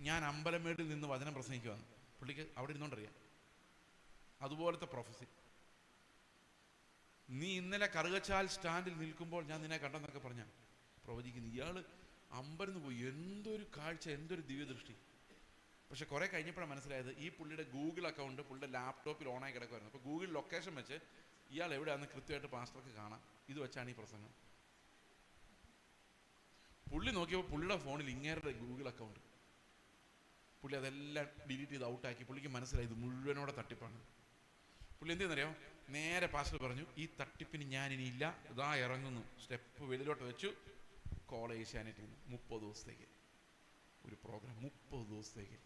ഞാൻ അമ്പലമേടിൽ നിന്ന് വചനം പ്രസംഗിക്കുവാന്ന്. പുള്ളിക്ക് അവിടെ ഇരുന്നോണ്ടറിയാം. അതുപോലത്തെ പ്രൊഫസി. നീ ഇന്നലെ കറുകച്ചാൽ സ്റ്റാൻഡിൽ നിൽക്കുമ്പോൾ ഞാൻ നിന്നെ കണ്ടെന്നൊക്കെ പറഞ്ഞ പ്രവചിക്കുന്നു. ഇയാൾ അമ്പരന്ന് പോയി. എന്തൊരു കാഴ്ച, എന്തൊരു ദിവ്യദൃഷ്ടി. പക്ഷെ കുറെ കഴിഞ്ഞപ്പോഴാണ് മനസ്സിലായത്, ഈ പുള്ളിയുടെ ഗൂഗിൾ അക്കൗണ്ട് പുള്ളിയുടെ ലാപ്ടോപ്പിൽ ഓണായി കിടക്കുമായിരുന്നു. അപ്പോൾ ഗൂഗിൾ ലൊക്കേഷൻ വെച്ച് ഇയാൾ എവിടെയാണെന്ന് കൃത്യമായിട്ട് പാസ്റ്റർക്ക് കാണാം. ഇത് വെച്ചാണ് ഈ പ്രസംഗം. പുള്ളി നോക്കിയപ്പോൾ പുള്ളിയുടെ ഫോണിൽ ഇങ്ങേരുടെ ഗൂഗിൾ അക്കൗണ്ട്. പുള്ളി അതെല്ലാം ഡിലീറ്റ് ചെയ്ത് ഔട്ടാക്കി. പുള്ളിക്ക് മനസ്സിലായി ഇത് മുഴുവനോടെ തട്ടിപ്പാണ്. പുള്ളി എന്ത് ചെയ്യുന്നറിയോ, നേരെ പാസ്റ്റർ പറഞ്ഞു, ഈ തട്ടിപ്പിന് ഞാനിനി ഇല്ല, ഇതാ ഇറങ്ങുന്നു. സ്റ്റെപ്പ് വെളിയിലോട്ട് വെച്ചു. കോൾ ഏഷ്യാനെറ്റിൽ നിന്ന് 30 ദിവസത്തേക്ക് ഒരു പ്രോഗ്രാം. 30 ദിവസത്തേക്ക്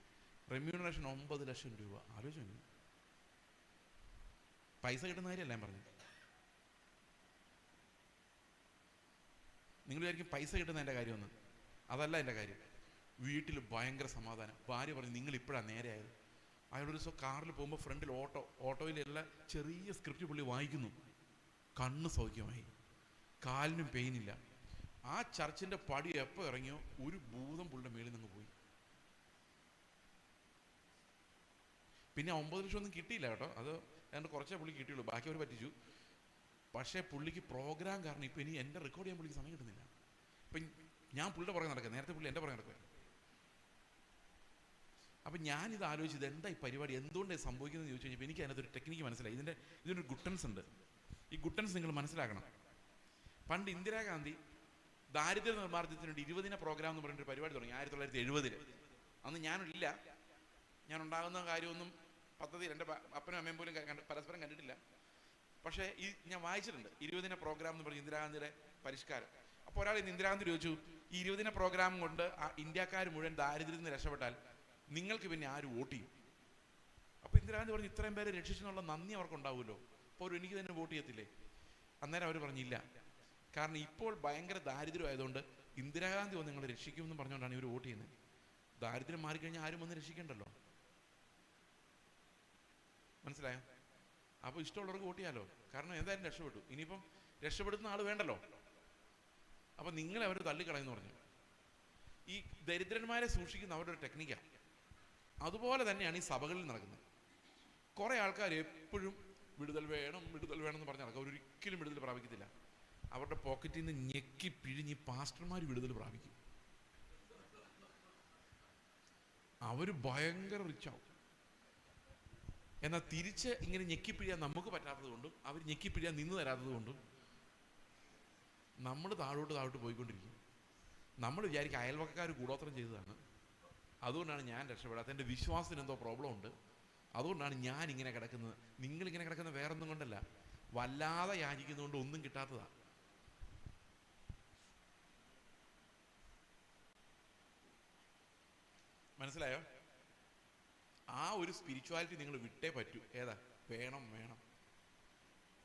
റെമ്യൂണറേഷൻ 9 ലക്ഷം രൂപ. ആലോചിച്ചു. പൈസ കിട്ടുന്ന കാര്യമല്ല ഞാൻ പറഞ്ഞു. നിങ്ങൾ വിചാരിക്കും പൈസ കിട്ടുന്ന എൻ്റെ കാര്യമൊന്നും. അതല്ല എൻ്റെ കാര്യം. വീട്ടിൽ ഭയങ്കര സമാധാനം. ഭാര്യ പറഞ്ഞു നിങ്ങൾ ഇപ്പോഴാണ് നേരെയായത്. അയാളൊരു ദിവസം കാറിൽ പോകുമ്പോൾ ഫ്രണ്ടിൽ ഓട്ടോയിലെല്ലാം ചെറിയ സ്ക്രിപ്റ്റ് പുള്ളി വായിക്കുന്നു. കണ്ണ് സൗഖ്യമായി, കാലിനും പെയിനില്ല. ആ ചർച്ചിൻ്റെ പടി എപ്പോൾ ഇറങ്ങിയോ ഒരു ഭൂതം പുള്ളിയുടെ മേളിൽ നിന്ന് പോയി. പിന്നെ 9 ലക്ഷം ഒന്നും കിട്ടിയില്ല കേട്ടോ, അത് ഏതാണ്ട് കുറച്ചേ പുള്ളി കിട്ടിയുള്ളൂ, ബാക്കി അവർ പറ്റിച്ചു. പക്ഷേ പുള്ളിക്ക് പ്രോഗ്രാം കാരണം ഇപ്പം ഇനി എൻ്റെ റെക്കോർഡ് ചെയ്യാൻ പുള്ളിക്ക് സമയം കിട്ടുന്നില്ല. ഇപ്പം ഞാൻ പുള്ളിയുടെ പുറകെ നടക്കുക, നേരത്തെ പുള്ളി എൻ്റെ പുറകെ നടക്കുക. അപ്പം ഞാനിത് ആലോചിച്ചത് എന്താ ഈ പരിപാടി എന്തുകൊണ്ട് സംഭവിക്കുന്നത് ചോദിച്ചു കഴിഞ്ഞപ്പോൾ എനിക്ക് അതിനകത്തൊരു ടെക്നിക്ക് മനസ്സിലായി. ഇതിനൊരു ഗുട്ടൻസ് ഉണ്ട്. ഈ ഗുട്ടൻസ് നിങ്ങൾ മനസ്സിലാക്കണം. പണ്ട് ഇന്ദിരാഗാന്ധി ദാരിദ്ര്യ നിർമ്മാർജ്ജനത്തിന് വേണ്ടി 20 ദിന പ്രോഗ്രാം എന്ന് പറഞ്ഞിട്ട് പരിപാടി തുടങ്ങി 1970. അന്ന് ഞാനില്ല, ഞാൻ ഉണ്ടാകുന്ന കാര്യമൊന്നും പദ്ധതിയിൽ എൻ്റെ അപ്പനും അമ്മയും പോലും പരസ്പരം കണ്ടിട്ടില്ല. പക്ഷേ ഞാൻ വായിച്ചിട്ടുണ്ട് 20 ദിന പ്രോഗ്രാം എന്ന് പറഞ്ഞ് ഇന്ദിരാഗാന്ധിയുടെ പരിഷ്കാരം. അപ്പോൾ ഒരാൾ ഇന്ന് ഇന്ദിരാഗാന്ധി ചോദിച്ചു, ഈ 20 ദിന പ്രോഗ്രാം കൊണ്ട് ആ ഇന്ത്യക്കാർ മുഴുവൻ ദാരിദ്ര്യത്തിൽ നിന്ന് രക്ഷപ്പെട്ടാൽ നിങ്ങൾക്ക് പിന്നെ ആര് വോട്ട് ചെയ്യും? അപ്പോൾ ഇന്ദിരാഗാന്ധി പറഞ്ഞു ഇത്രയും പേരെ രക്ഷിച്ചെന്നുള്ള നന്ദി അവർക്കുണ്ടാവുമല്ലോ, അപ്പോൾ എനിക്ക് തന്നെ വോട്ട് ചെയ്യത്തില്ലേ? അന്നേരം അവർ പറഞ്ഞില്ല, കാരണം ഇപ്പോൾ ഭയങ്കര ദാരിദ്ര്യമായതുകൊണ്ട് ഇന്ദിരാഗാന്ധി വന്ന് നിങ്ങളെ രക്ഷിക്കുമെന്ന് പറഞ്ഞുകൊണ്ടാണ് ഇവർ വോട്ട് ചെയ്യുന്നത്. ദാരിദ്ര്യം മാറിക്കഴിഞ്ഞാൽ ആരും വന്ന് രക്ഷിക്കണ്ടല്ലോ. മനസ്സിലായോ? അപ്പോൾ ഇഷ്ടമുള്ളവർക്ക് വോട്ട് ചെയ്യാലോ, കാരണം എന്തായാലും രക്ഷപ്പെട്ടു. ഇനിയിപ്പം രക്ഷപ്പെടുത്തുന്ന ആൾ വേണ്ടല്ലോ. അപ്പം നിങ്ങളെ അവർ തള്ളിക്കളയെന്ന് പറഞ്ഞു. ഈ ദരിദ്രന്മാരെ സൂക്ഷിക്കുന്ന അവരുടെ ഒരു ടെക്നിക്കാണ്. അതുപോലെ തന്നെയാണ് ഈ സഭകളിൽ നടക്കുന്നത്. കുറേ ആൾക്കാർ എപ്പോഴും വിടുതൽ വേണം എന്ന് പറഞ്ഞ് നടക്കുക, അവരൊരിക്കലും വിടുതൽ പ്രാപിക്കത്തില്ല. അവരുടെ പോക്കറ്റിൽ നിന്ന് ഞെക്കി പിഴിഞ്ഞ് പാസ്റ്റർമാർ വിടുതൽ പ്രാപിക്കും. അവർ ഭയങ്കര റിച്ചാവും. എന്നാൽ തിരിച്ച് ഇങ്ങനെ ഞെക്കിപ്പിഴിയാൻ നമുക്ക് പറ്റാത്തത് കൊണ്ടും അവർ ഞെക്കിപ്പിഴിയാൻ നിന്ന് തരാത്തത് കൊണ്ടും നമ്മൾ താഴോട്ട് പോയിക്കൊണ്ടിരിക്കും. നമ്മൾ വിചാരിക്കും അയൽവക്കക്കാർ കൂടോത്രം ചെയ്തതാണ്, അതുകൊണ്ടാണ് ഞാൻ രക്ഷപ്പെടാത്ത, എൻ്റെ വിശ്വാസത്തിന് എന്തോ പ്രോബ്ലം ഉണ്ട്, അതുകൊണ്ടാണ് ഞാൻ ഇങ്ങനെ കിടക്കുന്നത്. നിങ്ങളിങ്ങനെ കിടക്കുന്നത് വേറൊന്നും കൊണ്ടല്ല, വല്ലാതെ യാചിക്കുന്നതുകൊണ്ട് ഒന്നും കിട്ടാത്തതാണ്. മനസ്സിലായോ? ആ ഒരു സ്പിരിച്വാലിറ്റി നിങ്ങൾ വിട്ടേ പറ്റൂ. ഏതാ? വേണം.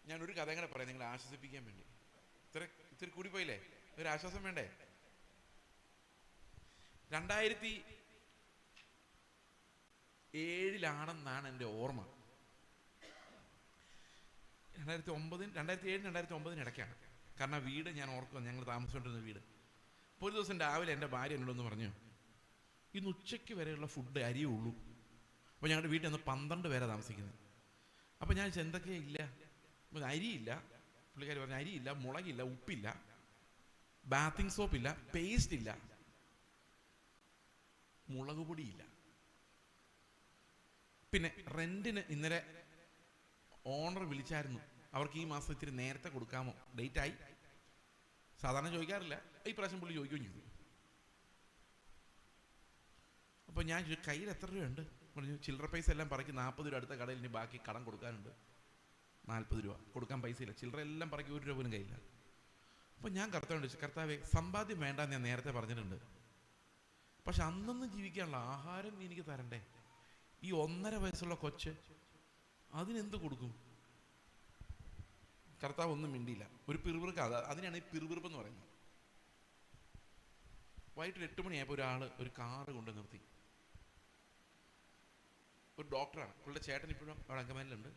ഞാനൊരു കഥ കൂടെ പറയാം നിങ്ങളെ ആശ്വസിപ്പിക്കാൻ വേണ്ടി. ഇത്തിരി കൂടിപ്പോയില്ലേ? ഒരു ആശ്വാസം വേണ്ടേ? 2007 എൻ്റെ ഓർമ്മ. 2007-2009 ഇടയ്ക്കാണ്. കാരണം വീട് ഞാൻ ഓർക്കുക, ഞങ്ങൾ താമസിച്ചുകൊണ്ടിരുന്ന വീട്. അപ്പോൾ ഒരു ദിവസം രാവിലെ എൻ്റെ ഭാര്യ എന്നോടൊന്ന് പറഞ്ഞു, ഇന്ന് ഉച്ചയ്ക്ക് വരെയുള്ള ഫുഡ് അരിയേ ഉള്ളൂ. അപ്പോൾ ഞങ്ങളുടെ വീട്ടിൽ നിന്ന് 12 പേരെ താമസിക്കുന്നത്. അപ്പോൾ ഞാൻ എന്തൊക്കെയാ ഇല്ല? അരിയില്ല, പുള്ളിക്കാരി പറഞ്ഞു അരിയില്ല, മുളകില്ല, ഉപ്പില്ല, ബാത്തിങ് സോപ്പില്ല, പേസ്റ്റ് ഇല്ല, മുളക് പൊടിയില്ല. പിന്നെ റെന്റിന് ഇന്നലെ ഓണർ വിളിച്ചായിരുന്നു, അവർക്ക് ഈ മാസം ഇത്തിരി നേരത്തെ കൊടുക്കാമോ, ഡേറ്റ് ആയി. സാധാരണ ചോദിക്കാറില്ല, ഈ പ്രാവശ്യം പുള്ളി ചോദിക്കുകയും ചെയ്തു. അപ്പോൾ ഞാൻ കയ്യിൽ എത്ര രൂപയുണ്ട് പറഞ്ഞു. ചില്ലറ പൈസ എല്ലാം പറക്കി 40 രൂപ, അടുത്ത കടയിൽ ഇനി ബാക്കി കടം കൊടുക്കാനുണ്ട് 40 രൂപ, കൊടുക്കാൻ പൈസ ഇല്ല. ചില്ലറ എല്ലാം പറക്കി 1 രൂപ പോലും കയ്യില്ല. അപ്പോൾ ഞാൻ കർത്താവിനോട് ചോദിച്ചു, കർത്താവേ സമ്പാദ്യം വേണ്ടാന്ന് ഞാൻ നേരത്തെ പറഞ്ഞിട്ടുണ്ട്, പക്ഷെ അന്നൊന്നും ജീവിക്കാനുള്ള ആഹാരം എനിക്ക് തരണ്ടേ? ഈ 1.5 വയസ്സുള്ള കൊച്ച് അതിനെന്ത് കൊടുക്കും? കർത്താവ് ഒന്നും മിണ്ടിയില്ല. ഒരു പിറുപിറുക്ക, അതിനാണ് ഈ പിറുപിറുപ്പ് എന്ന് പറയുന്നത്. വൈകിട്ട് 8 മണിയായപ്പോൾ ഒരു കാറ് കൊണ്ട് നിർത്തി. ഒരു ഡോക്ടറാണ്, പുള്ളിയുടെ ചേട്ടൻ ഇപ്പോഴും അവിടെ അങ്കമാലിലുണ്ട്.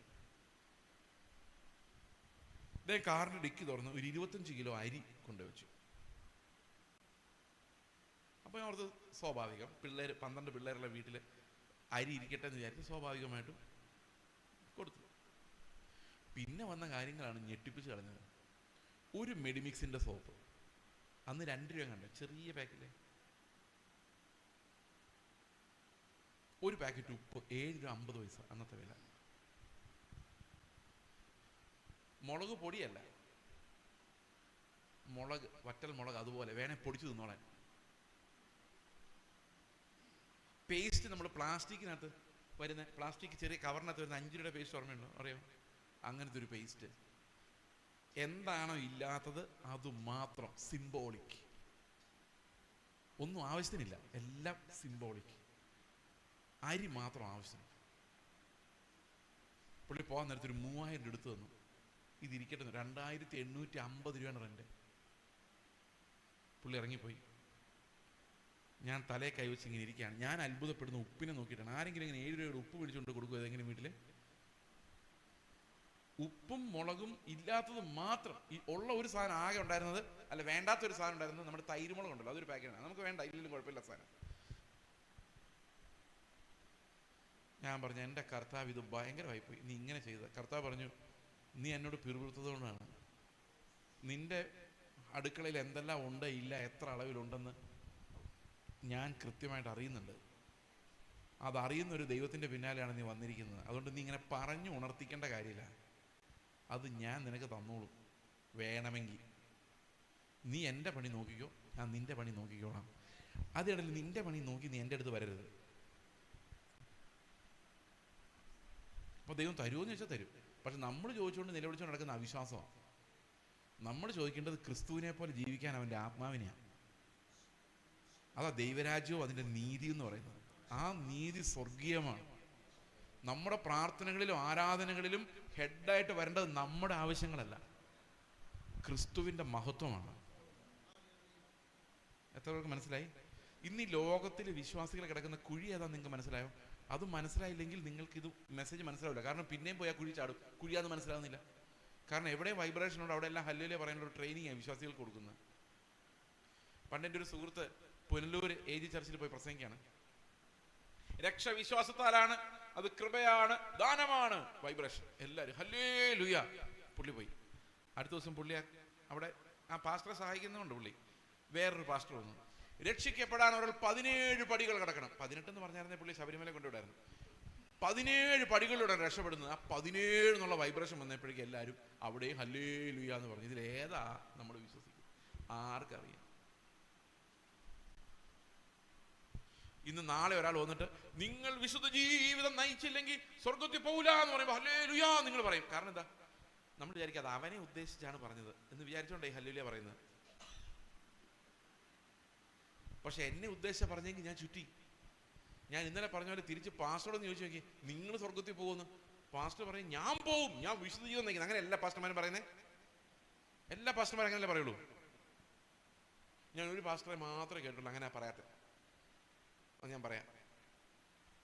ഇതേ കാറിൻ്റെ ഡിക്കി തുറന്ന് ഒരു 25 കിലോ അരി കൊണ്ടുവച്ചു. അപ്പോൾ ഞാൻ ഓർത്ത് സ്വാഭാവികം, 12 പിള്ളേരുള്ള വീട്ടിൽ അരി ഇരിക്കട്ടെ എന്ന് വിചാരിച്ച് സ്വാഭാവികമായിട്ടും കൊടുത്തു. പിന്നെ വന്ന കാര്യങ്ങളാണ് ഞെട്ടിപ്പിച്ച് കളഞ്ഞത്. ഒരു മെഡിമിക്സിൻ്റെ സോപ്പ് അന്ന് 2 രൂപ കണ്ട ചെറിയ പാക്കില്ലേ, ഒരു പാക്കറ്റ് ഉപ്പ് 7 രൂപ 50 പൈസ അന്നത്തെ വില. മുളക് പൊടിയല്ല, മുളക്, വറ്റൽ മുളക്, അതുപോലെ വേണേ പൊടിച്ച് തിന്നോളാൻ. പേസ്റ്റ് നമ്മൾ പ്ലാസ്റ്റിക്കിനകത്ത് വരുന്ന, പ്ലാസ്റ്റിക് ചെറിയ കവറിനകത്ത് വരുന്ന 5 രൂപയുടെ പേസ്റ്റ് ഓർമ്മയുണ്ടോ? അറിയാം, അങ്ങനത്തെ ഒരു പേസ്റ്റ്. എന്താണോ ഇല്ലാത്തത് അത് മാത്രം സിംബോളിക്, ഒന്നും ആവശ്യത്തിനില്ല, എല്ലാം സിംബോളിക്. അരി മാത്രം ആവശ്യം. പുള്ളി പോകാൻ നേരത്തെ ഒരു 3000 രൂപ എടുത്തു തന്നു. ഇതിരിക്കട്ടെ, 2850 രൂപയാണ് റെന്റ്. പുള്ളി ഇറങ്ങിപ്പോയി. ഞാൻ തലയെ കൈവച്ച് ഇങ്ങനെ ഇരിക്കുകയാണ്. ഞാൻ അത്ഭുതപ്പെടുന്ന ഉപ്പിനെ നോക്കിയിട്ടാണ്. ആരെങ്കിലും ഇങ്ങനെ 7 രൂപയുടെ ഉപ്പ് പിടിച്ചുകൊണ്ട് കൊടുക്കുക ഏതെങ്കിലും വീട്ടിൽ? ഉപ്പും മുളകും ഇല്ലാത്തത് മാത്രം, ഈ ഉള്ള ഒരു സാധനം ആകെ ഉണ്ടായിരുന്നത്, അല്ല വേണ്ടാത്തൊരു സാധനം ഉണ്ടായിരുന്നത് നമ്മുടെ തൈരുമുളക് ഉണ്ടല്ലോ, അതൊരു പാക്കറ്റാണ്. നമുക്ക് വേണ്ട, ഇല്ലെങ്കിലും കുഴപ്പമില്ല സാധനം. ഞാൻ പറഞ്ഞു, എൻ്റെ കർത്താവ് ഇത് ഭയങ്കരമായിപ്പോയി, നീ ഇങ്ങനെ ചെയ്തത്. കർത്താവ് പറഞ്ഞു, നീ എന്നോട് പിറുപിറുത്തതുകൊണ്ടാണ്. നിന്റെ അടുക്കളയിൽ എന്തെല്ലാം ഉണ്ട്, ഇല്ല, എത്ര അളവിലുണ്ടെന്ന് ഞാൻ കൃത്യമായിട്ട് അറിയുന്നുണ്ട്. അതറിയുന്ന ഒരു ദൈവത്തിൻ്റെ പിന്നാലെയാണ് നീ വന്നിരിക്കുന്നത്. അതുകൊണ്ട് നീ ഇങ്ങനെ പറഞ്ഞു ഉണർത്തിക്കേണ്ട കാര്യമില്ല. അത് ഞാൻ നിനക്ക് തന്നോളും. വേണമെങ്കിൽ നീ എൻ്റെ പണി നോക്കിക്കോ, ഞാൻ നിൻ്റെ പണി നോക്കിക്കോളാം. അതിനിടയിൽ നിൻ്റെ പണി നോക്കി നീ എൻ്റെ അടുത്ത് വരരുത്. അപ്പോൾ ദൈവം തരുമോയെന്ന് ചോദിച്ചാൽ തരും. പക്ഷെ നമ്മൾ ചോദിച്ചുകൊണ്ട് നിലവിളിച്ചുകൊണ്ട് നടക്കുന്ന അവിശ്വാസമാണ്. നമ്മൾ ചോദിക്കേണ്ടത് ക്രിസ്തുവിനെ പോലെ ജീവിക്കാൻ അവൻ്റെ ആത്മാവിനെയാണ്. അതാ ദൈവരാജ്യവും അതിൻ്റെ നീതി എന്ന് പറയുന്നത്. ആ നീതി സ്വർഗീയമാണ്. നമ്മുടെ പ്രാർത്ഥനകളിലും ആരാധനകളിലും ഹെഡായിട്ട് വരേണ്ടത് നമ്മുടെ ആവശ്യങ്ങളല്ല, ക്രിസ്തുവിൻ്റെ മഹത്വമാണ്. എത്ര പേർക്ക് മനസ്സിലായി? ഇന്ന് ഈ ലോകത്തിൽ വിശ്വാസികൾ കിടക്കുന്ന കുഴി ഏതാന്ന് നിങ്ങൾക്ക് മനസ്സിലായോ? അത് മനസ്സിലായില്ലെങ്കിൽ നിങ്ങൾക്ക് ഇത് മെസ്സേജ് മനസ്സിലാവില്ല. കാരണം പിന്നെയും പോയാൽ കുഴി ചാടും. കുഴിയാന്ന് മനസ്സിലാകുന്നില്ല. കാരണം എവിടെ വൈബ്രേഷൻ ഉണ്ട് അവിടെ എല്ലാം ഹല്ലേലൂയ പറയാനുള്ള ഒരു ട്രെയിനിങ് വിശ്വാസികൾക്ക് കൊടുക്കുന്നത്. പണ്ടെൻ്റെ ഒരു സുഹൃത്ത് പുനലൂർ AG ചർച്ചിൽ പോയി പ്രസംഗിക്കുകയാണ്. രക്ഷ വിശ്വാസത്താലാണ്, അത് കൃപയാണ്, ദാനമാണ്. വൈബ്രേഷൻ, എല്ലാവരും ഹല്ലേലൂയ. പുള്ളി പോയി. അടുത്ത ദിവസം പുള്ളി അവിടെ ആ പാസ്റ്ററെ സഹായിക്കുന്നുണ്ട്. പുള്ളി വേറൊരു പാസ്റ്റർ വന്നു. രക്ഷിക്കപ്പെടാൻ ഒരാൾ 17 പടികൾ കിടക്കണം. 18 എന്ന് പറഞ്ഞായിരുന്നേ പുള്ളി ശബരിമല കൊണ്ടുവിടായിരുന്നു. 17 പടികളിലൂടെ രക്ഷപ്പെടുന്നത്. ആ 17 എന്നുള്ള വൈബ്രേഷൻ വന്നപ്പോഴേക്കും എല്ലാവരും അവിടെയും ഹല്ലേലൂയ എന്ന് പറഞ്ഞു. ഇതിലേതാ നമ്മൾ വിശ്വസിക്കും? ആർക്കറിയാം? ഇന്ന് നാളെ ഒരാൾ വന്നിട്ട് നിങ്ങൾ വിശുദ്ധ ജീവിതം നയിച്ചില്ലെങ്കിൽ സ്വർഗത്തിൽ പോകില്ല എന്ന് പറയുമ്പോൾ ഹല്ലേലൂയ നിങ്ങൾ പറയും. കാരണം എന്താ? നമ്മൾ വിചാരിക്കും അത് അവനെ ഉദ്ദേശിച്ചാണ് പറഞ്ഞത് എന്ന് വിചാരിച്ചോണ്ടേ ഹല്ലേലൂയ പറയുന്നത്. പക്ഷെ എന്നെ ഉദ്ദേശിച്ച പറഞ്ഞെങ്കിൽ ഞാൻ ചുറ്റി. ഞാൻ ഇന്നലെ പറഞ്ഞ പോലെ തിരിച്ച് പാസ്റ്ററോടൊന്ന് ചോദിച്ചു നോക്കി, നിങ്ങൾ സ്വർഗത്തിൽ പോകുന്നു? പാസ്റ്റർ പറയും ഞാൻ പോവും, ഞാൻ വിശുദ്ധ ജീവിതം നയിക്കുന്നത്. അങ്ങനെ എല്ലാ പാസ്റ്റർമാരും പറയുന്നത്? എല്ലാ പാസ്റ്റർമാരും അങ്ങനെയല്ലേ പറയുള്ളൂ? ഞാൻ ഒരു പാസ്റ്ററെ മാത്രമേ കേട്ടുള്ളൂ അങ്ങനെ പറയാത്ത. അത് ഞാൻ പറയാം.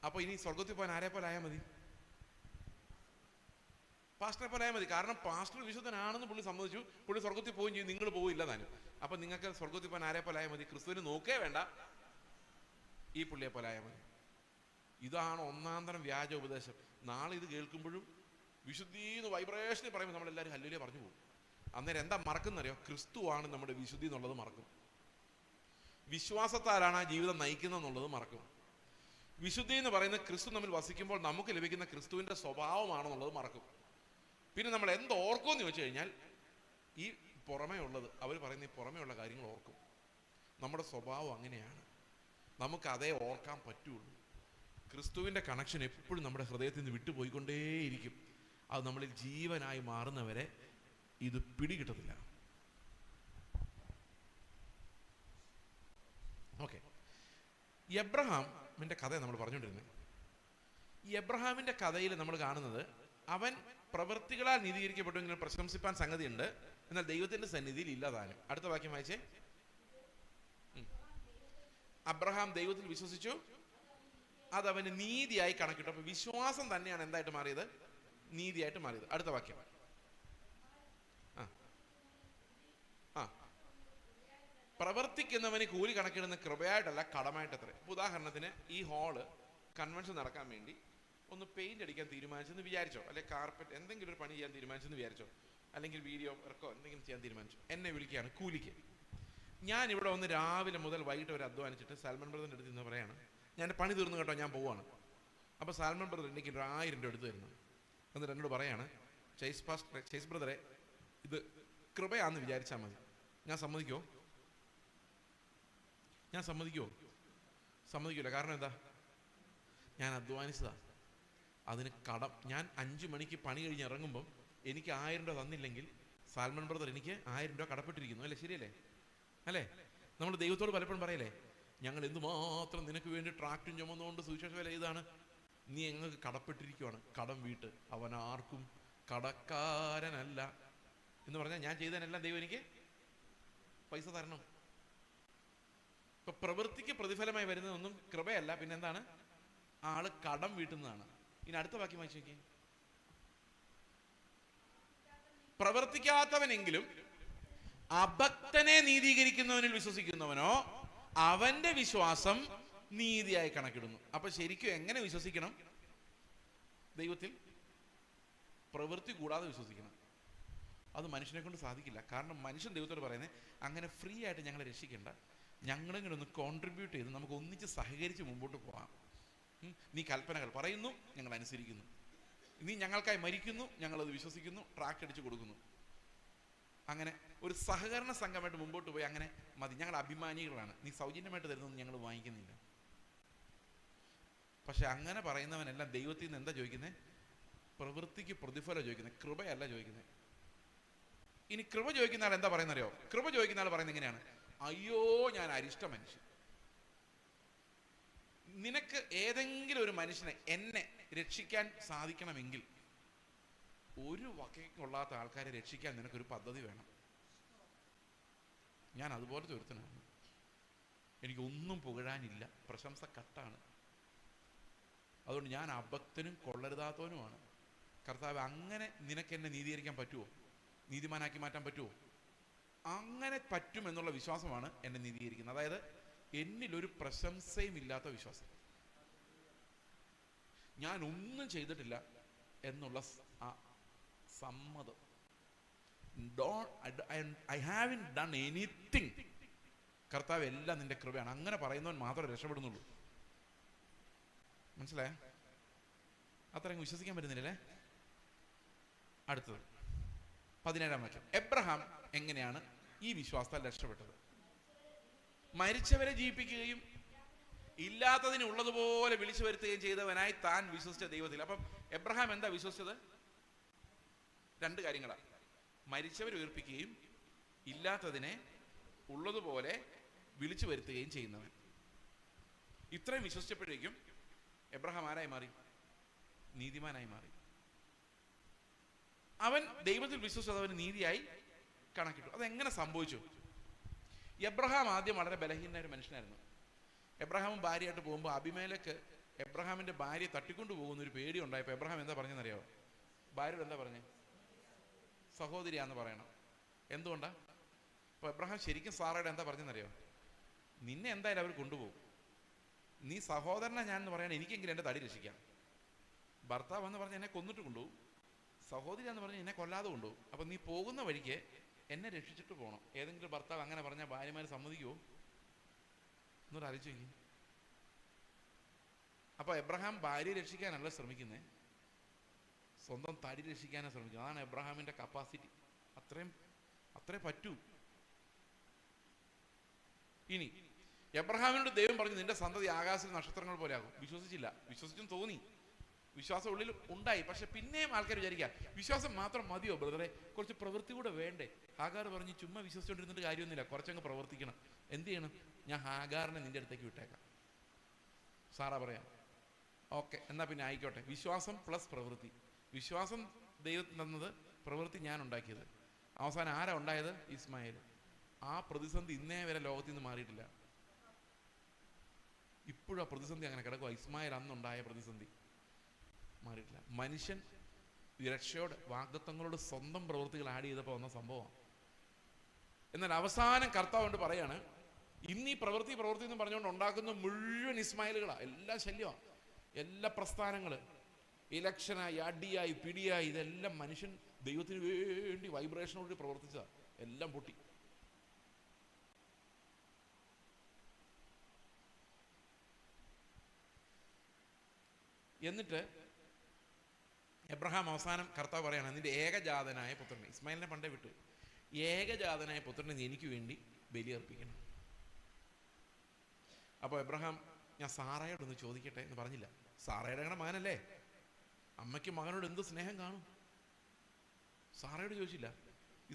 അപ്പോൾ ഇനി സ്വർഗത്തിൽ പോകാൻ ആരെ പോലെ ആയാൽ മതി? പാസ്റ്ററെ പോലെ ആയാൽ മതി. കാരണം പാസ്റ്റർ വിശുദ്ധനാണെന്ന് പുള്ളി സമ്മതിച്ചു, പുള്ളി സ്വർഗത്തിൽ പോവുകയും ചെയ്യും. നിങ്ങൾ പോവില്ല താനും. അപ്പൊ നിങ്ങൾക്ക് സ്വർഗത്തിൽ പോകാൻ ആരെ പോലെ ആയാൽ മതി? ക്രിസ്തുവിന് നോക്കേ വേണ്ട, ഈ പുള്ളിയെ പോലെ ആയാൽ മതി. ഇതാണ് ഒന്നാന്തരം വ്യാജ ഉപദേശം. നാളെ ഇത് കേൾക്കുമ്പോഴും വിശുദ്ധീന്ന് വൈബ്രേഷനിൽ പറയുമ്പോൾ നമ്മളെല്ലാവരും ഹല്ലേലൂയ പറഞ്ഞു പോകും. അന്നേരം എന്താ മറക്കുന്നറിയോ? ക്രിസ്തുവാണ് നമ്മുടെ വിശുദ്ധി എന്നുള്ളത് മറക്കും. വിശ്വാസത്താലാണ് ആ ജീവിതം നയിക്കുന്നത് എന്നുള്ളത് മറക്കും. വിശുദ്ധി എന്ന് പറയുന്നത് ക്രിസ്തു നമ്മിൽ വസിക്കുമ്പോൾ നമുക്ക് ലഭിക്കുന്ന ക്രിസ്തുവിൻ്റെ സ്വഭാവമാണെന്നുള്ളത് മറക്കും. പിന്നെ നമ്മൾ എന്തോർക്കുമെന്ന് ചോദിച്ചു കഴിഞ്ഞാൽ ഈ പുറമേ ഉള്ളത്, അവർ പറയുന്ന ഈ പുറമേ ഉള്ള കാര്യങ്ങൾ ഓർക്കും. നമ്മുടെ സ്വഭാവം അങ്ങനെയാണ്, നമുക്ക് അതേ ഓർക്കാൻ പറ്റുള്ളൂ. ക്രിസ്തുവിൻ്റെ കണക്ഷൻ എപ്പോഴും നമ്മുടെ ഹൃദയത്തിൽ നിന്ന് വിട്ടുപോയിക്കൊണ്ടേയിരിക്കും. അത് നമ്മളിൽ ജീവനായി മാറുന്നവരെ ഇത് പിടികിട്ടത്തില്ല. ഓക്കെ, എബ്രഹാമിൻ്റെ കഥ നമ്മൾ പറഞ്ഞുകൊണ്ടിരുന്നത്. ഈ എബ്രഹാമിൻ്റെ കഥയിൽ നമ്മൾ കാണുന്നത് അവൻ പ്രവൃത്തികളാൽ നീതീകരിക്കപ്പെട്ടുവെങ്കിലും പ്രശംസിപ്പാൻ സംഗതിയുണ്ട്, എന്നാൽ ദൈവത്തിന്റെ സന്നിധിയിൽ ഇല്ലതാനും. അടുത്ത വാക്യം വായിച്ചേ. അബ്രഹാം ദൈവത്തിൽ വിശ്വസിച്ചു, അത് അവന് നീതിയായി കണക്കിട്ടു. അപ്പൊ വിശ്വാസം തന്നെയാണ് എന്തായിട്ട് മാറിയത്? നീതിയായിട്ട് മാറിയത്. അടുത്ത വാക്യം. പ്രവർത്തിക്കുന്നവന് കൂലി കണക്കിടുന്ന കൃപയായിട്ടല്ല കടമായിട്ടത്രേ. ഉദാഹരണത്തിന് ഈ ഹാള് കൺവെൻഷൻ നടക്കാൻ വേണ്ടി ഒന്ന് പെയിന്റ് അടിക്കാൻ തീരുമാനിച്ചെന്ന് വിചാരിച്ചോ, അല്ലെങ്കിൽ കാർപ്പറ്റ് എന്തെങ്കിലും ഒരു പണി ചെയ്യാൻ തീരുമാനിച്ചെന്ന് വിചാരിച്ചോ, അല്ലെങ്കിൽ വീഡിയോ വർക്കോ എന്തെങ്കിലും ചെയ്യാൻ തീരുമാനിച്ചു. എന്നെ വിളിക്കുകയാണ് കൂലിക്ക്. ഞാൻ ഇവിടെ വന്ന് രാവിലെ മുതൽ വൈകിട്ട് വരെ അധ്വാനിച്ചിട്ട് സാൽമൺ ബ്രദറിൻ്റെ അടുത്ത് നിന്ന് പറയാണ്, ഞാൻ പണി തീർന്നു കേട്ടോ, ഞാൻ പോവാണ്. അപ്പോൾ സാൽമൺ ബ്രദർ എനിക്ക് 1000 രൂപ എടുത്തു തരുന്നു. എന്നിട്ട് എന്നോട് പറയാണ്, ചേസ് ബ്രദറെ ഇത് കൃപയാണെന്ന് വിചാരിച്ചാൽ മതി. ഞാൻ സമ്മതിക്കുമോ? ഞാൻ സമ്മതിക്കില്ല. കാരണം എന്താ? ഞാൻ അധ്വാനിച്ചതാ, അതിന് കടം. ഞാൻ 5 മണിക്ക് പണി കഴിഞ്ഞ് ഇറങ്ങുമ്പം എനിക്ക് 1000 രൂപ തന്നില്ലെങ്കിൽ സാൽമൺ ബ്രദർ എനിക്ക് 1000 രൂപ കടപ്പെട്ടിരിക്കുന്നു. അല്ലേ? ശരിയല്ലേ? അല്ലേ? നമ്മൾ ദൈവത്തോട് പലപ്പോഴും പറയല്ലേ, ഞങ്ങൾ എന്തുമാത്രം നിനക്ക് വേണ്ടി ട്രാക്റ്റും ചുമന്നുകൊണ്ട് സുവിശേഷ വേല ചെയ്താണ്, നീ എങ്ങൾക്ക് കടപ്പെട്ടിരിക്കുവാണ്. കടം വീട്ട്, അവൻ ആർക്കും കടക്കാരനല്ല എന്ന് പറഞ്ഞാൽ ഞാൻ ചെയ്തതിനെല്ലാം ദൈവം എനിക്ക് പൈസ തരണം. ഇപ്പൊ പ്രവൃത്തിക്ക് പ്രതിഫലമായി വരുന്നതൊന്നും കൃപയല്ല, പിന്നെന്താണ്? ആള് കടം വീട്ടുന്നതാണ്. ഇനി അടുത്ത വാക്യം വായിച്ചു നോക്കിയേ. പ്രവർത്തിക്കാത്തവനെങ്കിലും അഭക്തനെ നീതീകരിക്കുന്നവനിൽ വിശ്വസിക്കുന്നവനോ അവന്റെ വിശ്വാസം നീതിയായി കണക്കിടുന്നു. അപ്പൊ ശരിക്കും എങ്ങനെ വിശ്വസിക്കണം? ദൈവത്തിൽ പ്രവൃത്തി കൂടാതെ വിശ്വസിക്കണം. അത് മനുഷ്യനെ കൊണ്ട് സാധിക്കില്ല. കാരണം മനുഷ്യൻ ദൈവത്തോട് പറയുന്നത് അങ്ങനെ ഫ്രീ ആയിട്ട് ഞങ്ങളെ രക്ഷിക്കേണ്ട, ഞങ്ങളും കൂടെ ഒന്ന് കോൺട്രിബ്യൂട്ട് ചെയ്ത് നമുക്ക് ഒന്നിച്ച് സഹകരിച്ച് മുമ്പോട്ട് പോകാം. നീ കൽപ്പനകൾ പറയുന്നു, ഞങ്ങൾ അനുസരിക്കുന്നു. നീ ഞങ്ങൾക്കായി മരിക്കുന്നു, ഞങ്ങളത് വിശ്വസിക്കുന്നു, ട്രാക്ട് അടിച്ചു കൊടുക്കുന്നു. അങ്ങനെ ഒരു സഹകരണ സംഘമായിട്ട് മുമ്പോട്ട് പോയി അങ്ങനെ മതി, ഞങ്ങൾ അഭിമാനികളാണ്, നീ സൗജന്യമായിട്ട് തരുന്നൊന്നും ഞങ്ങൾ വാങ്ങിക്കുന്നില്ല. പക്ഷെ അങ്ങനെ പറയുന്നവനെല്ലാം ദൈവത്തിൽ നിന്ന് എന്താ ചോദിക്കുന്നത്? പ്രവൃത്തിക്ക് പ്രതിഫലം ചോദിക്കുന്നത്, കൃപയല്ല ചോദിക്കുന്നത്. ഇനി കൃപ ചോദിക്കുന്ന ആൾ എന്താ പറയുന്നറിയോ? കൃപ ചോദിക്കുന്ന ആൾ പറയുന്നത് എങ്ങനെയാണ്? അയ്യോ ഞാൻ അരിഷ്ട മനുഷ്യൻ. നിനക്ക് ഏതെങ്കിലും ഒരു മനുഷ്യനെ, എന്നെ രക്ഷിക്കാൻ സാധിക്കണമെങ്കിൽ ഒരു വകയും കൊള്ളാത്ത ആൾക്കാരെ രക്ഷിക്കാൻ നിനക്കൊരു പദ്ധതി വേണം. ഞാൻ അതുപോലത്തെ ഒരുത്തനാണ്. എനിക്കൊന്നും പുകഴാനില്ല, പ്രശംസ കട്ടാണ്. അതുകൊണ്ട് ഞാൻ അഭക്തനും കൊള്ളരുതാത്തവനുമാണ്. കർത്താവ്, അങ്ങനെ നിനക്ക് എന്നെ നീതീകരിക്കാൻ പറ്റുമോ? നീതിമാനാക്കി മാറ്റാൻ പറ്റുമോ? അങ്ങനെ പറ്റുമെന്നുള്ള വിശ്വാസമാണ് എന്നെ നീതീകരിക്കുന്നത്. അതായത് എന്നിലൊരു പ്രശംസയും ഇല്ലാത്ത വിശ്വാസം, ഞാൻ ഒന്നും ചെയ്തിട്ടില്ല എന്നുള്ള ആ സമ്മതം. I haven't done anything. കർത്താവ് എല്ലാം നിന്റെ കൃപയാണ്. അങ്ങനെ പറയുന്നവൻ മാത്രമേ രക്ഷപ്പെടുന്നുള്ളൂ. മനസ്സിലായ? അത്രയും വിശ്വസിക്കാൻ പറ്റുന്നില്ലേ? അടുത്തത് 17-ാം വാക്യം. എബ്രഹാം എങ്ങനെയാണ് ഈ വിശ്വാസത്താൽ രക്ഷപ്പെട്ടത്? മരിച്ചവരെ ജീവിപ്പിക്കുകയും ഇല്ലാത്തതിന് ഉള്ളതുപോലെ വിളിച്ചു വരുത്തുകയും ചെയ്തവനായി താൻ വിശ്വസിച്ച ദൈവത്തിൽ. അപ്പം എബ്രഹാം എന്താ വിശ്വസിച്ചത്? രണ്ട് കാര്യങ്ങളാണ്. മരിച്ചവരെ ഉയർപ്പിക്കുകയും ഇല്ലാത്തതിനെ ഉള്ളതുപോലെ വിളിച്ചു വരുത്തുകയും ചെയ്യുന്നവൻ. ഇത്രയും വിശ്വസിച്ചപ്പോഴേക്കും എബ്രഹാം ആരായി മാറി? നീതിമാനായി മാറി. അവൻ ദൈവത്തിൽ വിശ്വസിച്ചത് അവന് നീതിയായി കണക്കിട്ടു. അതെങ്ങനെ സംഭവിച്ചു? എബ്രഹാം ആദ്യം വളരെ ബലഹീനനായ ഒരു മനുഷ്യനായിരുന്നു. എബ്രഹാമും ഭാര്യയായിട്ട് പോകുമ്പോൾ അബിമേലെക്ക് എബ്രഹാമിന്റെ ഭാര്യയെ തട്ടിക്കൊണ്ടു പോകുന്ന ഒരു പേടി ഉണ്ടായപ്പോൾ എബ്രഹാം എന്താ പറഞ്ഞെന്നറിയാവോ? ഭാര്യയോട് എന്താ പറഞ്ഞേ? സഹോദരിയാന്ന് പറയണം. എന്തുകൊണ്ടാ? അപ്പൊ എബ്രഹാം ശരിക്കും സാറയുടെ എന്താ പറഞ്ഞെന്നറിയോ? നിന്നെ എന്തായാലും അവർ കൊണ്ടുപോകും, നീ സഹോദരനാ ഞാൻ എന്ന് പറയാൻ എനിക്കെങ്കിലും എൻ്റെ തടി രക്ഷിക്കാം. ഭർത്താവ് എന്ന് പറഞ്ഞ് എന്നെ കൊന്നിട്ട് കൊണ്ടുപോകും, സഹോദരി എന്ന് പറഞ്ഞ് എന്നെ കൊല്ലാതെ കൊണ്ടുപോകും. അപ്പൊ നീ പോകുന്ന വഴിക്ക് എന്നെ രക്ഷിച്ചിട്ട് പോകണം. ഏതെങ്കിലും ഭർത്താവ് അങ്ങനെ പറഞ്ഞാൽ ഭാര്യമാർ സമ്മതിക്കുമോ? എന്നൊരു ആലോചിച്ച് നോക്കി. അപ്പൊ എബ്രഹാം ഭാര്യയെ രക്ഷിക്കാനല്ല ശ്രമിക്കുന്നത്, സ്വന്തം തടി രക്ഷിക്കാനാണ് ശ്രമിക്കുന്നത്. അതാണ് എബ്രഹാമിന്റെ കപ്പാസിറ്റി. അത്രേ പറ്റൂ. ഇനി എബ്രഹാമിനോട് ദൈവം പറഞ്ഞു നിന്റെ സന്തതി ആകാശ നക്ഷത്രങ്ങൾ പോലെ ആകും. വിശ്വസിച്ചില്ല. വിശ്വസിച്ചും തോന്നി, വിശ്വാസം ഉള്ളിൽ ഉണ്ടായി. പക്ഷെ പിന്നെയും ആൾക്കാർ വിചാരിക്കുക വിശ്വാസം മാത്രം മതിയോ ബ്രദറെ, കുറച്ച് പ്രവൃത്തി കൂടെ വേണ്ടേ? ഹാഗാർ പറഞ്ഞു ചുമ്മാ വിശ്വസിച്ചുകൊണ്ടിരുന്നിട്ട് കാര്യമൊന്നുമില്ല, കുറച്ചങ്ങ് പ്രവർത്തിക്കണം. എന്ത് ചെയ്യണം? ഞാൻ ഹാഗാറിനെ നിന്റെ അടുത്തേക്ക് വിട്ടേക്കാം. സാറാ പറയാം ഓക്കെ, എന്നാ പിന്നെ ആയിക്കോട്ടെ. വിശ്വാസം പ്ലസ് പ്രവൃത്തി. വിശ്വാസം ദൈവത്തിന് തന്നത്, പ്രവൃത്തി ഞാൻ ഉണ്ടാക്കിയത്. അവസാനം ആരാ ഉണ്ടായത്? ഇസ്മായേൽ. ആ പ്രതിസന്ധി ഇന്നേ വരെ ലോകത്തിൽ നിന്ന് മാറിയിട്ടില്ല. ഇപ്പോഴും ആ പ്രതിസന്ധി അങ്ങനെ കിടക്കുക. ഇസ്മായേൽ അന്നുണ്ടായ പ്രതിസന്ധി മാറിയിട്ടില്ല. മനുഷ്യൻ രക്ഷയോട് വാഗ്ദത്തങ്ങളോട് സ്വന്തം പ്രവൃത്തികൾ ആഡ് ചെയ്തപ്പോൾ വന്ന സംഭവമാണ്. എന്നാൽ അവസാനം കർത്താവ് കൊണ്ട് പറയാണ്, ഇന്ന് ഈ പ്രവൃത്തി എന്ന് പറഞ്ഞുകൊണ്ട് ഉണ്ടാക്കുന്ന മുഴുവൻ ഇസ്മായിലുകളാണ്. എല്ലാം ശല്യമാണ്, എല്ലാ പ്രസ്ഥാനങ്ങള്, ഇലക്ഷനായി, അടിയായി, പിടിയായി, ഇതെല്ലാം മനുഷ്യൻ ദൈവത്തിന് വേണ്ടി വൈബ്രേഷനോട് പ്രവർത്തിച്ചതാണ്. എല്ലാം പൊട്ടി. എന്നിട്ട് എബ്രഹാം അവസാനം കർത്താവ് പറയാണ്, നിന്റെ ഏകജാതനായ പുത്രനെ, ഇസ്മായിലിനെ പണ്ടേ വിട്ടു, ഏകജാതനായ പുത്രനെ നീ എനിക്ക് വേണ്ടി ബലിയർപ്പിക്കണം. അപ്പോൾ എബ്രഹാം, ഞാൻ സാറയോടൊന്ന് ചോദിക്കട്ടെ എന്ന് പറഞ്ഞില്ല. സാറയുടെ അങ്ങനെ മകനല്ലേ, അമ്മയ്ക്ക് മകനോട് എന്ത് സ്നേഹം കാണും? സാറയോട് ചോദിച്ചില്ല,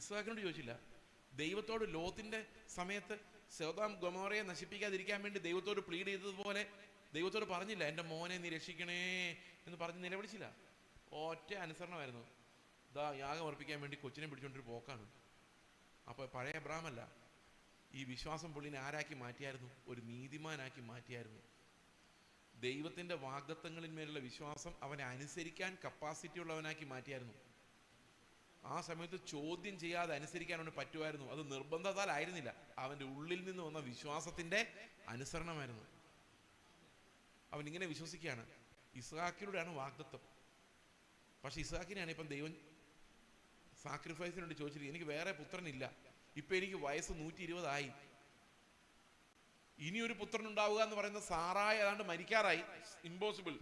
ഇസ്ഹാക്കിനോട് ചോദിച്ചില്ല. ദൈവത്തോട് ലോത്തിന്റെ സമയത്ത് സൊദോം ഗൊമോറയെ നശിപ്പിക്കാതിരിക്കാൻ വേണ്ടി ദൈവത്തോട് പ്ലീഡ് ചെയ്തതുപോലെ ദൈവത്തോട് പറഞ്ഞില്ല, എൻ്റെ മോനെ നീ രക്ഷിക്കണേ എന്ന് പറഞ്ഞ് നിലവിളിച്ചില്ല. ഒറ്റ അനുസരണമായിരുന്നു. യാഗം അർപ്പിക്കാൻ വേണ്ടി കൊച്ചിനെ പിടിച്ചോണ്ടൊരു പോക്കാണ്. അപ്പോൾ പഴയ എബ്രഹാം അല്ല, ഈ വിശ്വാസം പുള്ളിനെ ആരാക്കി മാറ്റിയായിരുന്നു? ഒരു നീതിമാനാക്കി മാറ്റിയായിരുന്നു. ദൈവത്തിൻ്റെ വാഗ്ദത്തങ്ങളിന്മേലുള്ള വിശ്വാസം അവനെ അനുസരിക്കാൻ കപ്പാസിറ്റി ഉള്ളവനാക്കി മാറ്റിയായിരുന്നു. ആ സമയത്ത് ചോദ്യം ചെയ്യാതെ അനുസരിക്കാൻ അവന് പറ്റുമായിരുന്നു. അത് നിർബന്ധത്താൽ ആയിരുന്നില്ല, അവൻ്റെ ഉള്ളിൽ നിന്ന് വന്ന വിശ്വാസത്തിൻ്റെ അനുസരണമായിരുന്നു. അവൻ ഇങ്ങനെ വിശ്വസിക്കുകയാണ്, ഇസ്ഹാക്കിലൂടെയാണ് വാഗ്ദത്തം. പക്ഷെ ഇസ്ഹാക്കിനെയാണ് ഇപ്പം ദൈവം സാക്രിഫൈസിന് വേണ്ടി ചോദിച്ചിട്ട്, എനിക്ക് വേറെ പുത്രനില്ല, ഇപ്പം എനിക്ക് വയസ്സ് 120 ഇനിയൊരു പുത്രൻ ഉണ്ടാവുക എന്ന് പറയുന്നത് സാറായി ഏതാണ്ട് മരിക്കാറായി, ഇമ്പോസിബിൾ.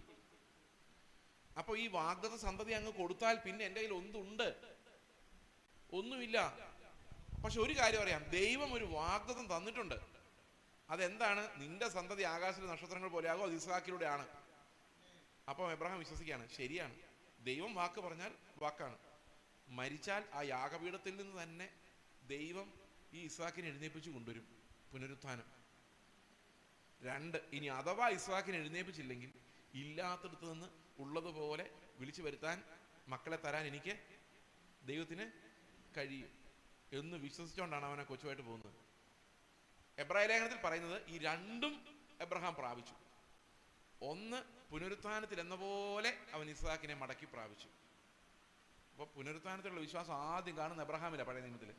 അപ്പൊ ഈ വാഗ്ദത്ത സന്തതി അങ്ങ് കൊടുത്താൽ പിന്നെ എൻ്റെ കയ്യിൽ ഒന്നുണ്ട്? ഒന്നുമില്ല. പക്ഷെ ഒരു കാര്യം അറിയാം, ദൈവം ഒരു വാഗ്ദത്തം തന്നിട്ടുണ്ട്. അതെന്താണ്? നിന്റെ സന്തതി ആകാശത്തിലെ നക്ഷത്രങ്ങൾ പോലെ ആകും, അത് ഇസ്ഹാക്കിലൂടെയാണ്. അപ്പം എബ്രഹാം വിശ്വസിക്കുകയാണ്, ശരിയാണ്, ദൈവം വാക്ക് പറഞ്ഞാൽ വാക്കാണ്. മരിച്ചാൽ ആ യാഗപീഠത്തിൽ നിന്ന് തന്നെ ദൈവം ഈ ഇസ്ഹാക്കിനെ എഴുന്നേൽപ്പിച്ച് കൊണ്ടുവരും. പുനരുത്ഥാനം. 2, ഇനി അഥവാ ഇസ്ഹാക്കിനെ എഴുന്നേൽപ്പിച്ചില്ലെങ്കിൽ ഇല്ലാത്തടത്ത് നിന്ന് ഉള്ളതുപോലെ വിളിച്ചു വരുത്താൻ, മക്കളെ തരാൻ എനിക്ക് ദൈവത്തിന് കഴിയും എന്ന് വിശ്വസിച്ചുകൊണ്ടാണ് അവനെ കൊച്ചുമായിട്ട് പോകുന്നത്. എബ്രായ ലേഖനത്തിൽ പറയുന്നത് ഈ 2ഉം എബ്രഹാം പ്രാപിച്ചു. ഒന്ന്, പുനരുത്ഥാനത്തിൽ എന്ന പോലെ അവൻ ഇസ്ഹാക്കിനെ മടക്കി പ്രാപിച്ചു. അപ്പൊ പുനരുത്ഥാനത്തിലുള്ള വിശ്വാസം ആദ്യം കാണുന്ന എബ്രഹാമില്ല പഴയ നിയമത്തിൽ.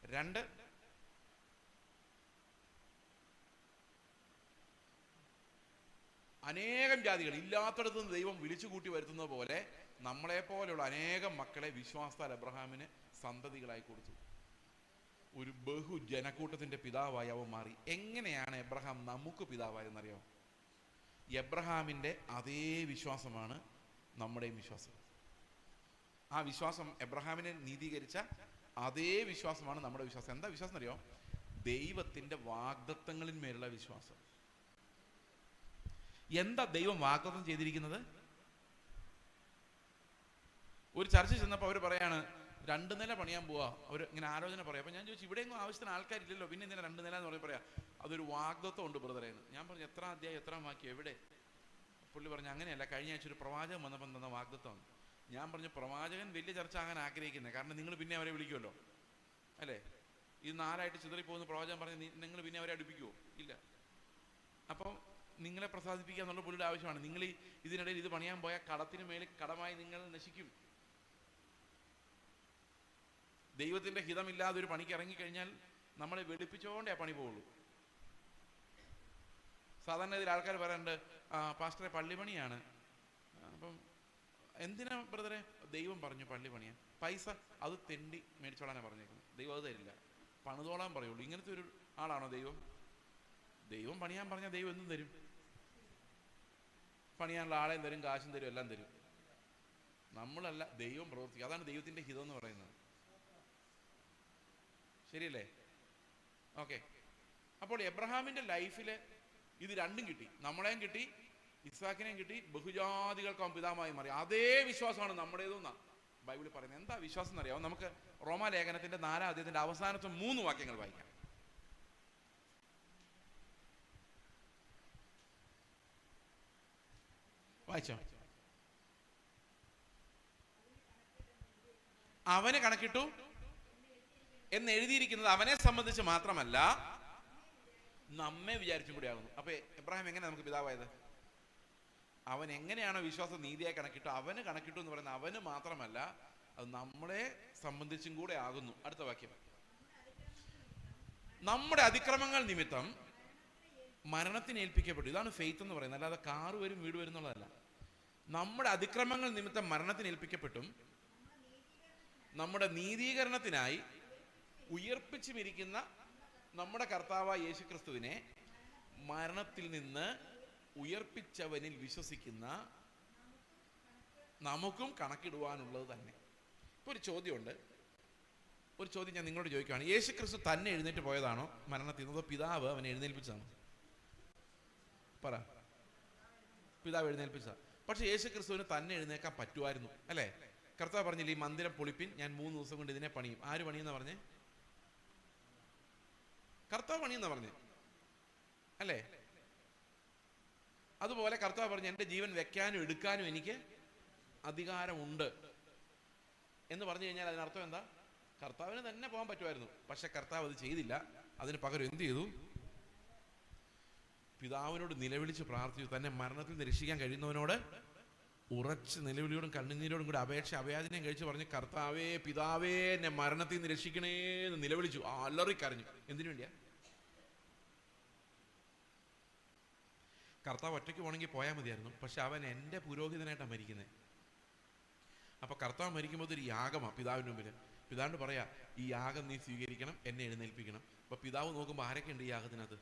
2, അനേകം ജാതികൾ ഇല്ലാത്തടത്ത് നിന്ന് ദൈവം വിളിച്ചു കൂട്ടി വരുത്തുന്നത് പോലെ നമ്മളെപ്പോലെയുള്ള അനേകം മക്കളെ വിശ്വാസത്താൽ എബ്രഹാമിന് സന്തതികളായി കൊടുത്തു. ഒരു ബഹുജനക്കൂട്ടത്തിന്റെ പിതാവായി അവൻ മാറി. എങ്ങനെയാണ് എബ്രഹാം നമുക്ക് പിതാവായെന്നറിയോ? എബ്രഹാമിന്റെ അതേ വിശ്വാസമാണ് നമ്മുടെയും വിശ്വാസം. ആ വിശ്വാസം, എബ്രഹാമിനെ നീതീകരിച്ച അതേ വിശ്വാസമാണ് നമ്മുടെ വിശ്വാസം. എന്താ വിശ്വാസം എന്നറിയോ? ദൈവത്തിന്റെ വാഗ്ദത്തങ്ങളിന്മേലുള്ള വിശ്വാസം. എന്താ ദൈവം വാഗ്ദത്തം ചെയ്തിരിക്കുന്നത്? ഒരു ചർച്ച ചെന്നപ്പോൾ അവർ പറയാണ് 2 നില പണിയാൻ പോവാ. അവർ ഇങ്ങനെ ആലോചന പറയാം. അപ്പൊ ഞാൻ ചോദിച്ചു, ഇവിടെയൊന്നും ആവശ്യത്തിന് ആൾക്കാരില്ലല്ലോ, പിന്നെ ഇങ്ങനെ 2 നില എന്ന് പറയാം. അതൊരു വാഗ്ദത്തം ഉണ്ട് ബ്രദറേന്ന്. ഞാൻ പറഞ്ഞു, എത്ര അധ്യായം, എത്ര വാക്യം, എവിടെ? പുള്ളി പറഞ്ഞു, അങ്ങനെയല്ല, കഴിഞ്ഞ ആഴ്ച ഒരു പ്രവാചകൻ വന്നപ്പോൾ തന്ന വാഗ്ദത്തമാണ്. ഞാൻ പറഞ്ഞു, പ്രവാചകൻ വലിയ ചർച്ച ആകാൻ ആഗ്രഹിക്കുന്നത്, കാരണം നിങ്ങൾ പിന്നെ അവരെ വിളിക്കുമല്ലോ, അല്ലേ? ഇത് 4 ചിതറിപ്പോകുന്ന പ്രവാചകൻ പറഞ്ഞ് നിങ്ങൾ പിന്നെ അവരെ അടുപ്പിക്കുമോ? ഇല്ല. അപ്പം നിങ്ങളെ പ്രസാദിപ്പിക്കുക എന്നുള്ള പുള്ളിയുടെ ആവശ്യമാണ്. നിങ്ങൾ ഇതിനിടയിൽ ഇത് പണിയാൻ പോയാൽ കടത്തിന് മേലിൽ കടമായി നിങ്ങൾ നശിക്കും. ദൈവത്തിന്റെ ഹിതമില്ലാതെ ഒരു പണിക്ക് ഇറങ്ങിക്കഴിഞ്ഞാൽ നമ്മളെ വെളുപ്പിച്ചുകൊണ്ടേ ആ പണി പോവുള്ളൂ. സാധാരണ ഇതിൽ ആൾക്കാർ പറയാറുണ്ട്, പാസ്റ്ററെ പള്ളിപ്പണിയാണ്. അപ്പം എന്തിനാ ബ്രദറെ? ദൈവം പറഞ്ഞു പള്ളി പണിയാൻ. പൈസ അത് തെണ്ടി മേടിച്ചോളാനാണ് പറഞ്ഞേക്കുന്നത്. ദൈവം അത് തരില്ല, പണിതോളാൻ പറയുള്ളൂ. ഇങ്ങനത്തെ ഒരു ആളാണോ ദൈവം? ദൈവം പണിയാൻ പറഞ്ഞാൽ ദൈവം എന്തും തരും. പണിയാനുള്ള ആളെയും തരും, കാശും തരും, എല്ലാം തരും. നമ്മളല്ല, ദൈവം പ്രവർത്തിക്കും. അതാണ് ദൈവത്തിന്റെ ഹിതം എന്ന് പറയുന്നത്. ശരിയല്ലേ? ഓക്കെ. അപ്പോൾ എബ്രഹാമിന്റെ ലൈഫില് ഇത് 2ഉം കിട്ടി. നമ്മളെയും കിട്ടി, ഇസ്ഹാക്കിനെയും കിട്ടി, ബഹുജാതികൾക്ക് അവൻ പിതാവായി മാറി. അതേ വിശ്വാസമാണ് നമ്മുടേതെന്നാ ബൈബിളിൽ പറയുന്നത്. എന്താ വിശ്വാസം എന്നറിയാമോ? നമുക്ക് റോമാലേഖനത്തിന്റെ 4-ാം അധ്യായത്തിന്റെ അവസാനത്തെ 3 വാക്യങ്ങൾ വായിക്കാം. വായിച്ചോ? അവന് കണക്കിട്ടു എന്ന് എഴുതിയിരിക്കുന്നത് അവനെ സംബന്ധിച്ച് മാത്രമല്ല, നമ്മെ വിചാരിച്ചും കൂടി ആകുന്നു. അപ്പൊ എബ്രഹാം എങ്ങനെ നമുക്ക് പിതാവായത്? അവൻ എങ്ങനെയാണോ വിശ്വാസം നീതിയായി കണക്കിട്ടു, അവന് കണക്കിട്ടു എന്ന് പറയുന്നത് അവന് മാത്രമല്ല, അത് നമ്മളെ സംബന്ധിച്ചും കൂടെ ആകുന്നു. അടുത്ത വാക്യം, നമ്മുടെ അതിക്രമങ്ങൾ നിമിത്തം മരണത്തിന് ഏൽപ്പിക്കപ്പെട്ടു. ഇതാണ് ഫെയ്ത്ത് എന്ന് പറയുന്നത്, അല്ലാതെ കാറ് വരും വീട് വരും എന്നുള്ളതല്ല. നമ്മുടെ അതിക്രമങ്ങൾ നിമിത്തം മരണത്തിന് ഏൽപ്പിക്കപ്പെട്ടും നമ്മുടെ നീതീകരണത്തിനായി ഉയർപ്പിച്ചുമിരിക്കുന്ന നമ്മുടെ കർത്താവായ യേശുക്രിസ്തുവിനെ മരണത്തിൽ നിന്ന് ഉയർപ്പിച്ചവനിൽ വിശ്വസിക്കുന്ന നമുക്കും കണക്കിടുവാനുള്ളത് തന്നെ. ഇപ്പൊ ഒരു ചോദ്യമുണ്ട്. ഒരു ചോദ്യം ഞാൻ നിങ്ങളോട് ചോദിക്കുകയാണ്. യേശുക്രിസ്തു തന്നെ എഴുന്നേറ്റ് പോയതാണോ മരണത്തിൽ നിന്ന്? പിതാവ് അവനെ എഴുന്നേൽപ്പിച്ചതാണോ? പറ. പിതാവ് എഴുന്നേൽപ്പിച്ച. പക്ഷെ യേശുക്രിസ്തുവിന് തന്നെ എഴുന്നേക്കാൻ പറ്റുമായിരുന്നു, അല്ലേ? കർത്താവ് പറഞ്ഞില്ല, ഈ മന്ദിരം പൊളിപ്പിൻ, ഞാൻ 3 ദിവസം കൊണ്ട് ഇതിനെ പണിയും. ആര് പണിയെന്നാ പറഞ്ഞേ? കർത്താവ് പണിയെന്നാ പറഞ്ഞേ, അല്ലേ? അതുപോലെ കർത്താവ് പറഞ്ഞു, എൻ്റെ ജീവൻ വെക്കാനും എടുക്കാനും എനിക്ക് അധികാരമുണ്ട് എന്ന് പറഞ്ഞു കഴിഞ്ഞാൽ അതിനർത്ഥം എന്താ? കർത്താവിന് തന്നെ പോകാൻ പറ്റുമായിരുന്നു, പക്ഷെ കർത്താവ് അത് ചെയ്തില്ല. അതിന് പകരം എന്ത് ചെയ്തു? പിതാവിനോട് നിലവിളിച്ച് പ്രാർത്ഥിച്ചു. തന്നെ മരണത്തിൽ നിന്ന് രക്ഷിക്കാൻ കഴിയുന്നവനോട് ഉറച്ച് നിലവിളിയോടും കണ്ണുനീരോടും കൂടി അഭയാചനയും കഴിച്ച് പറഞ്ഞ്, കർത്താവേ പിതാവേ എന്നെ മരണത്തിൽ നിന്ന് രക്ഷിക്കണേ എന്ന് നിലവിളിച്ചു. അലറിക്കരഞ്ഞു. എന്തിനു വേണ്ടിയാ? കർത്താവ് ഒറ്റയ്ക്ക് പോകണമെങ്കിൽ പോയാൽ മതിയായിരുന്നു, പക്ഷെ അവൻ എൻ്റെ പുരോഹിതനായിട്ടാണ് മരിക്കുന്നത്. അപ്പൊ കർത്താവ് മരിക്കുമ്പോൾ ഒരു യാഗമാണ് പിതാവിൻ്റെ മുമ്പിൽ. പിതാവിനോട് പറയാ, ഈ യാഗം നീ സ്വീകരിക്കണം, എന്നെ എഴുന്നേൽപ്പിക്കണം. അപ്പൊ പിതാവ് നോക്കുമ്പോൾ ആരൊക്കെ ഉണ്ട് ഈ യാഗത്തിനകത്ത്?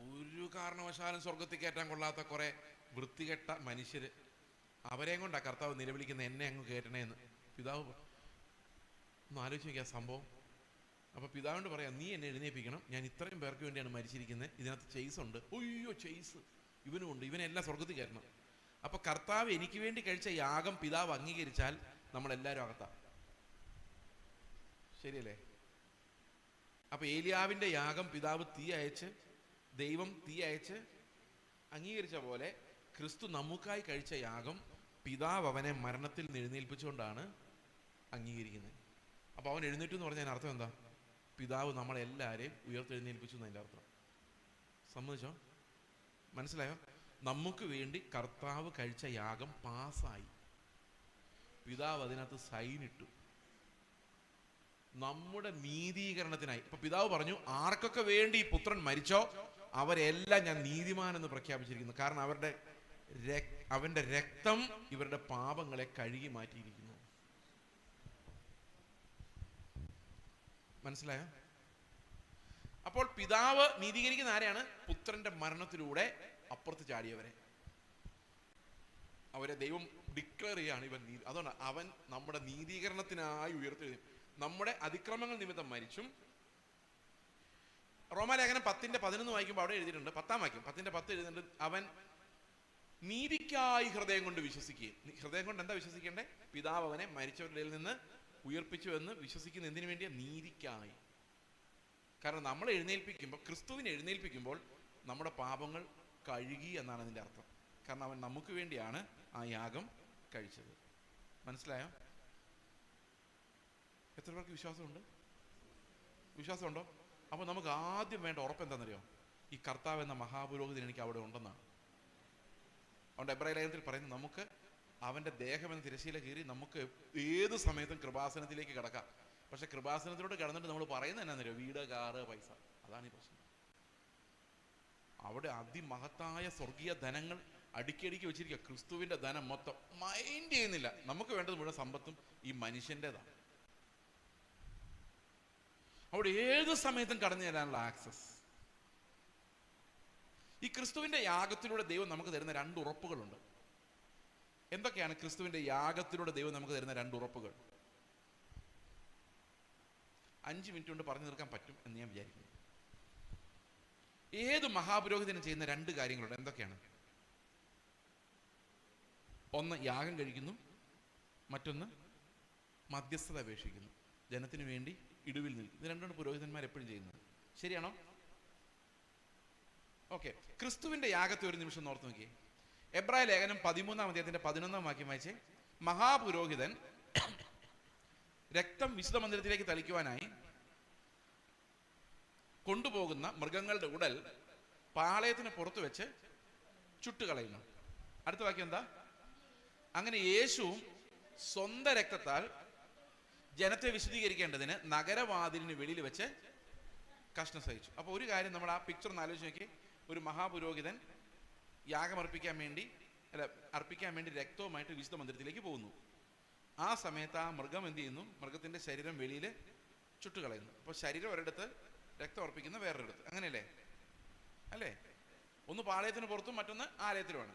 ഒരു കാരണവശാലും സ്വർഗത്തിൽ കയറ്റാൻ കൊള്ളാത്ത കുറെ വൃത്തികെട്ട മനുഷ്യര്. അവരെയും കൊണ്ടാ കർത്താവ് നിലവിളിക്കുന്ന, എന്നെ അങ്ങ് കയറ്റണേ എന്ന്. പിതാവ് ഒന്ന് ആലോചിച്ച് നോക്കിയ സംഭവം. അപ്പൊ പിതാവിനോട് പറയാം, നീ എന്നെ എഴുന്നേൽപ്പിക്കണം, ഞാൻ ഇത്രയും പേർക്ക് വേണ്ടിയാണ് മരിച്ചിരിക്കുന്നത്, ഇതിനകത്ത് ചെയ്സ് ഉണ്ട്. ഒയ്യോ ചെയ്സ് ഇവനും ഉണ്ട്, ഇവനെല്ലാം സ്വർഗത്തിൽ കയറണം. അപ്പൊ കർത്താവ് എനിക്ക് വേണ്ടി കഴിച്ച യാഗം പിതാവ് അംഗീകരിച്ചാൽ നമ്മളെല്ലാവരും അകത്താം. ശരിയല്ലേ? അപ്പൊ ഏലിയാവിന്റെ യാഗം പിതാവ് ദൈവം തീ അയച്ച് അംഗീകരിച്ച പോലെ ക്രിസ്തു നമുക്കായി കഴിച്ച യാഗം പിതാവ് അവനെ മരണത്തിൽ നിന്ന് എഴുന്നേൽപ്പിച്ചുകൊണ്ടാണ് അംഗീകരിക്കുന്നത്. അപ്പൊ അവൻ എഴുന്നേറ്റു എന്ന് പറഞ്ഞതിന് അർത്ഥം എന്താ? പിതാവ് നമ്മളെല്ലാവരെയും ഉയർത്തെഴുന്നേൽപ്പിച്ചു എന്നതിൻ്റെ അർത്ഥം. സമ്മതിച്ചോ? മനസ്സിലായോ? നമുക്ക് വേണ്ടി കർത്താവ് കഴിച്ച യാഗം പാസ്സായി. പിതാവ് അതിനകത്ത് സൈനിട്ടു, നമ്മുടെ നീതീകരണത്തിനായി. ഇപ്പൊ പിതാവ് പറഞ്ഞു, ആർക്കൊക്കെ വേണ്ടി ഈ പുത്രൻ മരിച്ചോ അവരെല്ലാം ഞാൻ നീതിമാൻ എന്ന് പ്രഖ്യാപിച്ചിരിക്കുന്നു. കാരണം അവന്റെ രക്തം ഇവരുടെ പാപങ്ങളെ കഴുകി മാറ്റിയിരിക്കുന്നു. മനസ്സിലായോ? അപ്പോൾ പിതാവ് നീതീകരിക്കുന്ന ആരെയാണ്? പുത്രന്റെ മരണത്തിലൂടെ അപ്പുറത്ത് ചാടിയവരെ. അവരെ ദൈവം ഡിക്ലെയർ ചെയ്യാണ് ഇവൻ നീതി. അതുകൊണ്ട് അവൻ നമ്മുടെ നീതീകരണത്തിനായി ഉയർത്തെഴുതി. നമ്മുടെ അതിക്രമങ്ങൾ നിമിത്തം മരിച്ചും. റോമാലേഖനം 10:11 വായിക്കുമ്പോൾ അവിടെ എഴുതിയിട്ടുണ്ട്, 10-ാം വാക്യം 10:10 എഴുതിയിട്ടുണ്ട്, അവൻ നീതിക്കായി ഹൃദയം കൊണ്ട് വിശ്വസിക്കുകയും. ഹൃദയം കൊണ്ട് എന്താ വിശ്വസിക്കേണ്ടേ? പിതാവ് അവനെ മരിച്ചവരുടെ നിന്ന് ഉയർപ്പിച്ചു എന്ന് വിശ്വസിക്കുന്ന എന്തിനു വേണ്ടിയാ? നീതിക്കായി. കാരണം നമ്മളെ എഴുന്നേൽപ്പിക്കുമ്പോൾ, ക്രിസ്തുവിനെ എഴുന്നേൽപ്പിക്കുമ്പോൾ നമ്മുടെ പാപങ്ങൾ കഴുകി എന്നാണ് അതിൻ്റെ അർത്ഥം. കാരണം അവൻ നമുക്ക് വേണ്ടിയാണ് ആ യാഗം കഴിച്ചത്. മനസ്സിലായോ? എത്ര പേർക്ക് വിശ്വാസമുണ്ട്? വിശ്വാസമുണ്ടോ? അപ്പോൾ നമുക്ക് ആദ്യം വേണ്ട ഉറപ്പ് എന്താണെന്നറിയോ? ഈ കർത്താവ് എന്ന മഹാപുരോഹിതൻ എനിക്ക് അവിടെ ഉണ്ടെന്നാണ്. അതുകൊണ്ട് എബ്രായ ലേഖനത്തിൽ പറയുന്നത്, നമുക്ക് അവൻ്റെ ദേഹം എന്ന തിരശ്ശീല കീറി നമുക്ക് ഏത് സമയത്തും കൃപാസനത്തിലേക്ക് കിടക്കാം. പക്ഷെ കൃപാസനത്തിലോട്ട് കിടന്നിട്ട് നമ്മൾ പറയുന്നത് എന്നാന്നറിയോ? വീട്, കാറ്, പൈസ. അതാണ് ഈ പ്രശ്നം. അവിടെ അതിമഹത്തായ സ്വർഗീയ ധനങ്ങൾ അടുക്കിയടുക്കി വെച്ചിരിക്കുക. ക്രിസ്തുവിന്റെ ധനം മൊത്തം മൈൻഡ് ചെയ്യുന്നില്ല. നമുക്ക് വേണ്ടത് മുഴുവൻ സമ്പത്തും ഈ മനുഷ്യൻ്റെതാണ്. അവിടെ ഏത് സമയത്തും കടന്നു ചെല്ലാനുള്ള ആക്സസ്. ഈ ക്രിസ്തുവിന്റെ യാഗത്തിലൂടെ ദൈവം നമുക്ക് തരുന്ന 2 ഉറപ്പുകളുണ്ട്. എന്തൊക്കെയാണ് ക്രിസ്തുവിന്റെ യാഗത്തിലൂടെ ദൈവം നമുക്ക് തരുന്ന 2 ഉറപ്പുകൾ? 5 മിനിറ്റ് കൊണ്ട് പറഞ്ഞു തീർക്കാൻ പറ്റും എന്ന് ഞാൻ വിചാരിക്കുന്നു. ഏത് മഹാപുരോഹിതനും ചെയ്യുന്ന 2 കാര്യങ്ങളുണ്ട്. എന്തൊക്കെയാണ്? ഒന്ന് യാഗം കഴിക്കുന്നു, മറ്റൊന്ന് മധ്യസ്ഥത അപേക്ഷിക്കുന്നു. ജനത്തിന് വേണ്ടി ഇടിവിൽ നിൽക്കും. ഇത് 2 പുരോഹിതന്മാർ എപ്പോഴും ചെയ്യുന്നത്. ശരിയാണോ? ഓക്കെ. ക്രിസ്തുവിന്റെ യാഗത്തെ ഒരു നിമിഷം ഓർത്ത് നോക്കിയേ. എബ്രായ ലേഖനം 13-ാം അധ്യായത്തിന്റെ 11-ാം വാക്യം വായിച്ചേ. മഹാപുരോഹിതൻ രക്തം വിശുദ്ധ മന്ദിരത്തിലേക്ക് തളിക്കുവാനായി കൊണ്ടുപോകുന്ന മൃഗങ്ങളുടെ ഉടൽ പാളയത്തിന് പുറത്തു വെച്ച് ചുട്ടുകളയുന്നു. അടുത്ത വാക്യം എന്താ? അങ്ങനെ യേശുവും സ്വന്തം രക്തത്താൽ ജനത്തെ വിശുദ്ധീകരിക്കേണ്ടതിന് നഗരവാതിലിന് വെളിയിൽ വെച്ച് കഷ്ണം സഹിച്ചു. അപ്പോൾ ഒരു കാര്യം നമ്മൾ ആ പിക്ചർ ഒന്ന് ആലോചിച്ച് നോക്കി. ഒരു മഹാപുരോഹിതൻ യാഗം അർപ്പിക്കാൻ വേണ്ടി രക്തവുമായിട്ട് വിശുദ്ധ മന്ദിരത്തിലേക്ക് പോകുന്നു. ആ സമയത്ത് ആ മൃഗം എന്ത് ചെയ്യുന്നു? മൃഗത്തിന്റെ ശരീരം വെളിയിൽ ചുട്ടുകളയുന്നു. അപ്പോൾ ശരീരം ഒരിടത്ത്, രക്തം അർപ്പിക്കുന്ന വേറൊരിടത്ത്. അങ്ങനെയല്ലേ? അല്ലേ? ഒന്ന് പാളയത്തിന് പുറത്തും മറ്റൊന്ന് ആലയത്തിലുമാണ്.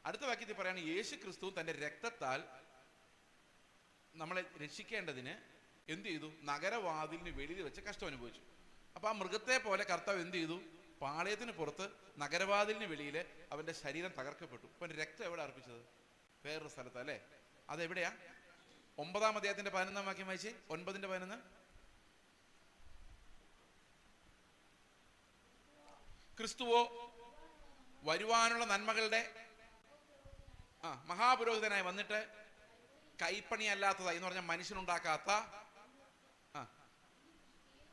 അടുത്ത വാക്യത്തിൽ പറയാണ്, യേശു ക്രിസ്തു തന്റെ രക്തത്താൽ നമ്മളെ രക്ഷിക്കേണ്ടതിന് എന്ത് ചെയ്തു? നഗരവാതിലിന് വെളിയിൽ വെച്ച് കഷ്ടം അനുഭവിച്ചു. അപ്പൊ ആ മൃഗത്തെ പോലെ കർത്താവ് എന്ത് ചെയ്തു? പാളയത്തിന് പുറത്ത് നഗരവാതിലിന് വെളിയിൽ അവന്റെ ശരീരം തകർക്കപ്പെട്ടു. അപ്പൊ രക്തം എവിടെ അർപ്പിച്ചത്? വേറൊരു സ്ഥലത്ത്. അല്ലേ? അതെവിടെയാ? 9-ാം അധ്യായത്തിന്റെ 11-ാം വാക്യം വായിച്ചേ. 9:11. ക്രിസ്തുവോ വരുവാനുള്ള നന്മകളുടെ മഹാപുരോഹിതനായി വന്നിട്ട് കൈപ്പണിയല്ലാത്തതായി എന്ന് പറഞ്ഞാൽ മനുഷ്യനുണ്ടാക്കാത്ത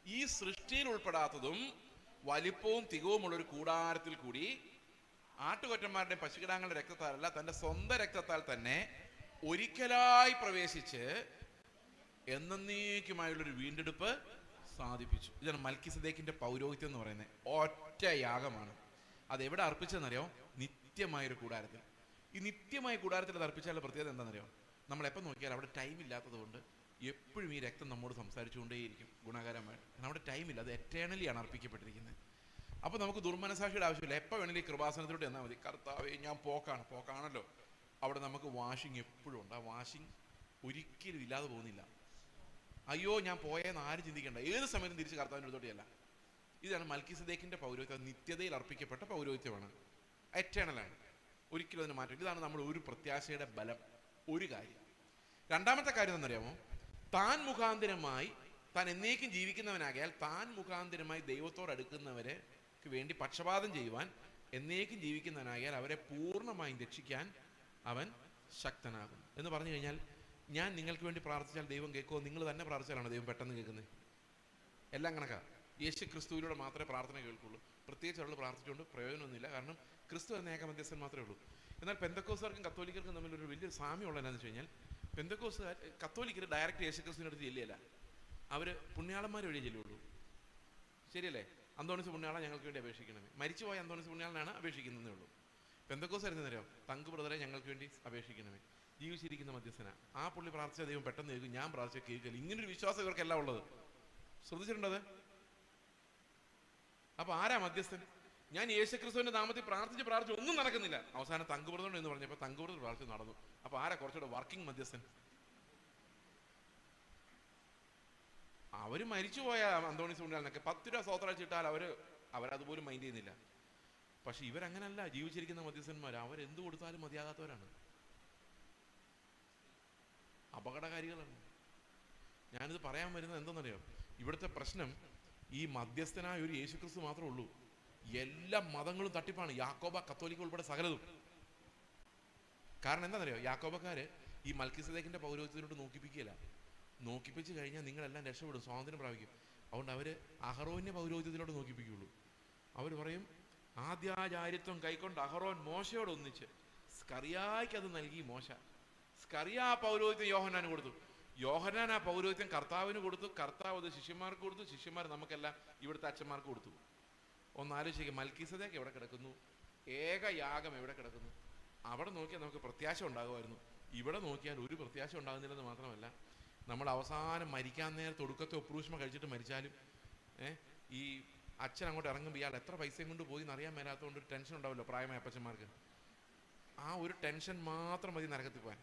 ഈ സൃഷ്ടിയിൽ ഉൾപ്പെടാത്തതും വലിപ്പവും തികവുമുള്ളൊരു കൂടാരത്തിൽ കൂടി ആട്ടുകൊറ്റന്മാരുടെ പശുകിടാങ്ങളുടെ രക്തത്താലല്ല, തൻ്റെ സ്വന്തം രക്തത്താൽ തന്നെ ഒരിക്കലായി പ്രവേശിച്ച് എന്നേക്കുമായുള്ളൊരു വീണ്ടെടുപ്പ് സാധിപ്പിച്ചു. ഇതാണ് മൽക്കിസദേക്കിന്റെ പൗരോഹിത്യം എന്ന് പറയുന്നത്. ഒറ്റ യാഗമാണ്. അത് എവിടെ അർപ്പിച്ചെന്നറിയോ? നിത്യമായൊരു കൂടാരത്തിൽ. ഈ നിത്യമായ കൂടാരത്തിൽ അത് അർപ്പിച്ചാലുള്ള പ്രത്യേകത എന്താണെന്നറിയോ? നമ്മളെപ്പം നോക്കിയാൽ അവിടെ ടൈം ഇല്ലാത്തത് കൊണ്ട് എപ്പോഴും ഈ രക്തം നമ്മോട് സംസാരിച്ചുകൊണ്ടേയിരിക്കും ഗുണകരമായിട്ട്. നമ്മുടെ ടൈമില്ല, അത് എറ്റേണലി ആണ് അർപ്പിക്കപ്പെട്ടിരിക്കുന്നത്. അപ്പോൾ നമുക്ക് ദുർമനസാക്ഷിയുടെ ആവശ്യമില്ല. എപ്പോൾ വേണമെങ്കിലും ഈ കൃപാസനത്തിലൂടെ എന്നാൽ മതി. കർത്താവേ ഞാൻ പോക്കാണല്ലോ. അവിടെ നമുക്ക് വാഷിങ് എപ്പോഴും ഉണ്ട്. ആ വാഷിങ് ഒരിക്കലും ഇല്ലാതെ പോകുന്നില്ല. അയ്യോ ഞാൻ പോയെന്ന് ആരും ചിന്തിക്കേണ്ട. ഏത് സമയത്തും തിരിച്ച് കർത്താവിൻ്റെ അടുത്തോട്ടിയല്ല. ഇതാണ് മൽക്കിസദേക്കിന്റെ പൗരോഹിത്യം. നിത്യതയിൽ അർപ്പിക്കപ്പെട്ട പൗരോഹിത്യമാണ്. എറ്റേണലാണ്, ഒരിക്കലും അതിന് മാറ്റം. ഇതാണ് നമ്മൾ ഒരു പ്രത്യാശയുടെ ബലം. ഒരു കാര്യം. രണ്ടാമത്തെ കാര്യം എന്നറിയാമോ? താൻ മുഖാന്തരമായി, താൻ എന്നേക്കും ജീവിക്കുന്നവനാകയാൽ താൻ മുഖാന്തരമായി ദൈവത്തോട് അടുക്കുന്നവരെ വേണ്ടി പക്ഷപാതം ചെയ്യുവാൻ എന്നേക്കും ജീവിക്കുന്നവനാകയാൽ അവരെ പൂർണ്ണമായും രക്ഷിക്കാൻ അവൻ ശക്തനാകും എന്ന് പറഞ്ഞു കഴിഞ്ഞാൽ, ഞാൻ നിങ്ങൾക്ക് വേണ്ടി പ്രാർത്ഥിച്ചാൽ ദൈവം കേൾക്കുമോ? നിങ്ങൾ തന്നെ പ്രാർത്ഥിച്ചാലാണോ ദൈവം പെട്ടെന്ന് കേൾക്കുന്നത്? എല്ലാം കണക്കാ. യേശു ക്രിസ്തുവിലൂടെ മാത്രമേ പ്രാർത്ഥന കേൾക്കുള്ളൂ. പ്രത്യേകിച്ച് അവൾ പ്രാർത്ഥിച്ചുകൊണ്ട് പ്രയോജനമൊന്നുമില്ല. കാരണം ക്രിസ്തു എന്ന ഏക മധ്യസ്ഥൻ മാത്രമേ ഉള്ളൂ. എന്നാൽ പെന്തക്കോസ്തുകാർക്കും കത്തോലിക്കർക്കും തമ്മിലൊരു വലിയൊരു സാമ്യമുള്ള എന്താണെന്ന് വെച്ച് കഴിഞ്ഞാൽ, പെന്തക്കോസ്തുകാർ കത്തോലിക്കർ ഡയറക്റ്റ് യേശു ക്രിസ്തുവിൻ്റെ അടുത്ത് ചെല്ലുകയില്ല. അവർ പുണ്യാളന്മാർ വഴി ചെല്ലുള്ളൂ. ശരിയല്ലേ? അന്തോണിസ് പുണ്യാളൻ ഞങ്ങൾക്ക് വേണ്ടി അപേക്ഷിക്കണമേ. മരിച്ചുപോയ അന്തോണിസ് പുണ്യാളനാണ് അപേക്ഷിക്കുന്നതേ ഉള്ളൂ. പെന്തക്കോസ്തുകാർ എന്നറിയാം, തങ്ക് ബ്രദറെ ഞങ്ങൾക്ക് വേണ്ടി അപേക്ഷിക്കണമേ. ജീവിച്ചിരിക്കുന്ന മധ്യസ്ഥന. ആ പുള്ളി പ്രാർത്ഥിച്ച ദൈവം പെട്ടെന്ന് കേൾക്കും, ഞാൻ പ്രാർത്ഥിച്ച കേൾക്കില്ല. ഇങ്ങനൊരു വിശ്വാസം ഇവർക്കെല്ലാം ഉള്ളത്. ശ്രദ്ധിച്ചിട്ടുണ്ടത്? അപ്പൊ ആരാ മധ്യസ്ഥൻ? ഞാൻ യേശുക്രിസ്തുവിന്റെ നാമത്തിൽ പ്രാർത്ഥിച്ച് ഒന്നും നടക്കുന്നില്ല. അവസാനം തങ്കുബ്രതം എന്ന് പറഞ്ഞപ്പോൾ തങ്കുബ്രതം പ്രാർത്ഥിച്ച് നടന്നു. അപ്പൊ ആരാ കുറച്ചുകൂടെ വർക്കിംഗ് മധ്യസ്ഥൻ? അവര് മരിച്ചുപോയ അന്തോണീസ് പുണ്യാളനൊക്കെ 10 രൂപ സ്വോത്രാഴ്ചിട്ടാൽ അവരതുപോലും മൈൻഡ് ചെയ്യുന്നില്ല. പക്ഷെ ഇവരങ്ങനല്ല. ജീവിച്ചിരിക്കുന്ന മധ്യസ്ഥന്മാർ അവരെന്ത് കൊടുത്താലും മതിയാകാത്തവരാണ്. അപകടകാരികളാണ്. ഞാനിത് പറയാൻ വരുന്നത് എന്തെന്നറിയാം? ഇവിടുത്തെ പ്രശ്നം ഈ മധ്യസ്ഥനായ ഒരു യേശുക്രിസ്തു മാത്രമേ ഉള്ളൂ. എല്ലാ മതങ്ങളും തട്ടിപ്പാണ്. യാക്കോബ, കത്തോലിക്ക ഉൾപ്പെടെ സകലതും. കാരണം എന്താണെന്നറിയോ? യാക്കോബക്കാര് ഈ മൽക്കിസദേക്കിന്റെ പൗരോഹിത്യത്തിലോട്ട് നോക്കിപ്പിക്കുകയില്ല. നോക്കിപ്പിച്ച് കഴിഞ്ഞാൽ നിങ്ങളെല്ലാം രക്ഷപ്പെടും, സ്വാതന്ത്ര്യം പ്രാപിക്കും. അതുകൊണ്ട് അവര് അഹറോന്യ പൗരോഹിത്യത്തിലോട്ട് നോക്കിപ്പിക്കുകയുള്ളൂ. അവർ പറയും, ആദ്യാചാര്യത്വം കൈക്കൊണ്ട് അഹറോൻ മോശയോട് ഒന്നിച്ച് സ്കറിയായ്ക്ക് അത് നൽകി. മോശ സ്കറിയ പൗരോഹിത്യം യോഹന്നാന് കൊടുത്തു. യോഹന്നാൻ ആ പൗരോഹിത്യം കർത്താവിന് കൊടുത്തു. കർത്താവ് അത് ശിഷ്യന്മാർക്ക് കൊടുത്തു. ശിഷ്യന്മാർ നമുക്കെല്ലാം ഇവിടുത്തെ അച്ഛന്മാർക്ക് കൊടുത്തു. ഒന്ന് ആലോചിക്കുക, മൽക്കിസദേക്ക് എവിടെ കിടക്കുന്നു? ഏക യാഗം എവിടെ കിടക്കുന്നു? അവിടെ നോക്കിയാൽ നമുക്ക് പ്രത്യാശ ഉണ്ടാകുമായിരുന്നു. ഇവിടെ നോക്കിയാൽ ഒരു പ്രത്യാശ ഉണ്ടാകുന്നില്ലെന്ന് മാത്രമല്ല, നമ്മൾ അവസാനം മരിക്കാൻ നേരത്തെ ഒടുക്കത്തെ ഒപ്രൂഷ്മ കഴിച്ചിട്ട് മരിച്ചാലും ഈ അച്ഛൻ അങ്ങോട്ട് ഇറങ്ങുമ്പോൾ ഇയാൾ എത്ര പൈസയും കൊണ്ട് പോയി എന്നറിയാൻ മേലാത്തതുകൊണ്ട് ഒരു ടെൻഷൻ ഉണ്ടാവുമല്ലോ പ്രായമായ അപ്പച്ചന്മാർക്ക്. ആ ഒരു ടെൻഷൻ മാത്രം മതി നരകത്തിൽ പോകാൻ.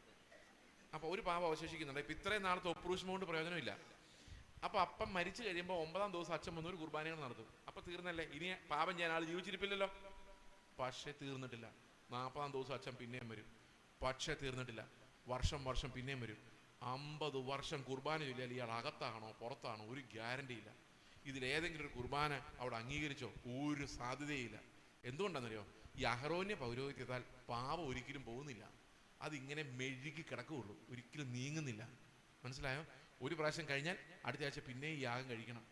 അപ്പോൾ ഒരു പാപം അവശേഷിക്കുന്നുണ്ട്. ഇപ്പം ഇത്രയും നാളത്തെ ഒപ്രൂഷ്മ കൊണ്ട് പ്രയോജനമില്ല. അപ്പോൾ അപ്പം മരിച്ചു കഴിയുമ്പോൾ 9-ാം ദിവസം അച്ഛൻ വന്ന് ഒരു കുർബാനകൾ നടത്തും. അപ്പോൾ തീർന്നല്ലേ? ഇനി പാപം ചെയ്യാൻ ആൾ ജീവിച്ചിരിപ്പില്ലല്ലോ. പക്ഷേ തീർന്നിട്ടില്ല. 40-ാം ദിവസം അച്ഛൻ പിന്നെയും വരും. പക്ഷേ തീർന്നിട്ടില്ല. വർഷം പിന്നെയും വരും. 50 വർഷം കുർബാന ചൊല്ലിയാൽ ഇയാൾ അകത്താണോ പുറത്താണോ ഒരു ഗ്യാരണ്ടി ഇല്ല. ഇതിലേതെങ്കിലും ഒരു കുർബാന അവിടെ അംഗീകരിച്ചോ? ഒരു സാധ്യതയില്ല. എന്തുകൊണ്ടാണെന്നറിയോ? ഈ അഹറോന്യ പൗരോഹിത്യത്താൽ പാപം ഒരിക്കലും പോകുന്നില്ല. അതിങ്ങനെ മെഴുകി കിടക്കുകയുള്ളൂ, ഒരിക്കലും നീങ്ങുന്നില്ല. മനസ്സിലായോ? ഒരു പ്രാവശ്യം കഴിഞ്ഞാൽ അടുത്ത ആഴ്ച പിന്നെ ഈ യാഗം കഴിക്കണം.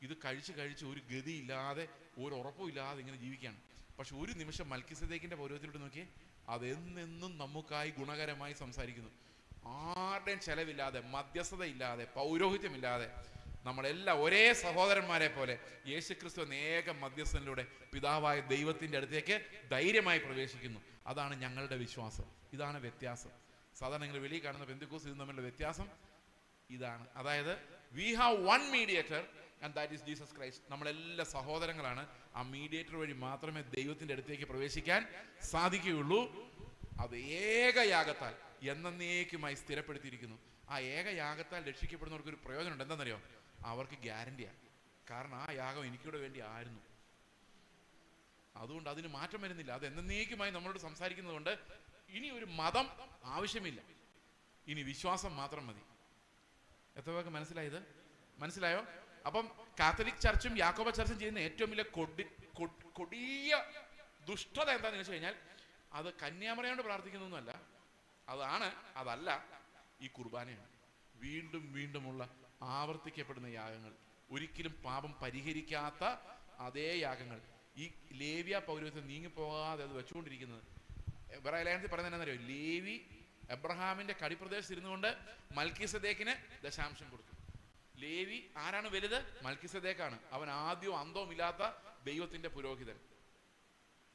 ഇത് കഴിച്ച് ഒരു ഗതിയില്ലാതെ ഒരു ഉറപ്പുമില്ലാതെ ഇങ്ങനെ ജീവിക്കുകയാണ്. പക്ഷെ ഒരു നിമിഷം മൽക്കിസദേക്കിന്റെ പൗരോഹിത്യത്തിലോട്ട് നോക്കിയേ, അതെന്നെന്നും നമുക്കായി ഗുണകരമായി സംസാരിക്കുന്നു. ആരുടെയും ചെലവില്ലാതെ, മധ്യസ്ഥതയില്ലാതെ, പൗരോഹിത്യമില്ലാതെ നമ്മളെല്ലാം ഒരേ സഹോദരന്മാരെ പോലെ യേശുക്രിസ്തു എന്ന ഏക മധ്യസ്ഥനിലൂടെ പിതാവായ ദൈവത്തിന്റെ അടുത്തേക്ക് ധൈര്യമായി പ്രവേശിക്കുന്നു. അതാണ് ഞങ്ങളുടെ വിശ്വാസം. ഇതാണ് വ്യത്യാസം. സാധാരണ നിങ്ങൾ വെളിയിൽ കാണുന്ന പെന്തക്കോസ്ത് ഇതും തമ്മിലുള്ള വ്യത്യാസം ഇതാണ്. അതായത് we have one mediator and that is Jesus Christ. നമ്മളെല്ലാം സഹോദരങ്ങളാണ്. ആ മീഡിയേറ്റർ വഴി മാത്രമേ ദൈവത്തിന്റെ അടുത്തേക്ക് പ്രവേശിക്കാൻ സാധിക്കുകയുള്ളൂ. അത് ഏകയാഗത്താൽ എന്നേക്കുമായി സ്ഥിരപ്പെടുത്തിയിരിക്കുന്നു. ആ ഏകയാഗത്താൽ രക്ഷിക്കപ്പെടുന്നവർക്ക് ഒരു പ്രയോജനമുണ്ട്. എന്താണെന്നറിയോ? അവർക്ക് ഗ്യാരണ്ടിയാണ്. കാരണം ആ യാഗം എനിക്കൂടെ വേണ്ടി ആയിരുന്നു. അതുകൊണ്ട് അതിന് മാറ്റം വരുന്നില്ല. അത് എന്നേക്കുമായി നമ്മളോട് സംസാരിക്കുന്നത് കൊണ്ട് ഇനി ഒരു മതം ആവശ്യമില്ല. ഇനി വിശ്വാസം മാത്രം മതി. എത്ര പേർക്ക് മനസ്സിലായോ? അപ്പം കാത്തലിക് ചർച്ചും യാക്കോബ ചർച്ചും ചെയ്യുന്ന ഏറ്റവും വലിയ കൊടിയ ദുഷ്ടത എന്താണെന്ന് വെച്ച് കഴിഞ്ഞാൽ, അത് കന്യാമറിയോട് പ്രാർത്ഥിക്കുന്നൊന്നുമല്ല. അതല്ല ഈ കുർബാനയാണ്. വീണ്ടും വീണ്ടുമുള്ള ആവർത്തിക്കപ്പെടുന്ന യാഗങ്ങൾ. ഒരിക്കലും പാപം പരിഹരിക്കാത്ത അതേ യാഗങ്ങൾ. ഈ ലേവ്യ പൗരോഹിത്യം നീങ്ങിപ്പോകാതെ അത് വെച്ചുകൊണ്ടിരിക്കുന്നത്. എബ്രായ ലേഖനത്തിൽ പറയുന്നത് എന്താണെന്നറിയോ? ലേവി എബ്രഹാമിന്റെ കടിപ്രദേശത്ത് ഇരുന്നുകൊണ്ട് മൽക്കീസദേക്കിന് ദശാംശം കൊടുത്തു. ലേവി ആരാണ് വലുത്? മൽക്കീസദേക്കാണ്. അവൻ ആദ്യവും അന്തവും ഇല്ലാത്ത ദൈവത്തിന്റെ പുരോഹിതൻ.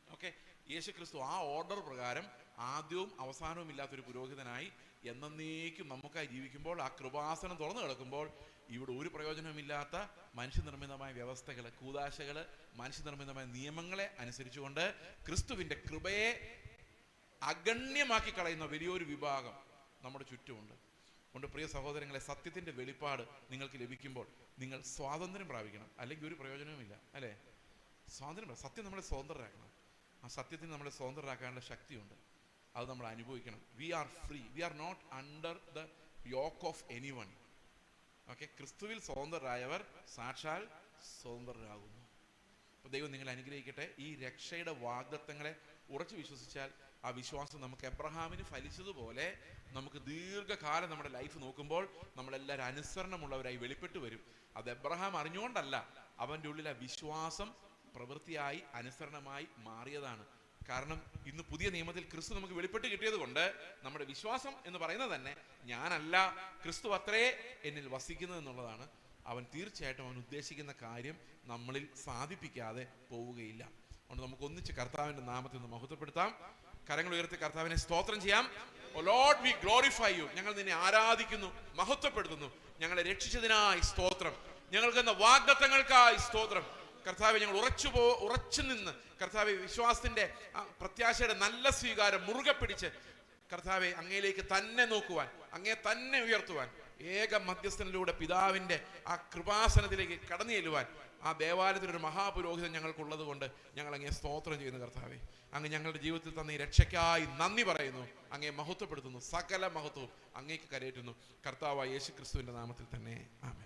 ഓക്കെ, യേശു ക്രിസ്തു ആ ഓർഡർ പ്രകാരം ആദ്യവും അവസാനവും ഇല്ലാത്തൊരു പുരോഹിതനായി എന്നേക്കും നമുക്കായി ജീവിക്കുമ്പോൾ, ആ കൃപാസനം തുറന്നു കിടക്കുമ്പോൾ, ഇവിടെ ഒരു പ്രയോജനമില്ലാത്ത മനുഷ്യനിർമ്മിതമായ വ്യവസ്ഥകൾ, കൂദാശകൾ, മനുഷ്യനിർമ്മിതമായ നിയമങ്ങളെ അനുസരിച്ചുകൊണ്ട് ക്രിസ്തുവിന്റെ കൃപയെ അഗണ്യമാക്കി കളയുന്ന വലിയൊരു വിഭാഗം നമ്മുടെ ചുറ്റുമുണ്ട്. അതുകൊണ്ട് പ്രിയ സഹോദരങ്ങളെ, സത്യത്തിന്റെ വെളിപ്പാട് നിങ്ങൾക്ക് ലഭിക്കുമ്പോൾ നിങ്ങൾ സ്വാതന്ത്ര്യം പ്രാപിക്കണം. അല്ലെങ്കിൽ ഒരു പ്രയോജനവുമില്ല, അല്ലേ? സ്വാതന്ത്ര്യം, സത്യം നമ്മളെ സ്വതന്ത്രരാക്കണം. ആ സത്യത്തിന് നമ്മളെ സ്വതന്ത്രരാക്കാനുള്ള ശക്തിയുണ്ട്. അത് നമ്മൾ അനുഭവിക്കണം. We are free, we are not under the yoke of anyone. Okay, ക്രിസ്തുവിൽ സ്വതന്ത്രരായവർ സാക്ഷാൽ സ്വതന്ത്രരാകുന്നു. അപ്പോൾ ദൈവം നിങ്ങളെ അനുഗ്രഹിക്കട്ടെ. ഈ രക്ഷയുടെ വാഗ്ദത്തങ്ങളെ ഉറച്ചു വിശ്വസിച്ചാൽ ആ വിശ്വാസം നമുക്ക് എബ്രഹാമിന് ഫലിച്ചതുപോലെ നമുക്ക് ദീർഘകാലം നമ്മുടെ ലൈഫ് നോക്കുമ്പോൾ നമ്മളെല്ലാവരും അനുസരണമുള്ളവരായി വെളിപ്പെട്ടു വരും. അത് എബ്രഹാം അറിഞ്ഞുകൊണ്ടല്ല, അവൻ്റെ ഉള്ളിൽ ആ വിശ്വാസം പ്രവൃത്തിയായി അനുസരണമായി മാറിയതാണ്. കാരണം ഇന്ന് പുതിയ നിയമത്തിൽ ക്രിസ്തു നമുക്ക് വെളിപ്പെട്ട് കിട്ടിയത് കൊണ്ട് നമ്മുടെ വിശ്വാസം എന്ന് പറയുന്നത് തന്നെ ഞാനല്ല, ക്രിസ്തു അത്രേ എന്നിൽ വസിക്കുന്നത് എന്നുള്ളതാണ്. അവൻ തീർച്ചയായിട്ടും അവൻ ഉദ്ദേശിക്കുന്ന കാര്യം നമ്മളിൽ സാധിപ്പിക്കാതെ പോവുകയില്ല. അതുകൊണ്ട് നമുക്ക് ഒന്നിച്ച് കർത്താവിന്റെ നാമത്തിൽ നിന്ന് മഹത്വപ്പെടുത്താം. കരങ്ങൾ ഉയർത്തി കർത്താവിനെ സ്തോത്രം ചെയ്യാം. ഓ ലോർഡ്, വി ഗ്ലോറിഫൈ യു. ഞങ്ങൾ നിന്നെ ആരാധിക്കുന്നു, മഹത്വപ്പെടുത്തുന്നു. ഞങ്ങളെ രക്ഷിച്ചതിനായി സ്തോത്രം. ഞങ്ങൾക്ക് വാഗ്ദത്തങ്ങൾക്കായി സ്തോത്രം. കർത്താവെ, ഞങ്ങൾ ഉറച്ചു നിന്ന് കർത്താവെ വിശ്വാസത്തിന്റെ പ്രത്യാശയുടെ നല്ല സ്വീകാരം മുറുകെ പിടിച്ച് കർത്താവെ അങ്ങയിലേക്ക് തന്നെ നോക്കുവാൻ, അങ്ങയെ തന്നെ ഉയർത്തുവാൻ, ഏക മധ്യസ്ഥനിലൂടെ പിതാവിന്റെ ആ കൃപാസനത്തിലേക്ക് കടന്നു ചെല്ലുവാൻ ആ ദേവാലയത്തിലൊരു മഹാപുരോഹിതൻ ഞങ്ങൾക്കുള്ളത് കൊണ്ട് ഞങ്ങൾ അങ്ങയെ സ്തോത്രം ചെയ്യുന്നു. കർത്താവെ, അങ്ങ് ഞങ്ങളുടെ ജീവിതത്തിൽ തന്ന ഈ രക്ഷയ്ക്കായി നന്ദി പറയുന്നു, അങ്ങയെ മഹത്വപ്പെടുത്തുന്നു. സകല മഹത്വവും അങ്ങേക്ക് കരയേറ്റുന്നു. കർത്താവായ യേശു ക്രിസ്തുവിന്റെ നാമത്തിൽ തന്നെ ആമേൻ.